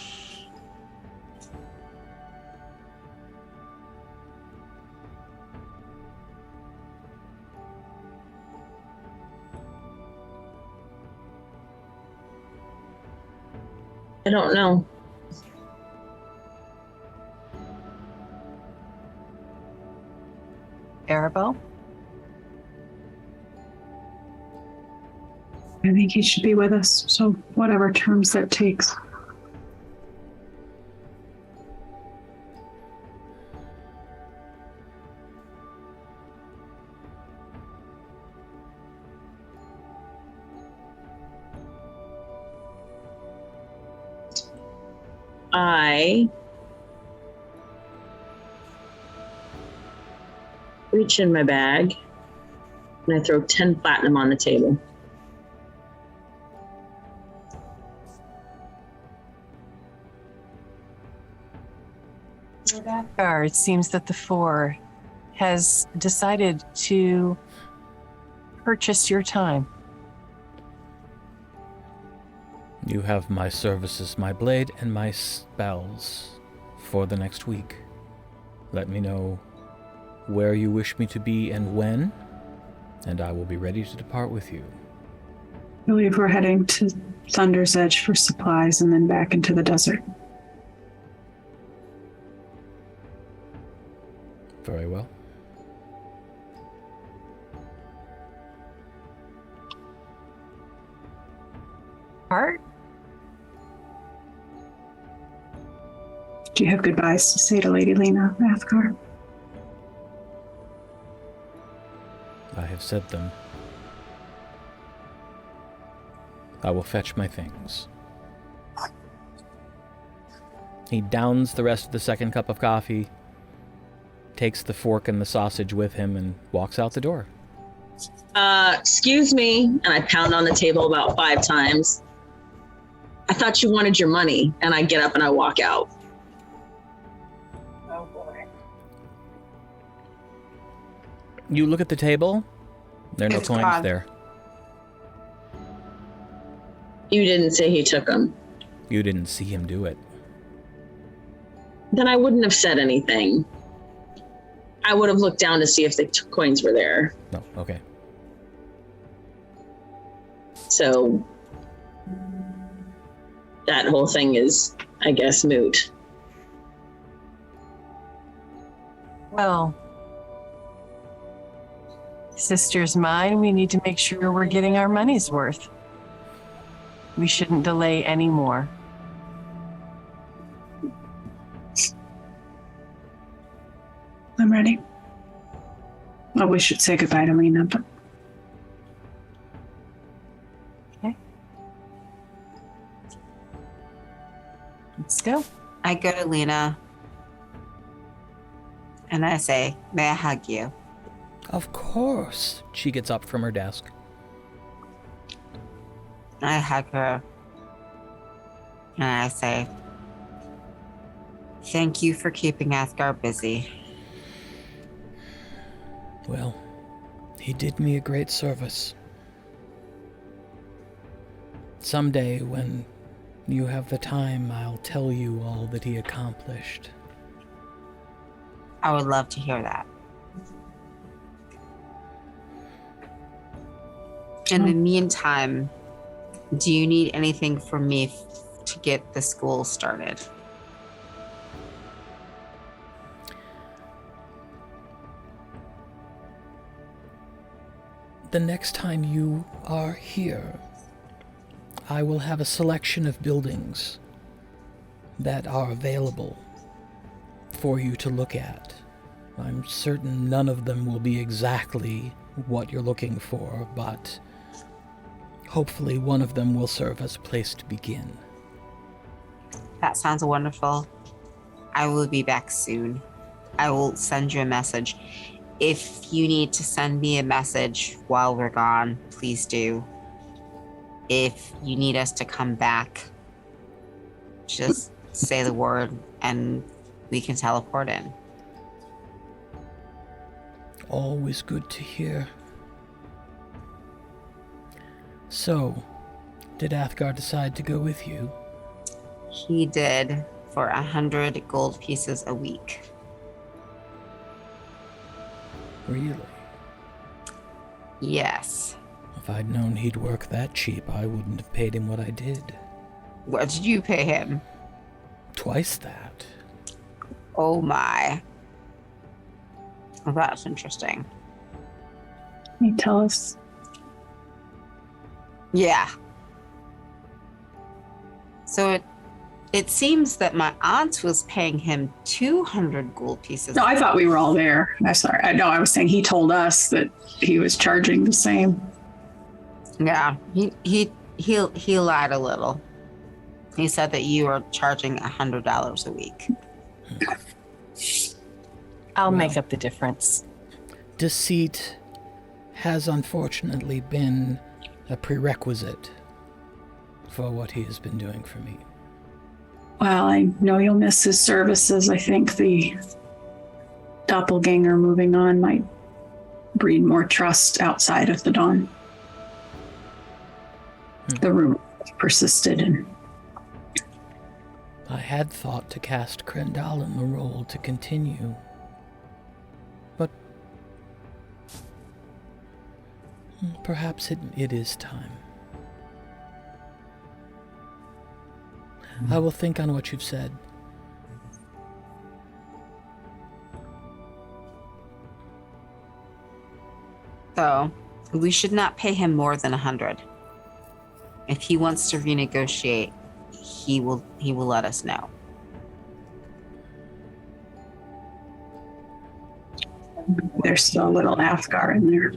S3: I don't know.
S2: Arabelle?
S5: I think he should be with us, so whatever terms that takes.
S3: I reach in my bag and I throw 10 platinum on the table.
S2: It seems that the Four has decided to purchase your time.
S1: You have my services, my blade, and my spells for the next week. Let me know where you wish me to be and when, and I will be ready to depart with you.
S5: I believe we're heading to Thunder's Edge for supplies and then back into the desert.
S1: Very well.
S2: Art?
S5: Do you have goodbyes to say to Lady Lena, Athgarr?
S1: I have said them. I will fetch my things. He downs the rest of the second cup of coffee, takes the fork and the sausage with him, and walks out the door.
S3: Excuse me, and I pound on the table about 5 times. I thought you wanted your money, and I get up and I walk out.
S4: Oh boy.
S1: You look at the table. There are no
S4: It's
S1: coins
S4: gone.
S1: there.
S3: You didn't say he took them.
S1: You didn't see him do it.
S3: Then I wouldn't have said anything. I would have looked down to see if the coins were there.
S1: No, okay.
S3: So that whole thing is, I guess, moot.
S2: Well, sister's mine, we need to make sure we're getting our money's worth. We shouldn't delay any more.
S5: I'm ready. Well, we should say goodbye to Lena, but
S2: Let's go.
S4: I go to Lena And I say, may I hug you?
S1: Of course. She gets up from her desk.
S4: I hug her. And I say, thank you for keeping Athgarr busy.
S1: Well, he did me a great service. Someday, when you have the time, I'll tell you all that he accomplished.
S4: I would love to hear that. In the meantime, do you need anything from me to get the school started?
S1: The next time you are here, I will have a selection of buildings that are available for you to look at. I'm certain none of them will be exactly what you're looking for, but hopefully one of them will serve as a place to begin.
S4: That sounds wonderful. I will be back soon. I will send you a message. If you need to send me a message while we're gone, please do. If you need us to come back, just say the word and we can teleport in.
S1: Always good to hear. So, did Athgarr decide to go with you?
S4: He did, for 100 gold pieces a week.
S1: Really?
S4: Yes.
S1: If I'd known he'd work that cheap, I wouldn't have paid him what I did.
S4: What did you pay him?
S1: Twice that.
S4: Oh my. Well, that's interesting.
S5: Can you tell us?
S4: Yeah. So it seems that my aunt was paying him 200 gold pieces.
S5: No, I thought we were all there. I'm sorry. I was saying he told us that he was charging the same.
S4: Yeah, he lied a little. He said that you are charging $100 a week.
S2: I'll make up the difference.
S1: Deceit has unfortunately been a prerequisite for what he has been doing for me.
S5: Well, I know you'll miss his services. I think the doppelganger moving on might breed more trust outside of the Dawn. The rumor persisted, and
S1: I had thought to cast Krendal in the role to continue, but perhaps it is time. I will think on what you've said.
S4: So we should not pay him more than 100. If he wants to renegotiate, he will let us know.
S5: there's still a little Athgarr in there.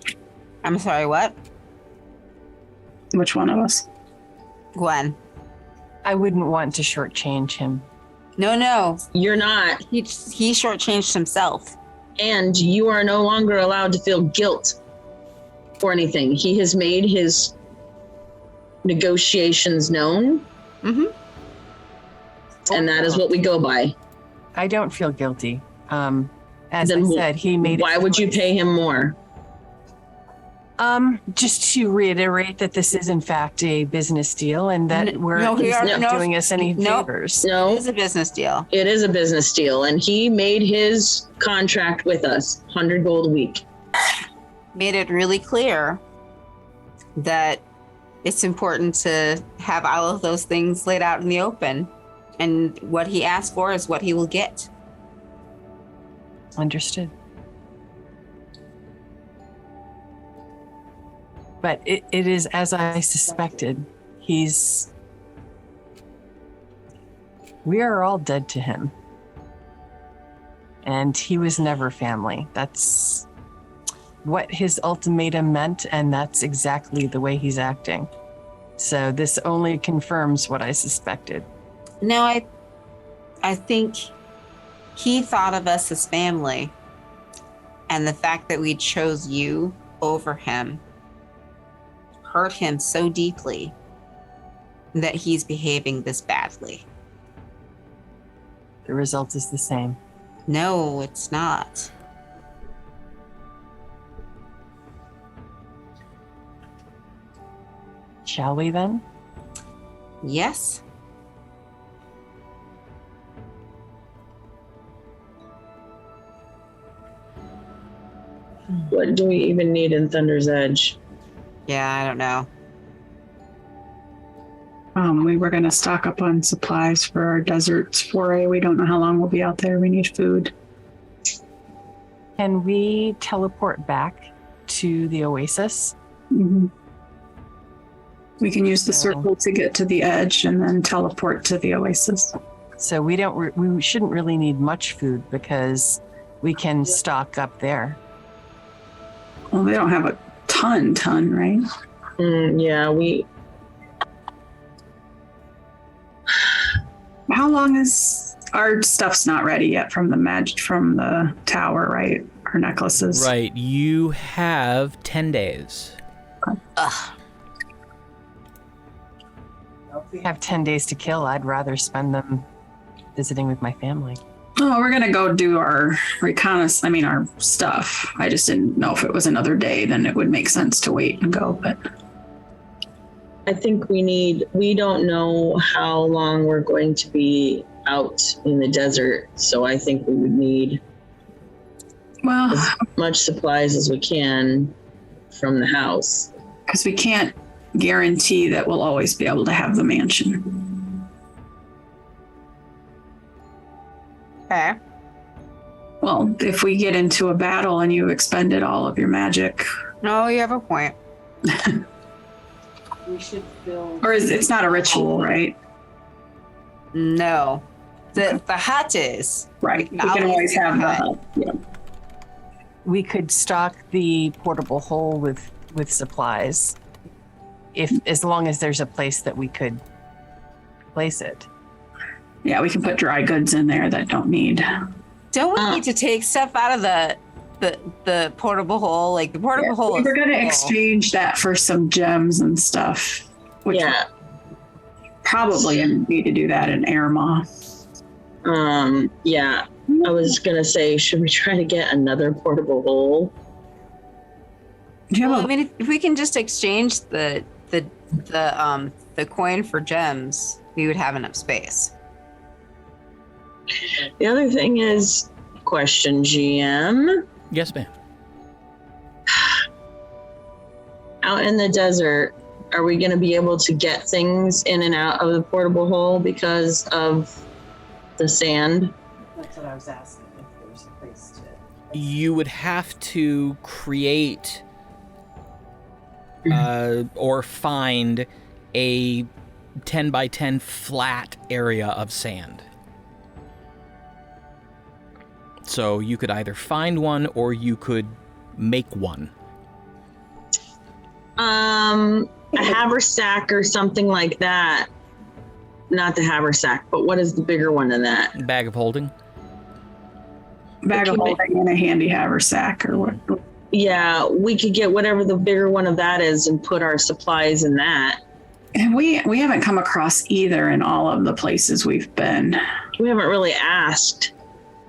S4: I'm sorry, what?
S5: Which one of us?
S4: Gwen.
S2: I wouldn't want to shortchange him.
S4: No.
S3: You're not.
S4: He shortchanged himself.
S3: And you are no longer allowed to feel guilt for anything. He has made his negotiations known.
S4: Mm-hmm.
S3: And that is what we go by.
S2: I don't feel guilty. As
S3: Then
S2: I said, he made.
S3: Why would you pay him more?
S2: Just to reiterate that this is in fact a business deal, and that he's not doing us any favors.
S3: No,
S4: It is a business deal.
S3: it is a business deal, and he made his contract with us, 100 gold a week.
S4: Made it really clear that it's important to have all of those things laid out in the open, and what he asked for is what he will get.
S2: Understood. But it is as I suspected. We are all dead to him. And he was never family. That's what his ultimatum meant, and that's exactly the way he's acting. So this only confirms what I suspected.
S4: No, I think he thought of us as family, And the fact that we chose you over him hurt him so deeply that he's behaving this badly.
S2: The result is the same.
S4: No, it's not.
S2: Shall we then?
S4: Yes.
S3: What do we even need in Thunder's Edge?
S4: Yeah, I don't know.
S5: We were going to stock up on supplies for our desert foray. We don't know how long we'll be out there. We need food.
S2: Can we teleport back to the oasis?
S5: Mm-hmm. We can use the circle to get to the edge and then teleport to the oasis.
S2: So we shouldn't really need much food because we can stock up there.
S5: Well, they don't have a ton, right?
S3: Yeah, we...
S5: How long is our stuff's not ready yet from the tower, right? Our necklaces.
S1: Right. You have 10 days.
S4: Ugh.
S2: If we have 10 days to kill, I'd rather spend them visiting with my family.
S5: Oh, we're gonna go do our our stuff. I just didn't know if it was another day, then it would make sense to wait and go, but
S3: I think we don't know how long we're going to be out in the desert, so I think we would need as much supplies as we can from the house.
S5: Because we can't guarantee that we'll always be able to have the mansion.
S4: Okay.
S5: Well, if we get into a battle and you expended all of your magic.
S4: No, you have a point.
S2: We should build...
S5: Or it's not a ritual, right?
S4: No. The hut is.
S5: Right. We can always have the hut. Yeah.
S2: We could stock the portable hole with supplies, as long as there's a place that we could place it.
S5: Yeah, we can put dry goods in there that don't need.
S4: Don't we need to take stuff out of the portable hole? Like the portable hole.
S5: We're going to exchange that for some gems and stuff. Which probably need to do that in Airma.
S3: Yeah. I was gonna say, should we try to get another portable hole?
S4: Well, I mean, if we can just exchange the coin for gems, we would have enough space.
S3: The other thing is, question GM.
S1: Yes, ma'am.
S3: Out in the desert, are we going to be able to get things in and out of the portable hole because of the sand?
S2: That's what I was asking, if there's a place to...
S1: You would have to create or find a 10 by 10 flat area of sand. So you could either find one or you could make one.
S3: A haversack or something like that. Not the haversack, but what is the bigger one than that?
S1: Bag of holding.
S5: Bag of holding and a handy haversack or what?
S3: Yeah, we could get whatever the bigger one of that is and put our supplies in that.
S5: And we haven't come across either in all of the places we've been.
S3: We haven't really asked.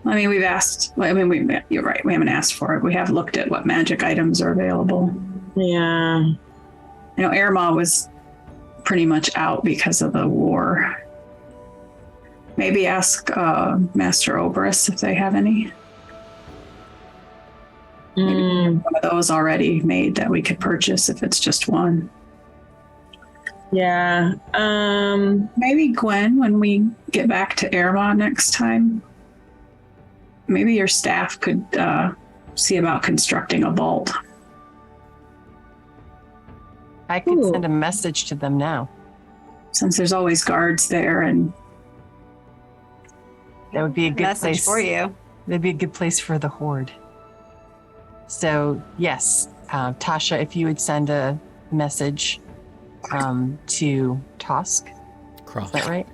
S5: I mean, we've asked. I mean, you're right. We haven't asked for it. We have looked at what magic items are available.
S3: Yeah.
S5: You know, Airma was pretty much out because of the war. Maybe ask Master Oberus if they have any. Maybe one of those already made that we could purchase if it's just one.
S3: Yeah.
S5: Maybe Gwen, when we get back to Airma next time, maybe your staff could see about constructing a vault.
S2: I could send a message to them now.
S5: Since there's always guards there, and
S2: that would be a good place
S4: for you.
S2: That'd be a good place for the horde. So yes, Tasha, if you would send a message to Tosk, is that right?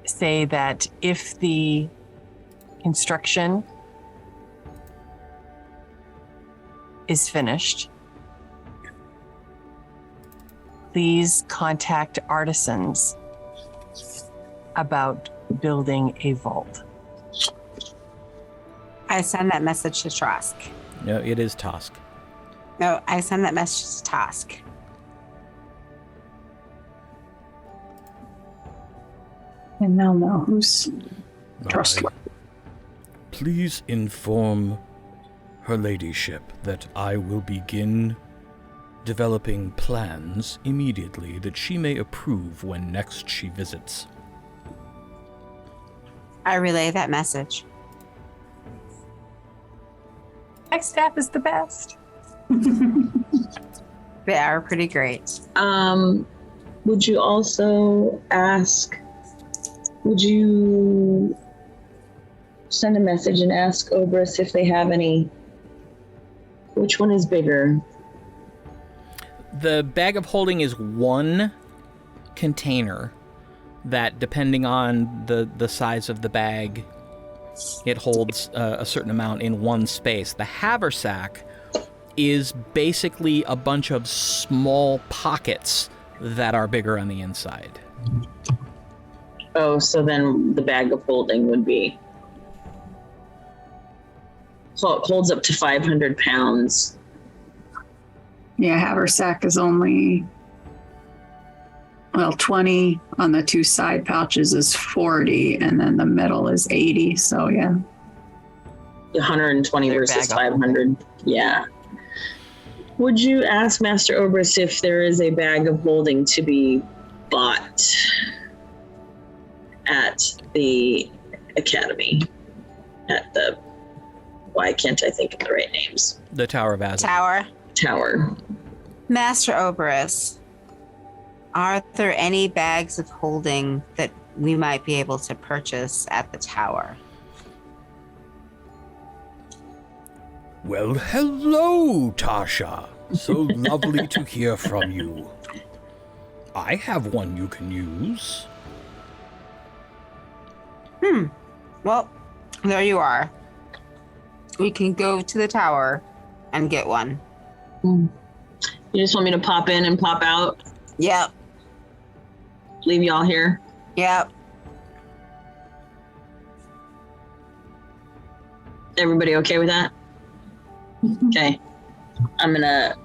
S2: Say that if the construction is finished, please contact artisans about building a vault.
S4: I send that message to Trask.
S1: No, it is Tosk.
S4: No, I send that message to Task.
S5: And they'll know who's trustworthy.
S6: Please inform her ladyship that I will begin developing plans immediately that she may approve when next she visits.
S4: I relay that message.
S2: My staff is the best.
S4: They are pretty great.
S3: Would you also would you send a message and ask Oberys if they have any, which one is bigger?
S1: The bag of holding is one container that, depending on the size of the bag, it holds a certain amount in one space. The haversack is basically a bunch of small pockets that are bigger on the inside.
S3: Oh, so then the bag of holding would be... So it holds up to 500 pounds.
S5: Yeah, haversack is only, 20 on the two side pouches is 40, and then the middle is 80, so yeah.
S3: 120
S2: Their
S3: versus
S2: bag of
S3: 500. Yeah. Would you ask Master Oberys if there is a bag of holding to be bought at the academy? At the... Why can't I think of the right names?
S1: The Tower of Azure.
S3: Tower.
S4: Master Oberys, are there any bags of holding that we might be able to purchase at the tower?
S6: Well, hello, Tasha. So lovely to hear from you. I have one you can use.
S4: Well, there you are. We can go to the tower and get one.
S3: You just want me to pop in and pop out?
S4: Yep.
S3: Leave y'all here?
S4: Yep.
S3: Everybody okay with that? Okay. I'm gonna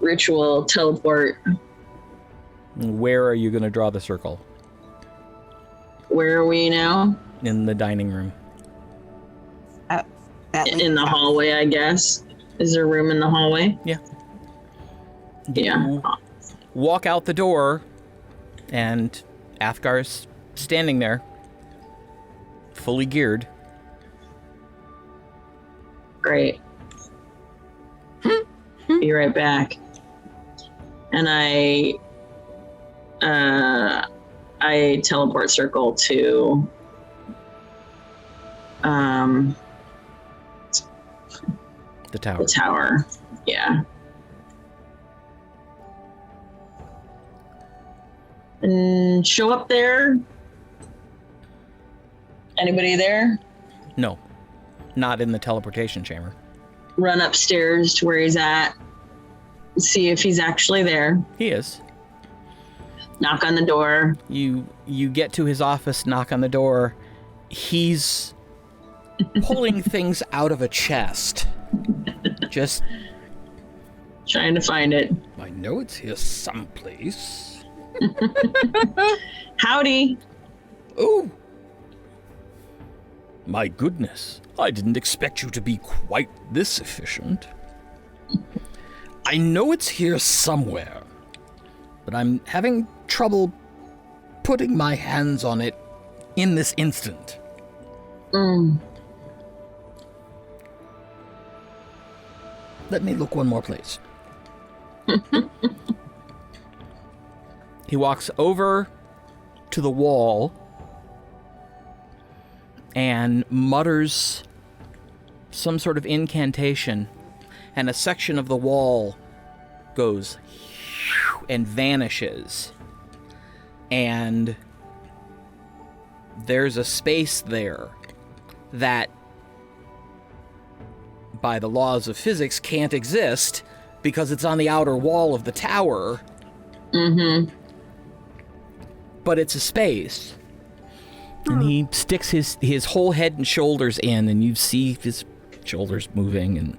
S3: ritual teleport.
S1: Where are you going to draw the circle?
S3: Where are we now?
S1: In the dining room.
S3: In the hallway, I guess. Is there room in the hallway?
S1: Yeah.
S3: Yeah.
S1: You walk out the door, and Athgar's standing there, fully geared.
S3: Great. Be right back. And I teleport circle to
S1: The tower.
S3: the tower. Yeah. And show up there. Anybody there?
S1: No, not in the teleportation chamber.
S3: Run upstairs to where he's at. See if he's actually there.
S1: He is.
S3: Knock on the door.
S1: You get to his office, knock on the door. He's pulling things out of a chest. Just
S3: Trying to find it.
S6: I know it's here someplace.
S3: Howdy.
S6: Oh! My goodness, I didn't expect you to be quite this efficient. I know it's here somewhere, but I'm having trouble putting my hands on it in this instant. Let me look one more place.
S1: He walks over to the wall and mutters some sort of incantation, and a section of the wall goes and vanishes. And there's a space there that, by the laws of physics, can't exist because it's on the outer wall of the tower.
S3: Mm-hmm.
S1: But it's a space. And he sticks his whole head and shoulders in, and you see his shoulders moving, and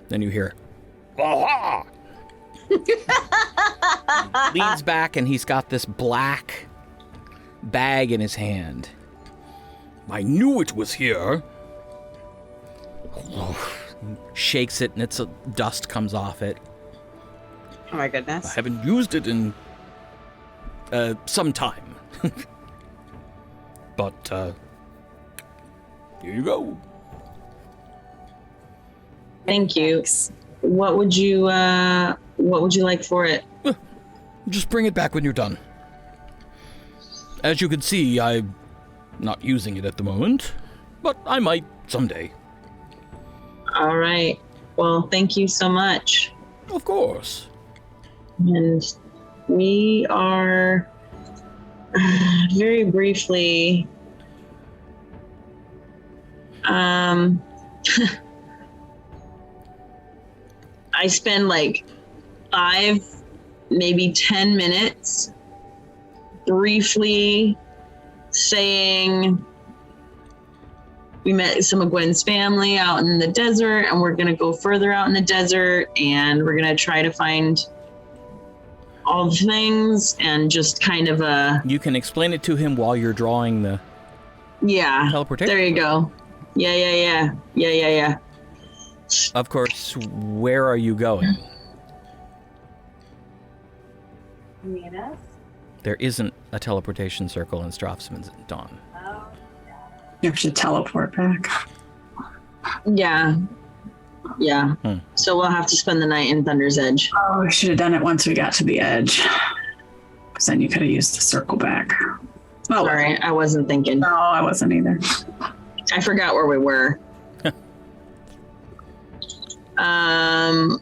S1: then you hear, "Aha!" He leans back, and he's got this black bag in his hand.
S6: I knew it was here.
S1: Shakes it, and dust comes off it.
S4: Oh my
S6: I
S4: goodness.
S6: haven't used it in some time. But here you go.
S3: Thank you. What would you like for it?
S6: Just bring it back when you're done. As you can see, I'm not using it at the moment, but I might someday.
S3: All right. Well, thank you so much.
S6: Of course.
S3: And we are very briefly I spend like 5, maybe 10 minutes briefly saying we met some of Gwen's family out in the desert, and we're going to go further out in the desert, and we're going to try to find all the things, and just kind of
S1: You can explain it to him while you're drawing the teleportation.
S3: There you go. Yeah.
S1: Of course, where are you going? There isn't a teleportation circle in Strafsman's Dawn.
S5: You have to teleport back.
S3: Yeah. So we'll have to spend the night in Thunder's Edge.
S5: Oh, we should have done it once we got to the edge. Because then you could have used the circle back. Oh,
S3: Sorry, I wasn't thinking.
S5: no, I wasn't either.
S3: I forgot where we were. I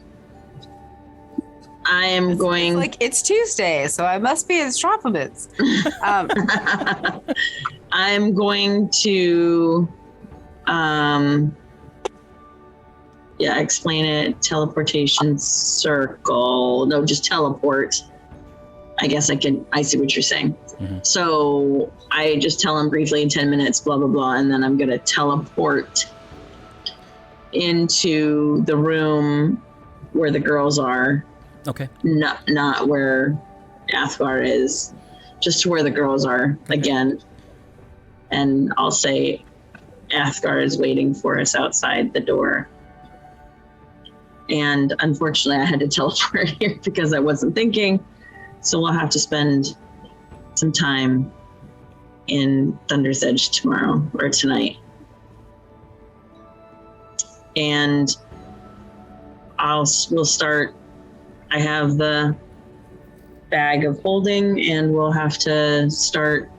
S3: am going.
S4: Like, it's Tuesday, so I must be in Strophamits.
S3: I'm going to, explain it. Teleportation circle. No, just teleport. I guess I see what you're saying.
S1: Mm-hmm.
S3: So I just tell him briefly in 10 minutes, blah, blah, blah. And then I'm going to teleport into the room where the girls are.
S1: Okay.
S3: Not where Athgarr is, just to where the girls are again. And I'll say Athgarr is waiting for us outside the door. And unfortunately, I had to teleport here because I wasn't thinking. So we'll have to spend some time in Thunder's Edge tomorrow or tonight. And we'll start. I have the bag of holding, and we'll have to start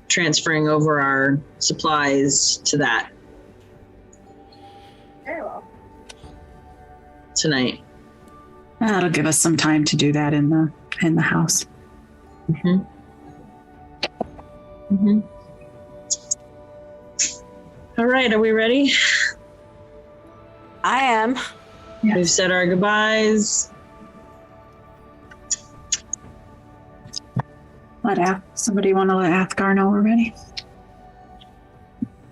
S3: transferring over our supplies to that.
S2: Very well.
S3: Tonight.
S5: That'll give us some time to do that in the house.
S3: Mm-hmm. Mm-hmm. All right, are we ready?
S4: I am.
S5: Yes.
S3: We've said our goodbyes.
S5: Somebody want to let Athgarr know we're ready?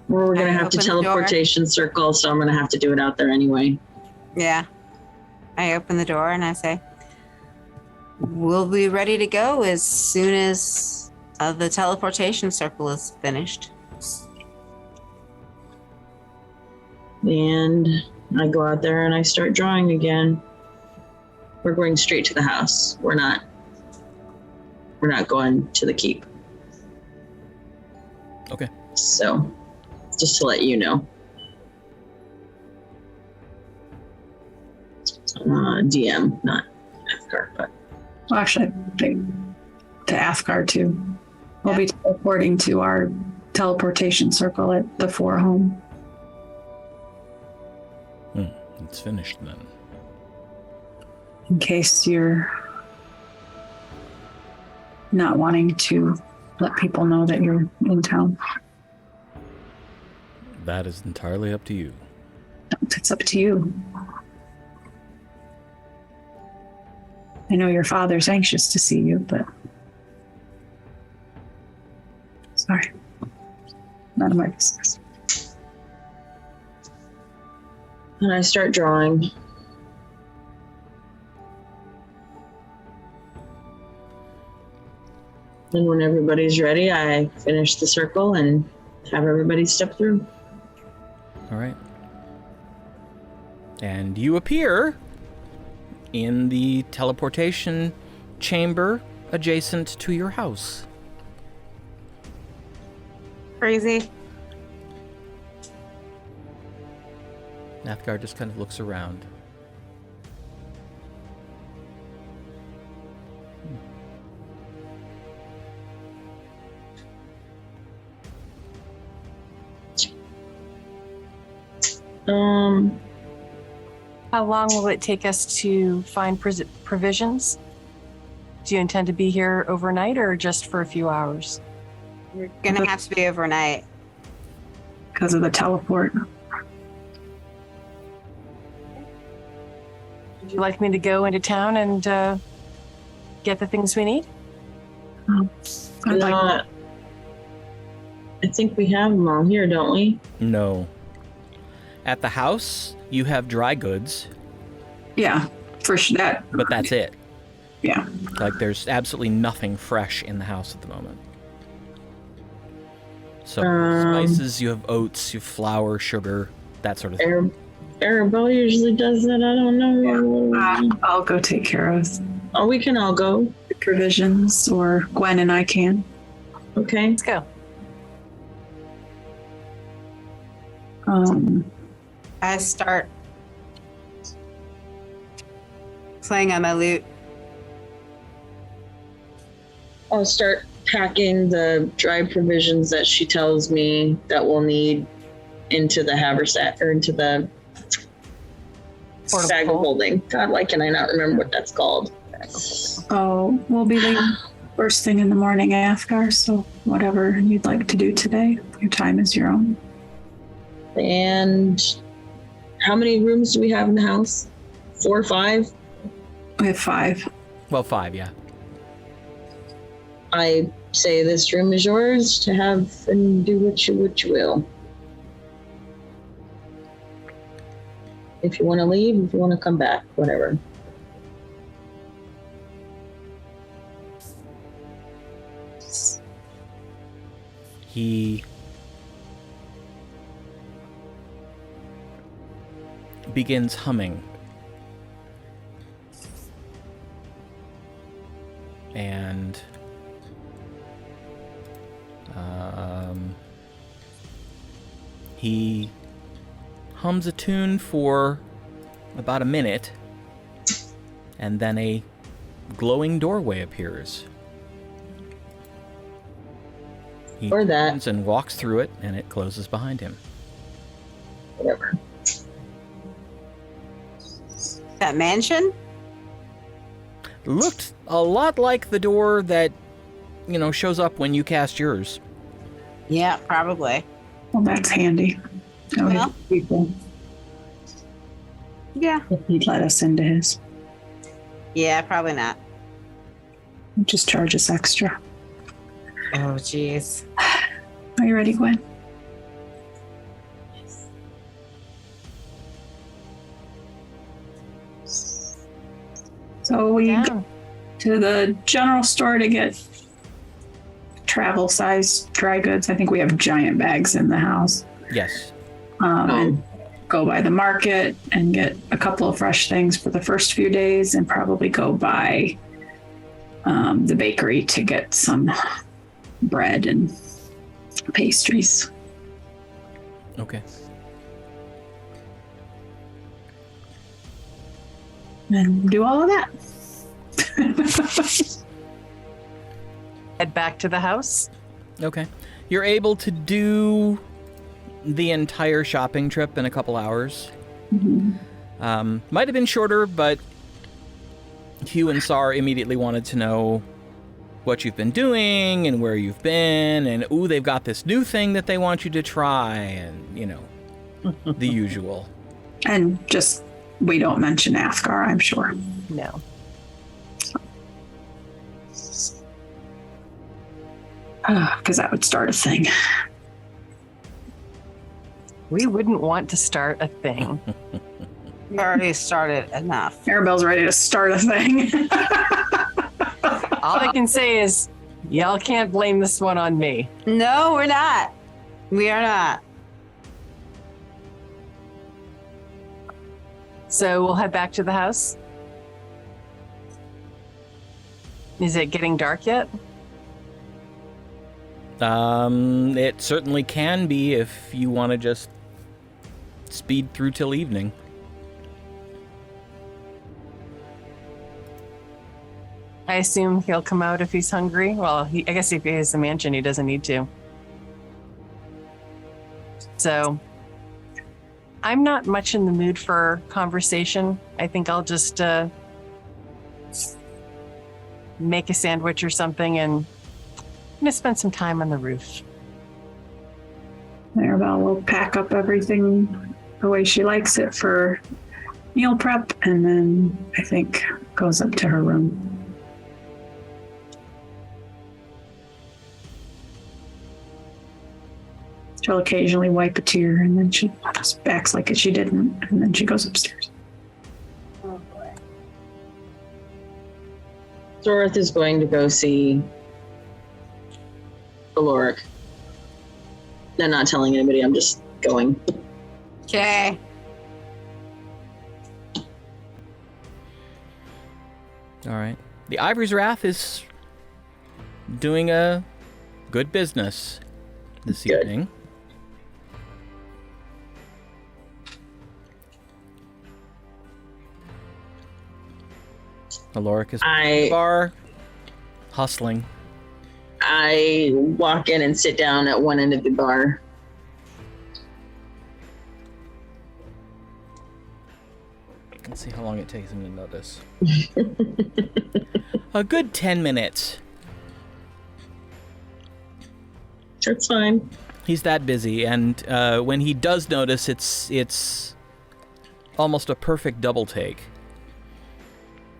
S3: Or we're going to
S4: I
S3: have to
S4: open the door.
S3: teleportation circle, so I'm going to have to do it out there anyway.
S4: Yeah. I open the door and I say, we'll be ready to go as soon as the teleportation circle is finished.
S3: And I go out there and I start drawing again. We're going straight to the house. We're not going to the keep.
S1: Okay.
S3: So, just to let you know. DM, not Athgarr, but
S5: Well, actually, I think to Athgarr too. We'll be teleporting to our teleportation circle at the 4 home.
S6: It's finished then.
S5: In case you're not wanting to let people know that you're in town.
S6: That is entirely up to you.
S5: It's up to you. I know your father's anxious to see you, but... Sorry. None of my business.
S3: And I start drawing. And when everybody's ready, I finish the circle and have everybody step through.
S1: All right. And you appear in the teleportation chamber adjacent to your house.
S2: Crazy.
S1: Athgarr just kind of looks around.
S2: How long will it take us to find provisions? Do you intend to be here overnight or just for a few hours?
S4: We're gonna have to be overnight.
S5: Because of the teleport.
S2: Would you like me to go into town and get the things we need?
S5: I'd like
S3: I think we have them all here, don't we?
S1: No. At the house, you have dry goods,
S5: Yeah, for that.
S1: but that's it.
S5: Yeah.
S1: Like, there's absolutely nothing fresh in the house at the moment. So, spices, you have oats, you have flour, sugar, that sort of thing.
S3: Arabelle usually does that. I don't know.
S5: I'll go take care of
S3: Oh, we can all go.
S5: the provisions, or Gwen and I can.
S3: Okay.
S2: Let's go.
S4: I start playing on my lute.
S3: I'll start packing the dry provisions that she tells me that we'll need into the haversack or into the bag of holding. God, why can I not remember what that's called?
S5: Oh, we'll be leaving first thing in the morning, Athgarr, so whatever you'd like to do today, your time is your own.
S3: And how many rooms do we have in the house? 4 or 5?
S5: We have 5.
S1: Well, 5, yeah.
S3: I say this room is yours to have and do what you will. If you want to leave, if you want to come back, whatever.
S1: He begins humming. And he hums a tune for about a minute, and then a glowing doorway appears. He
S3: Or that.
S1: turns and walks through it, and it closes behind him.
S3: Whatever.
S4: That mansion?
S1: Looked a lot like the door that, shows up when you cast yours.
S4: Yeah, probably.
S5: Well, that's handy. Now we
S4: Well.
S5: have people.
S4: Yeah.
S5: If he'd let us into his.
S4: Yeah, probably not.
S5: Just charge us extra.
S4: Oh, jeez.
S5: Are you ready, Gwen? So we go
S2: Down.
S5: to the general store to get travel size dry goods. I think we have giant bags in the house.
S1: Yes.
S5: And go by the market and get a couple of fresh things for the first few days, and probably go by the bakery to get some bread and pastries.
S1: Okay.
S5: And do all of that.
S2: Head back to the house.
S1: Okay. You're able to do the entire shopping trip in a couple hours. Might have been shorter, but Hugh and Sar immediately wanted to know what you've been doing and where you've been, and ooh, they've got this new thing that they want you to try, and, you know, the usual.
S5: And just, we don't mention Athgarr, I'm sure.
S2: No.
S5: Because that would start a thing.
S2: We wouldn't want to start a thing.
S4: We already started enough.
S5: Arabelle's ready to start a thing.
S2: All I can say is, y'all can't blame this one on me.
S4: No, we're not. We are not.
S2: So we'll head back to the house. Is it getting dark yet?
S1: It certainly can be if you want to just speed through till evening.
S2: I assume he'll come out if he's hungry. Well, I guess if he has a mansion, he doesn't need to. So, I'm not much in the mood for conversation. I think I'll just make a sandwich or something, and I'm going to spend some time on the roof.
S5: Arabelle will pack up everything the way she likes it for meal prep, and then I think goes up to her room. She'll occasionally wipe a tear, and then she just acts like she didn't, and then she goes upstairs.
S4: Oh boy.
S3: Zorith is going to go see Oloric. They're not telling anybody, I'm just going.
S4: Okay.
S1: All right. The Ivorys Wrath is doing a good business this
S3: Good.
S1: evening. Oloric is at the bar, hustling.
S3: I walk in and sit down at one end of the bar.
S1: Let's see how long it takes him to notice. A good 10 minutes.
S3: That's fine.
S1: He's that busy, and when he does notice, it's almost a perfect double take.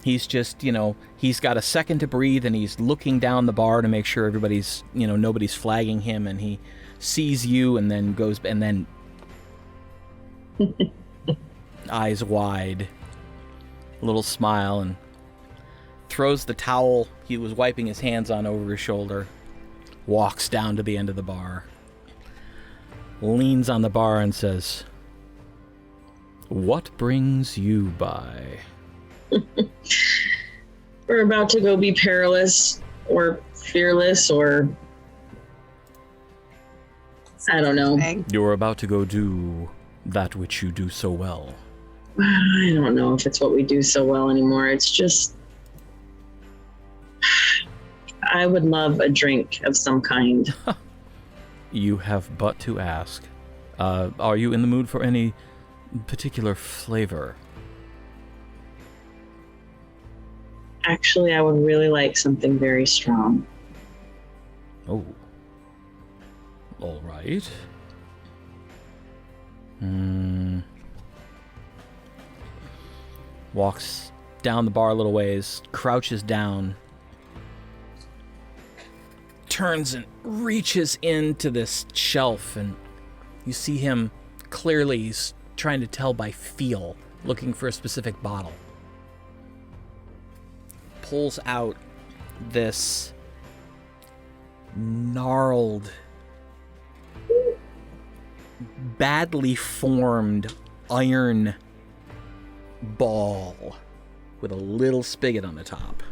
S1: He's just, he's got a second to breathe, and he's looking down the bar to make sure everybody's, nobody's flagging him, and he sees you and then goes, and then eyes wide, a little smile, and throws the towel he was wiping his hands on over his shoulder, walks down to the end of the bar, leans on the bar and says, "What brings you by?"
S3: We're about to go be perilous or fearless or I don't know.
S1: You're about to go do that which you do so well.
S3: I don't know if it's what we do so well anymore. It's just I would love a drink of some kind.
S1: You have but to ask. Are you in the mood for any particular flavor?
S3: Actually, I would really like something very strong.
S1: Oh. All right. Walks down the bar a little ways, crouches down, turns and reaches into this shelf, and you see him clearly. He's trying to tell by feel, looking for a specific bottle. Pulls out this gnarled, badly formed iron ball with a little spigot on the top.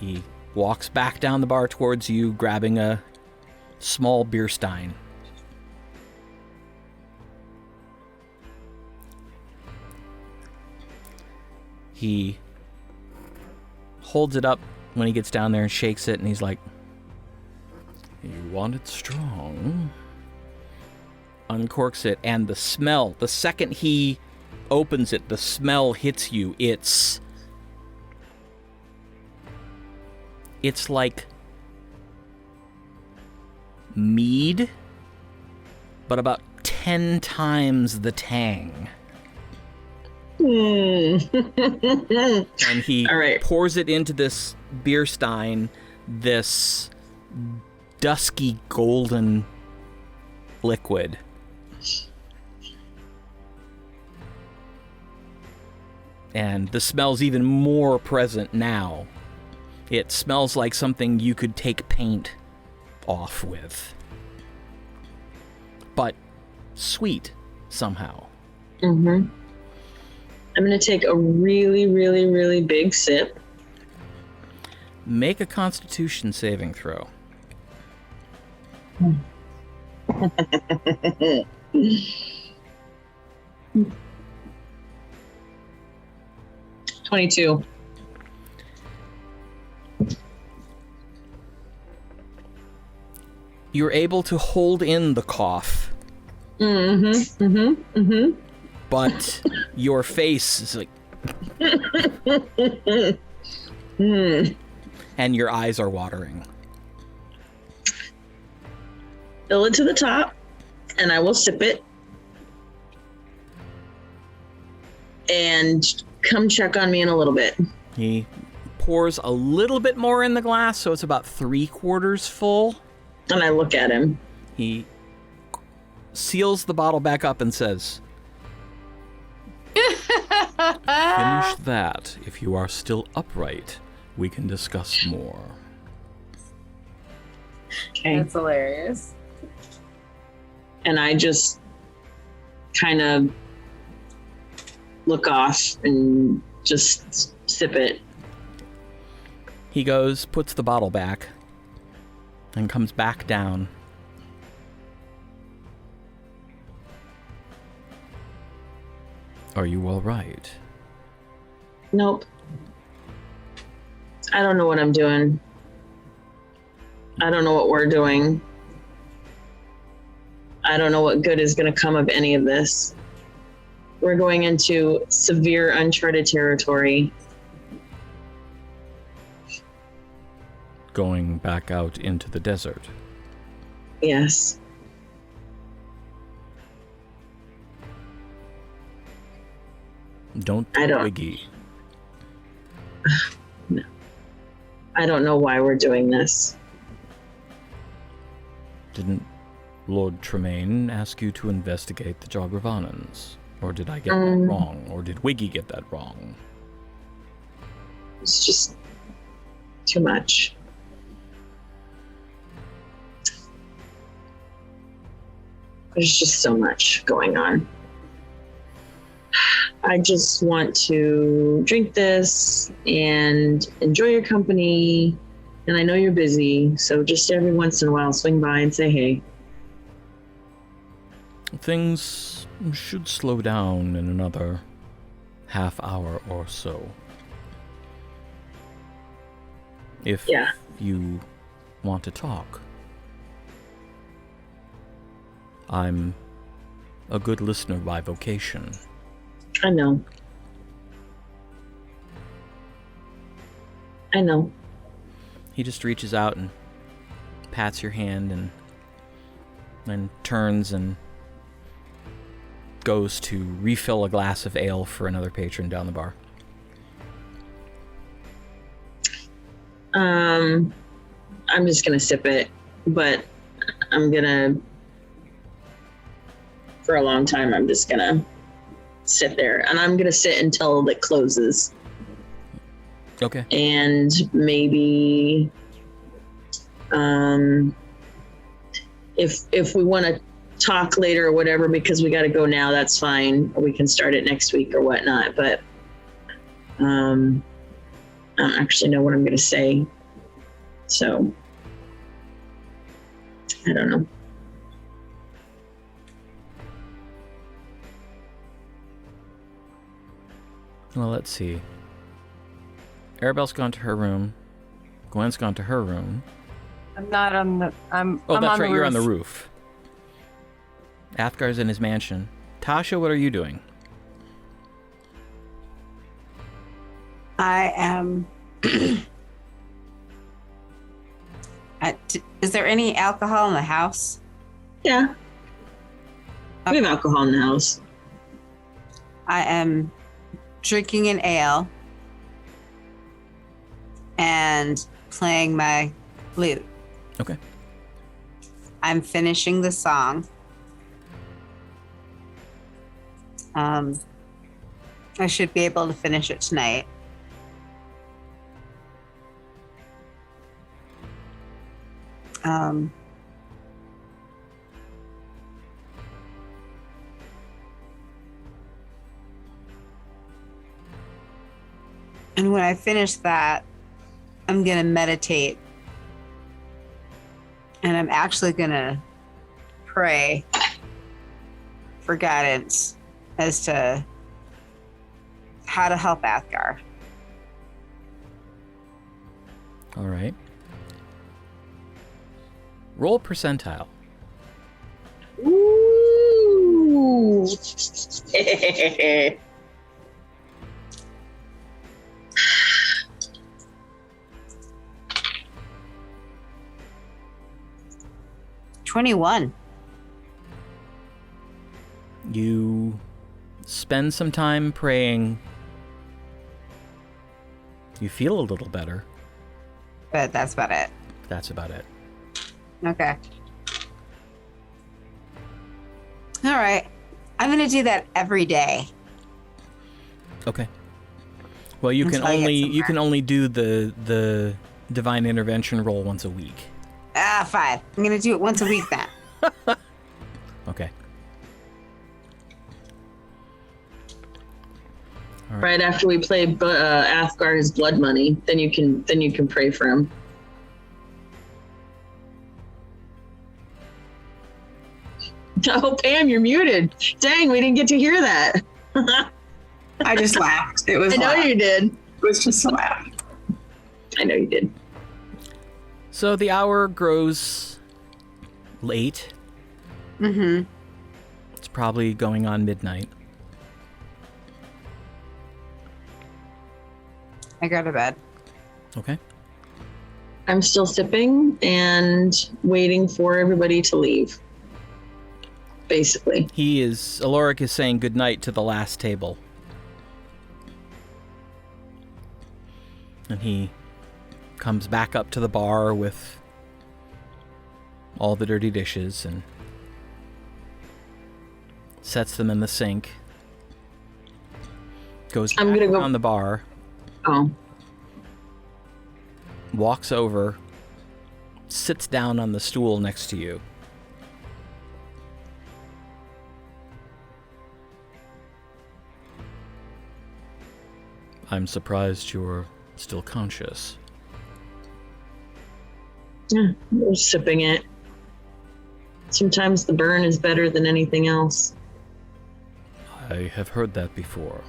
S1: He walks back down the bar towards you, grabbing a small beer stein. He holds it up when he gets down there and shakes it, and he's like, "You want it strong?" Uncorks it, and the smell, the second he opens it, the smell hits you. It's like mead, but about 10 times the tang. And he pours it into this beer stein, this dusky golden liquid. And the smell's even more present now. It smells like something you could take paint off with. But sweet somehow.
S3: Mm-hmm. I'm going to take a really, really, really big sip.
S1: Make a Constitution saving throw.
S3: 22.
S1: You're able to hold in the cough.
S3: Mm-hmm. Mm-hmm. Mm-hmm.
S1: But your face is like... And your eyes are watering.
S3: Fill it to the top, and I will sip it. And come check on me in a little bit.
S1: He pours a little bit more in the glass, so it's about 3/4 full.
S3: And I look at him.
S1: He seals the bottle back up and says, "Finish that. If you are still upright, we can discuss more."
S3: Okay.
S4: That's hilarious.
S3: And I just kind of look off and just sip it.
S1: He goes, puts the bottle back, and comes back down. Are you all right?
S3: Nope. I don't know what I'm doing. I don't know what we're doing. I don't know what good is going to come of any of this. We're going into severe uncharted territory.
S1: Going back out into the desert.
S3: Yes.
S1: Don't be Wiggy.
S3: No. I don't know why we're doing this.
S1: Didn't Lord Tremaine ask you to investigate the Jogravonans? Or did I get that wrong? Or did Wiggy get that wrong?
S3: It's just too much. There's just so much going on. I just want to drink this and enjoy your company. And I know you're busy, so just every once in a while swing by and say hey.
S1: Things should slow down in another half hour or so. If you want to talk. I'm a good listener by vocation.
S3: I know. I know.
S1: He just reaches out and pats your hand and then turns and goes to refill a glass of ale for another patron down the bar.
S3: I'm just gonna sip it, but I'm gonna, for a long time, I'm just gonna sit there, and I'm gonna sit until it closes.
S1: Okay.
S3: And maybe, if we want to talk later or whatever, because we got to go now, that's fine. Or we can start it next week or whatnot. But I don't actually know what I'm going to say, so I don't know.
S1: Well, let's see. Arabelle's gone to her room. Gwen's gone to her room.
S2: I'm not on the. I'm.
S1: Oh,
S2: I'm
S1: that's
S2: on
S1: right.
S2: the
S1: You're
S2: roof.
S1: on the roof. Athgar's in his mansion. Tasha, what are you doing?
S4: I am. Is there any alcohol in the house?
S3: Yeah.
S4: Okay.
S3: We have alcohol in the house.
S4: I am drinking an ale and playing my flute.
S1: Okay.
S4: I'm finishing the song. I should be able to finish it tonight. And when I finish that, I'm going to meditate. And I'm actually going to pray for guidance as to how to help Athgarr.
S1: All right. Roll percentile.
S3: Ooh.
S4: 21.
S1: You spend some time praying. You feel a little better.
S4: But that's about it.
S1: That's about it.
S4: Okay. All right. I'm going to do that every day.
S1: Okay. Well, you can
S4: Until I get
S1: only
S4: somewhere.
S1: do the divine intervention roll once a week.
S4: Fine. I'm going to do it once a week then.
S1: Okay.
S3: Right after we play Athgarr his blood money, then you can pray for him. Oh, Pam, you're muted. Dang, we didn't get to hear that.
S5: I just laughed. It was
S3: I know
S5: laugh.
S3: you did.
S5: It was just a laugh.
S3: I know you did.
S1: So the hour grows late.
S4: Mm-hmm.
S1: It's probably going on midnight.
S4: I go to bed.
S1: Okay.
S3: I'm still sipping and waiting for everybody to leave. Basically.
S1: Oloric is saying goodnight to the last table. And he comes back up to the bar with all the dirty dishes and sets them in the sink. Goes
S3: I'm
S1: back
S3: gonna go-
S1: around the bar,
S3: Oh.
S1: walks over, sits down on the stool next to you. I'm surprised you're still conscious.
S3: Yeah, we're sipping it. Sometimes the burn is better than anything else.
S1: I have heard that before.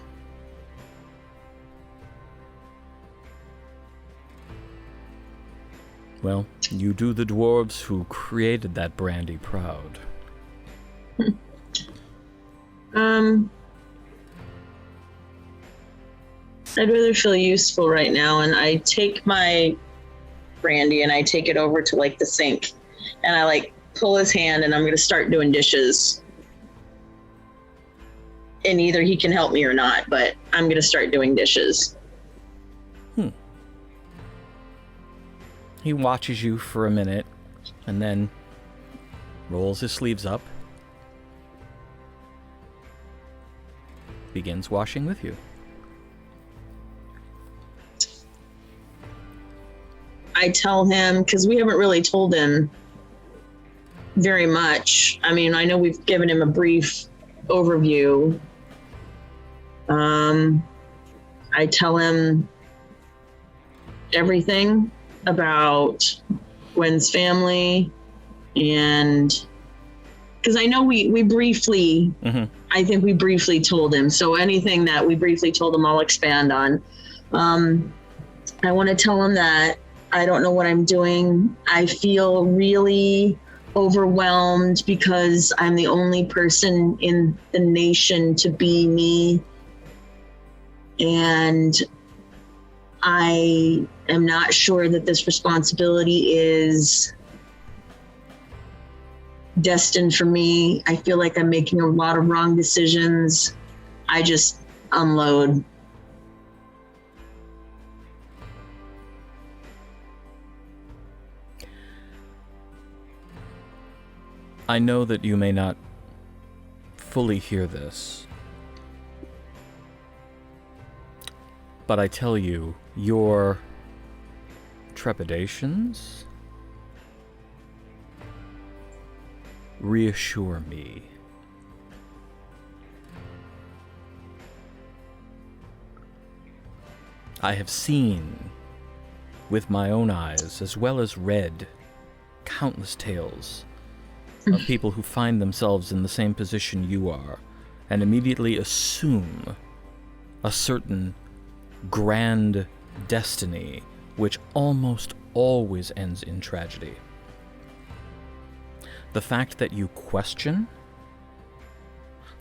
S1: Well, you do the dwarves who created that brandy proud.
S3: I'd rather feel useful right now, and I take my brandy and I take it over to like the sink, and I like pull his hand, and I'm gonna start doing dishes. And either he can help me or not, but I'm gonna start doing dishes.
S1: He watches you for a minute, and then rolls his sleeves up, begins washing with you.
S3: I tell him, because we haven't really told him very much. I mean, I know we've given him a brief overview. I tell him everything about Gwen's family, and because I know we briefly, I think we briefly told him. So anything that we briefly told him, I'll expand on. I want to tell him that I don't know what I'm doing. I feel really overwhelmed because I'm the only person in the nation to be me. And I am not sure that this responsibility is destined for me. I feel like I'm making a lot of wrong decisions. I just unload.
S1: I know that you may not fully hear this, but I tell you, your trepidations reassure me. I have seen with my own eyes, as well as read, countless tales of people who find themselves in the same position you are and immediately assume a certain grand destiny which almost always ends in tragedy. The fact that you question,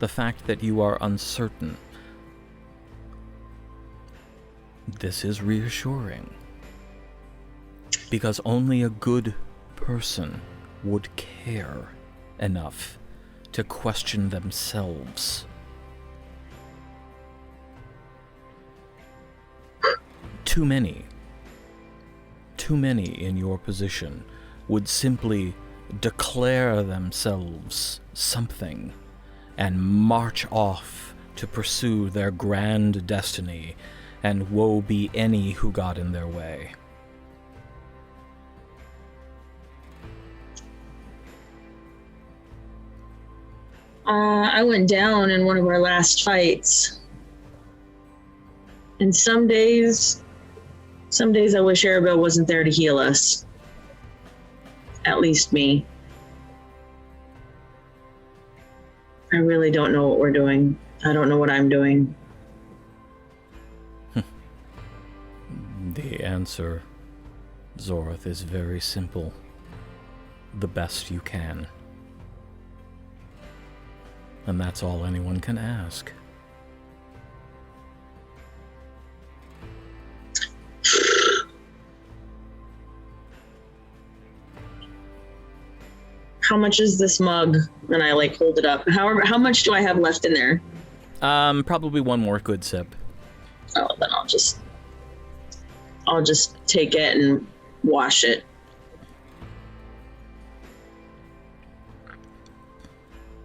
S1: the fact that you are uncertain, this is reassuring. Because only a good person would care enough to question themselves. Too many in your position would simply declare themselves something and march off to pursue their grand destiny, and woe be any who got in their way.
S3: I went down in one of our last fights. And some days I wish Arabelle wasn't there to heal us. At least me. I really don't know what we're doing. I don't know what I'm doing.
S1: The answer, Zorith, is very simple. The best you can. And that's all anyone can ask.
S3: How much is this mug? And I hold it up. How much do I have left in there?
S1: Probably one more good sip.
S3: Oh, then I'll just take it and wash it.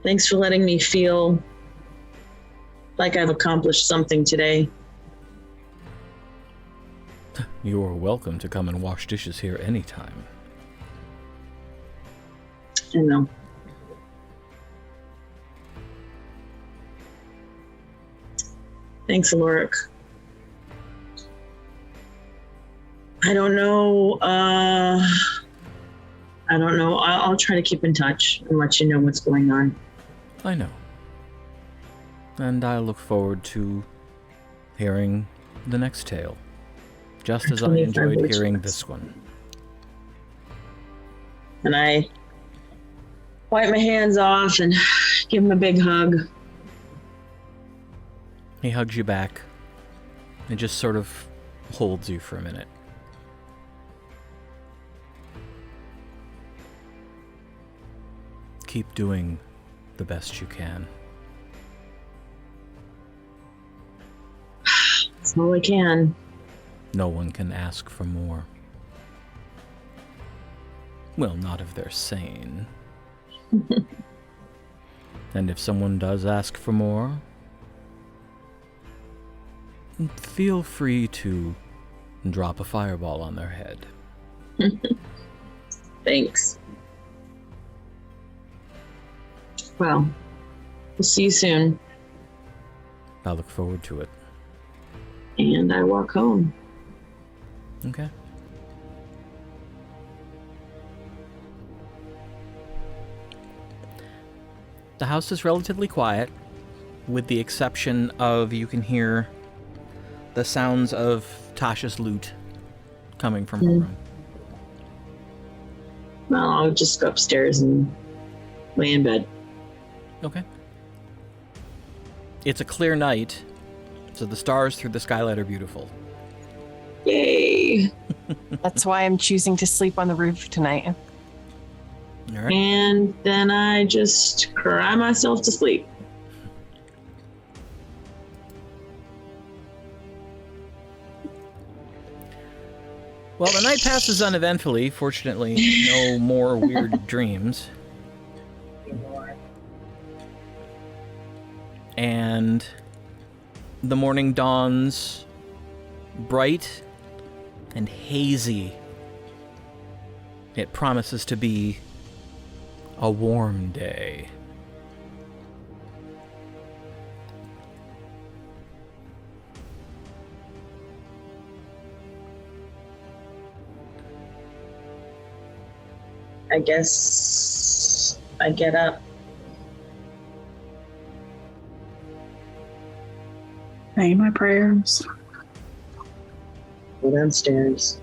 S3: Thanks for letting me feel like I've accomplished something today.
S1: You are welcome to come and wash dishes here anytime.
S3: I know. Thanks, Oloric. I don't know. I'll try to keep in touch and let you know what's going on.
S1: I know. And I look forward to hearing the next tale, just as I enjoyed hearing this one.
S3: And I wipe my hands off and give him a big hug.
S1: He hugs you back and just sort of holds you for a minute. Keep doing the best you can.
S3: That's all I can.
S1: No one can ask for more. Well, not if they're sane. And if someone does ask for more, feel free to drop a fireball on their head.
S3: Thanks. Well, we'll see you soon.
S1: I look forward to it.
S3: And I walk home.
S1: Okay. The house is relatively quiet, with the exception of you can hear the sounds of Tasha's lute coming from her room.
S3: Well, I'll just go upstairs and lay in bed.
S1: Okay. It's a clear night, so the stars through the skylight are beautiful.
S3: Yay.
S2: That's why I'm choosing to sleep on the roof tonight.
S1: All right.
S3: And then I just cry myself to sleep.
S1: Well, the night passes uneventfully. Fortunately, no more weird dreams. And the morning dawns bright and hazy. It promises to be a warm day.
S3: I guess I get up.
S5: Say my prayers.
S3: Go downstairs.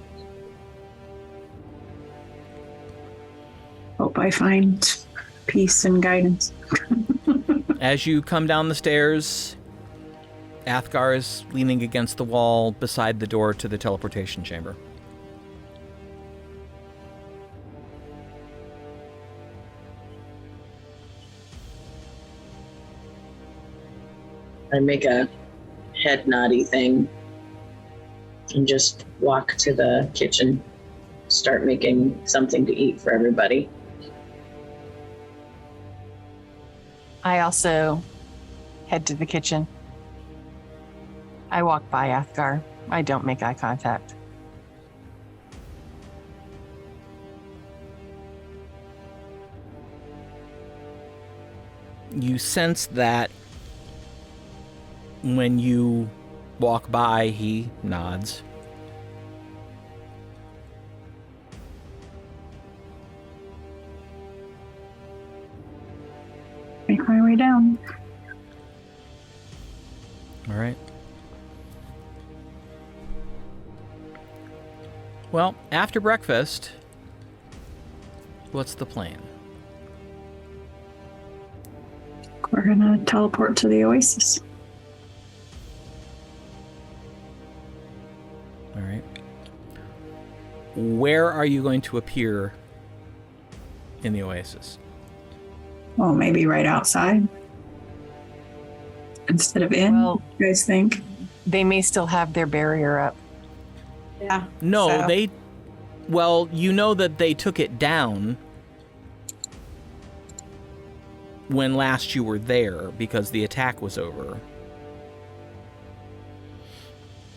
S5: Hope I find peace and guidance.
S1: As you come down the stairs, Athgarr is leaning against the wall beside the door to the teleportation chamber.
S3: I make a head noddy thing and just walk to the kitchen, start making something to eat for everybody.
S2: I also head to the kitchen. I walk by Athgarr. I don't make eye contact.
S1: You sense that when you walk by, he nods.
S5: Make my way down.
S1: All right. Well, after breakfast, what's the plan?
S5: We're gonna teleport to the Oasis.
S1: All right. Where are you going to appear in the Oasis?
S5: Well, maybe right outside instead of in.
S2: Well-
S5: you guys think?
S2: They may still have their barrier up.
S4: Yeah.
S1: No,
S4: so-
S1: well, you know that they took it down when last you were there because the attack was over.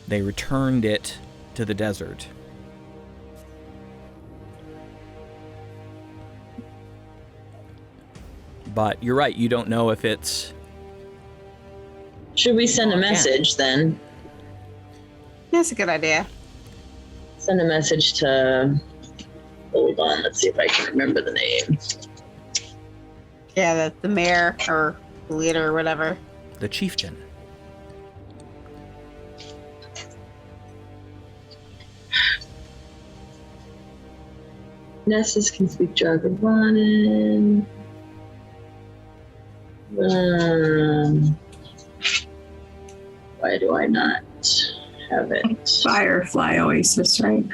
S1: They returned it to the desert. But you're right, you don't know if it's...
S3: Should we send a message then?
S4: That's a good idea.
S3: Send a message to... Hold on, let's see if I can remember the name.
S4: Yeah, the mayor or the leader or whatever.
S1: the chieftain.
S3: Nessus can speak Jargavanen. Why do I not have it?
S5: Firefly Oasis, right?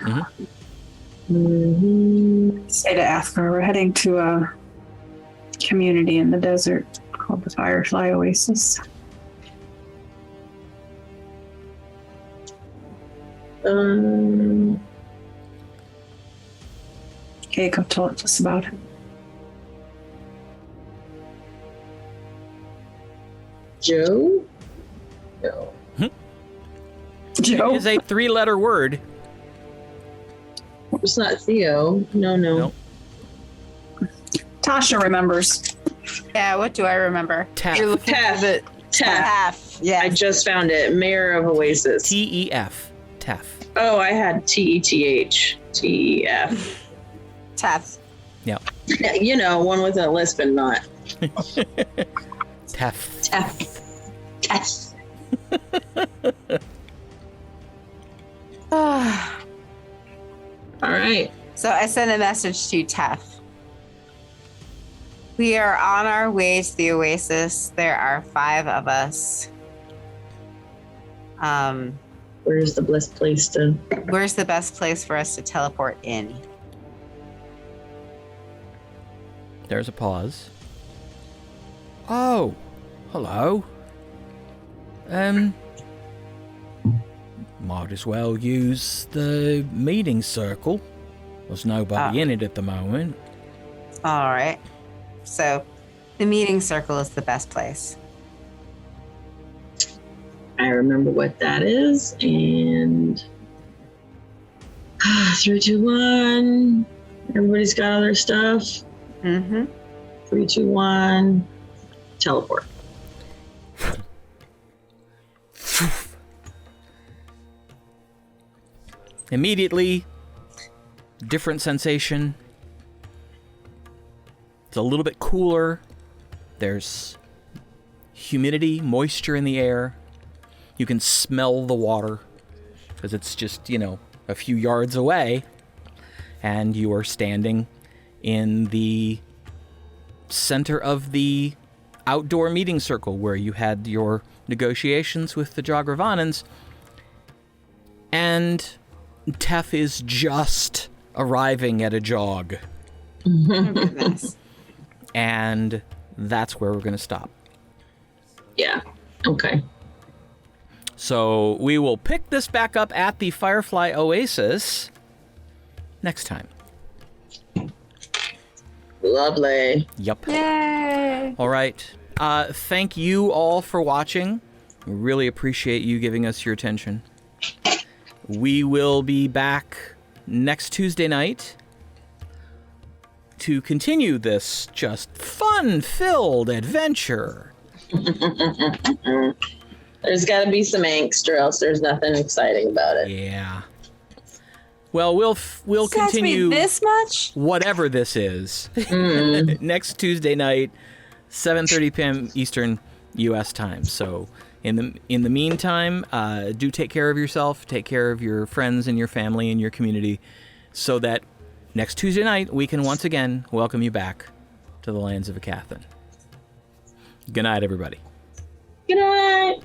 S3: Mm-hmm.
S5: Say to Athgarr, we're heading to a community in the desert called the Firefly Oasis. Jacob told us about it.
S3: Joe? No.
S5: Joe?
S1: It is a 3-letter word.
S3: It's not Theo. No.
S1: Nope.
S5: Tasha remembers.
S4: Yeah, what do I remember?
S1: Tef.
S2: You're looking
S3: Tef.
S2: at the
S3: Tef.
S4: Half. Yeah.
S3: I just found it. Mayor of Oasis.
S1: T-E-F. Tef.
S3: Oh, I had T-E-T-H. T-E-F.
S4: Tef.
S1: Yeah.
S3: Yeah, you know, one with a lisp and not.
S1: Tef.
S3: Tef. Tef. All right.
S4: So I sent a message to Tef. We are on our way to the Oasis. There are 5 of us.
S3: Where's the best place to?
S4: Where's the best place for us to teleport in?
S1: There's a pause. Oh, hello. Might as well use the meeting circle. There's nobody in it at the moment.
S4: All right. So the meeting circle is the best place.
S3: I remember what that is, and 3, 2, 1. Everybody's got all their stuff.
S4: Mm-hmm.
S3: 3, 2, 1. Teleport.
S1: Immediately, different sensation. It's a little bit cooler. There's humidity, moisture in the air. You can smell the water because it's just, a few yards away. And you are standing in the center of the outdoor meeting circle where you had your negotiations with the Jogravanans. And Tef is just arriving at a jog.
S4: Goodness.
S1: And that's where we're going to stop.
S3: Yeah. Okay.
S1: So we will pick this back up at the Firefly Oasis next time.
S3: Lovely.
S1: Yep.
S2: Yay!
S1: All right. Thank you all for watching. We really appreciate you giving us your attention. We will be back next Tuesday night to continue this just fun-filled adventure.
S3: There's got to be some angst, or else there's nothing exciting about it.
S1: Yeah. Well, we'll
S2: This has to be
S1: continue
S2: this much?
S1: whatever this is next Tuesday night, 7:30 p.m. Eastern U.S. time. So in the meantime, do take care of yourself, take care of your friends and your family and your community, so that next Tuesday night we can once again welcome you back to the lands of Aecathan. Good night, everybody.
S3: Good night.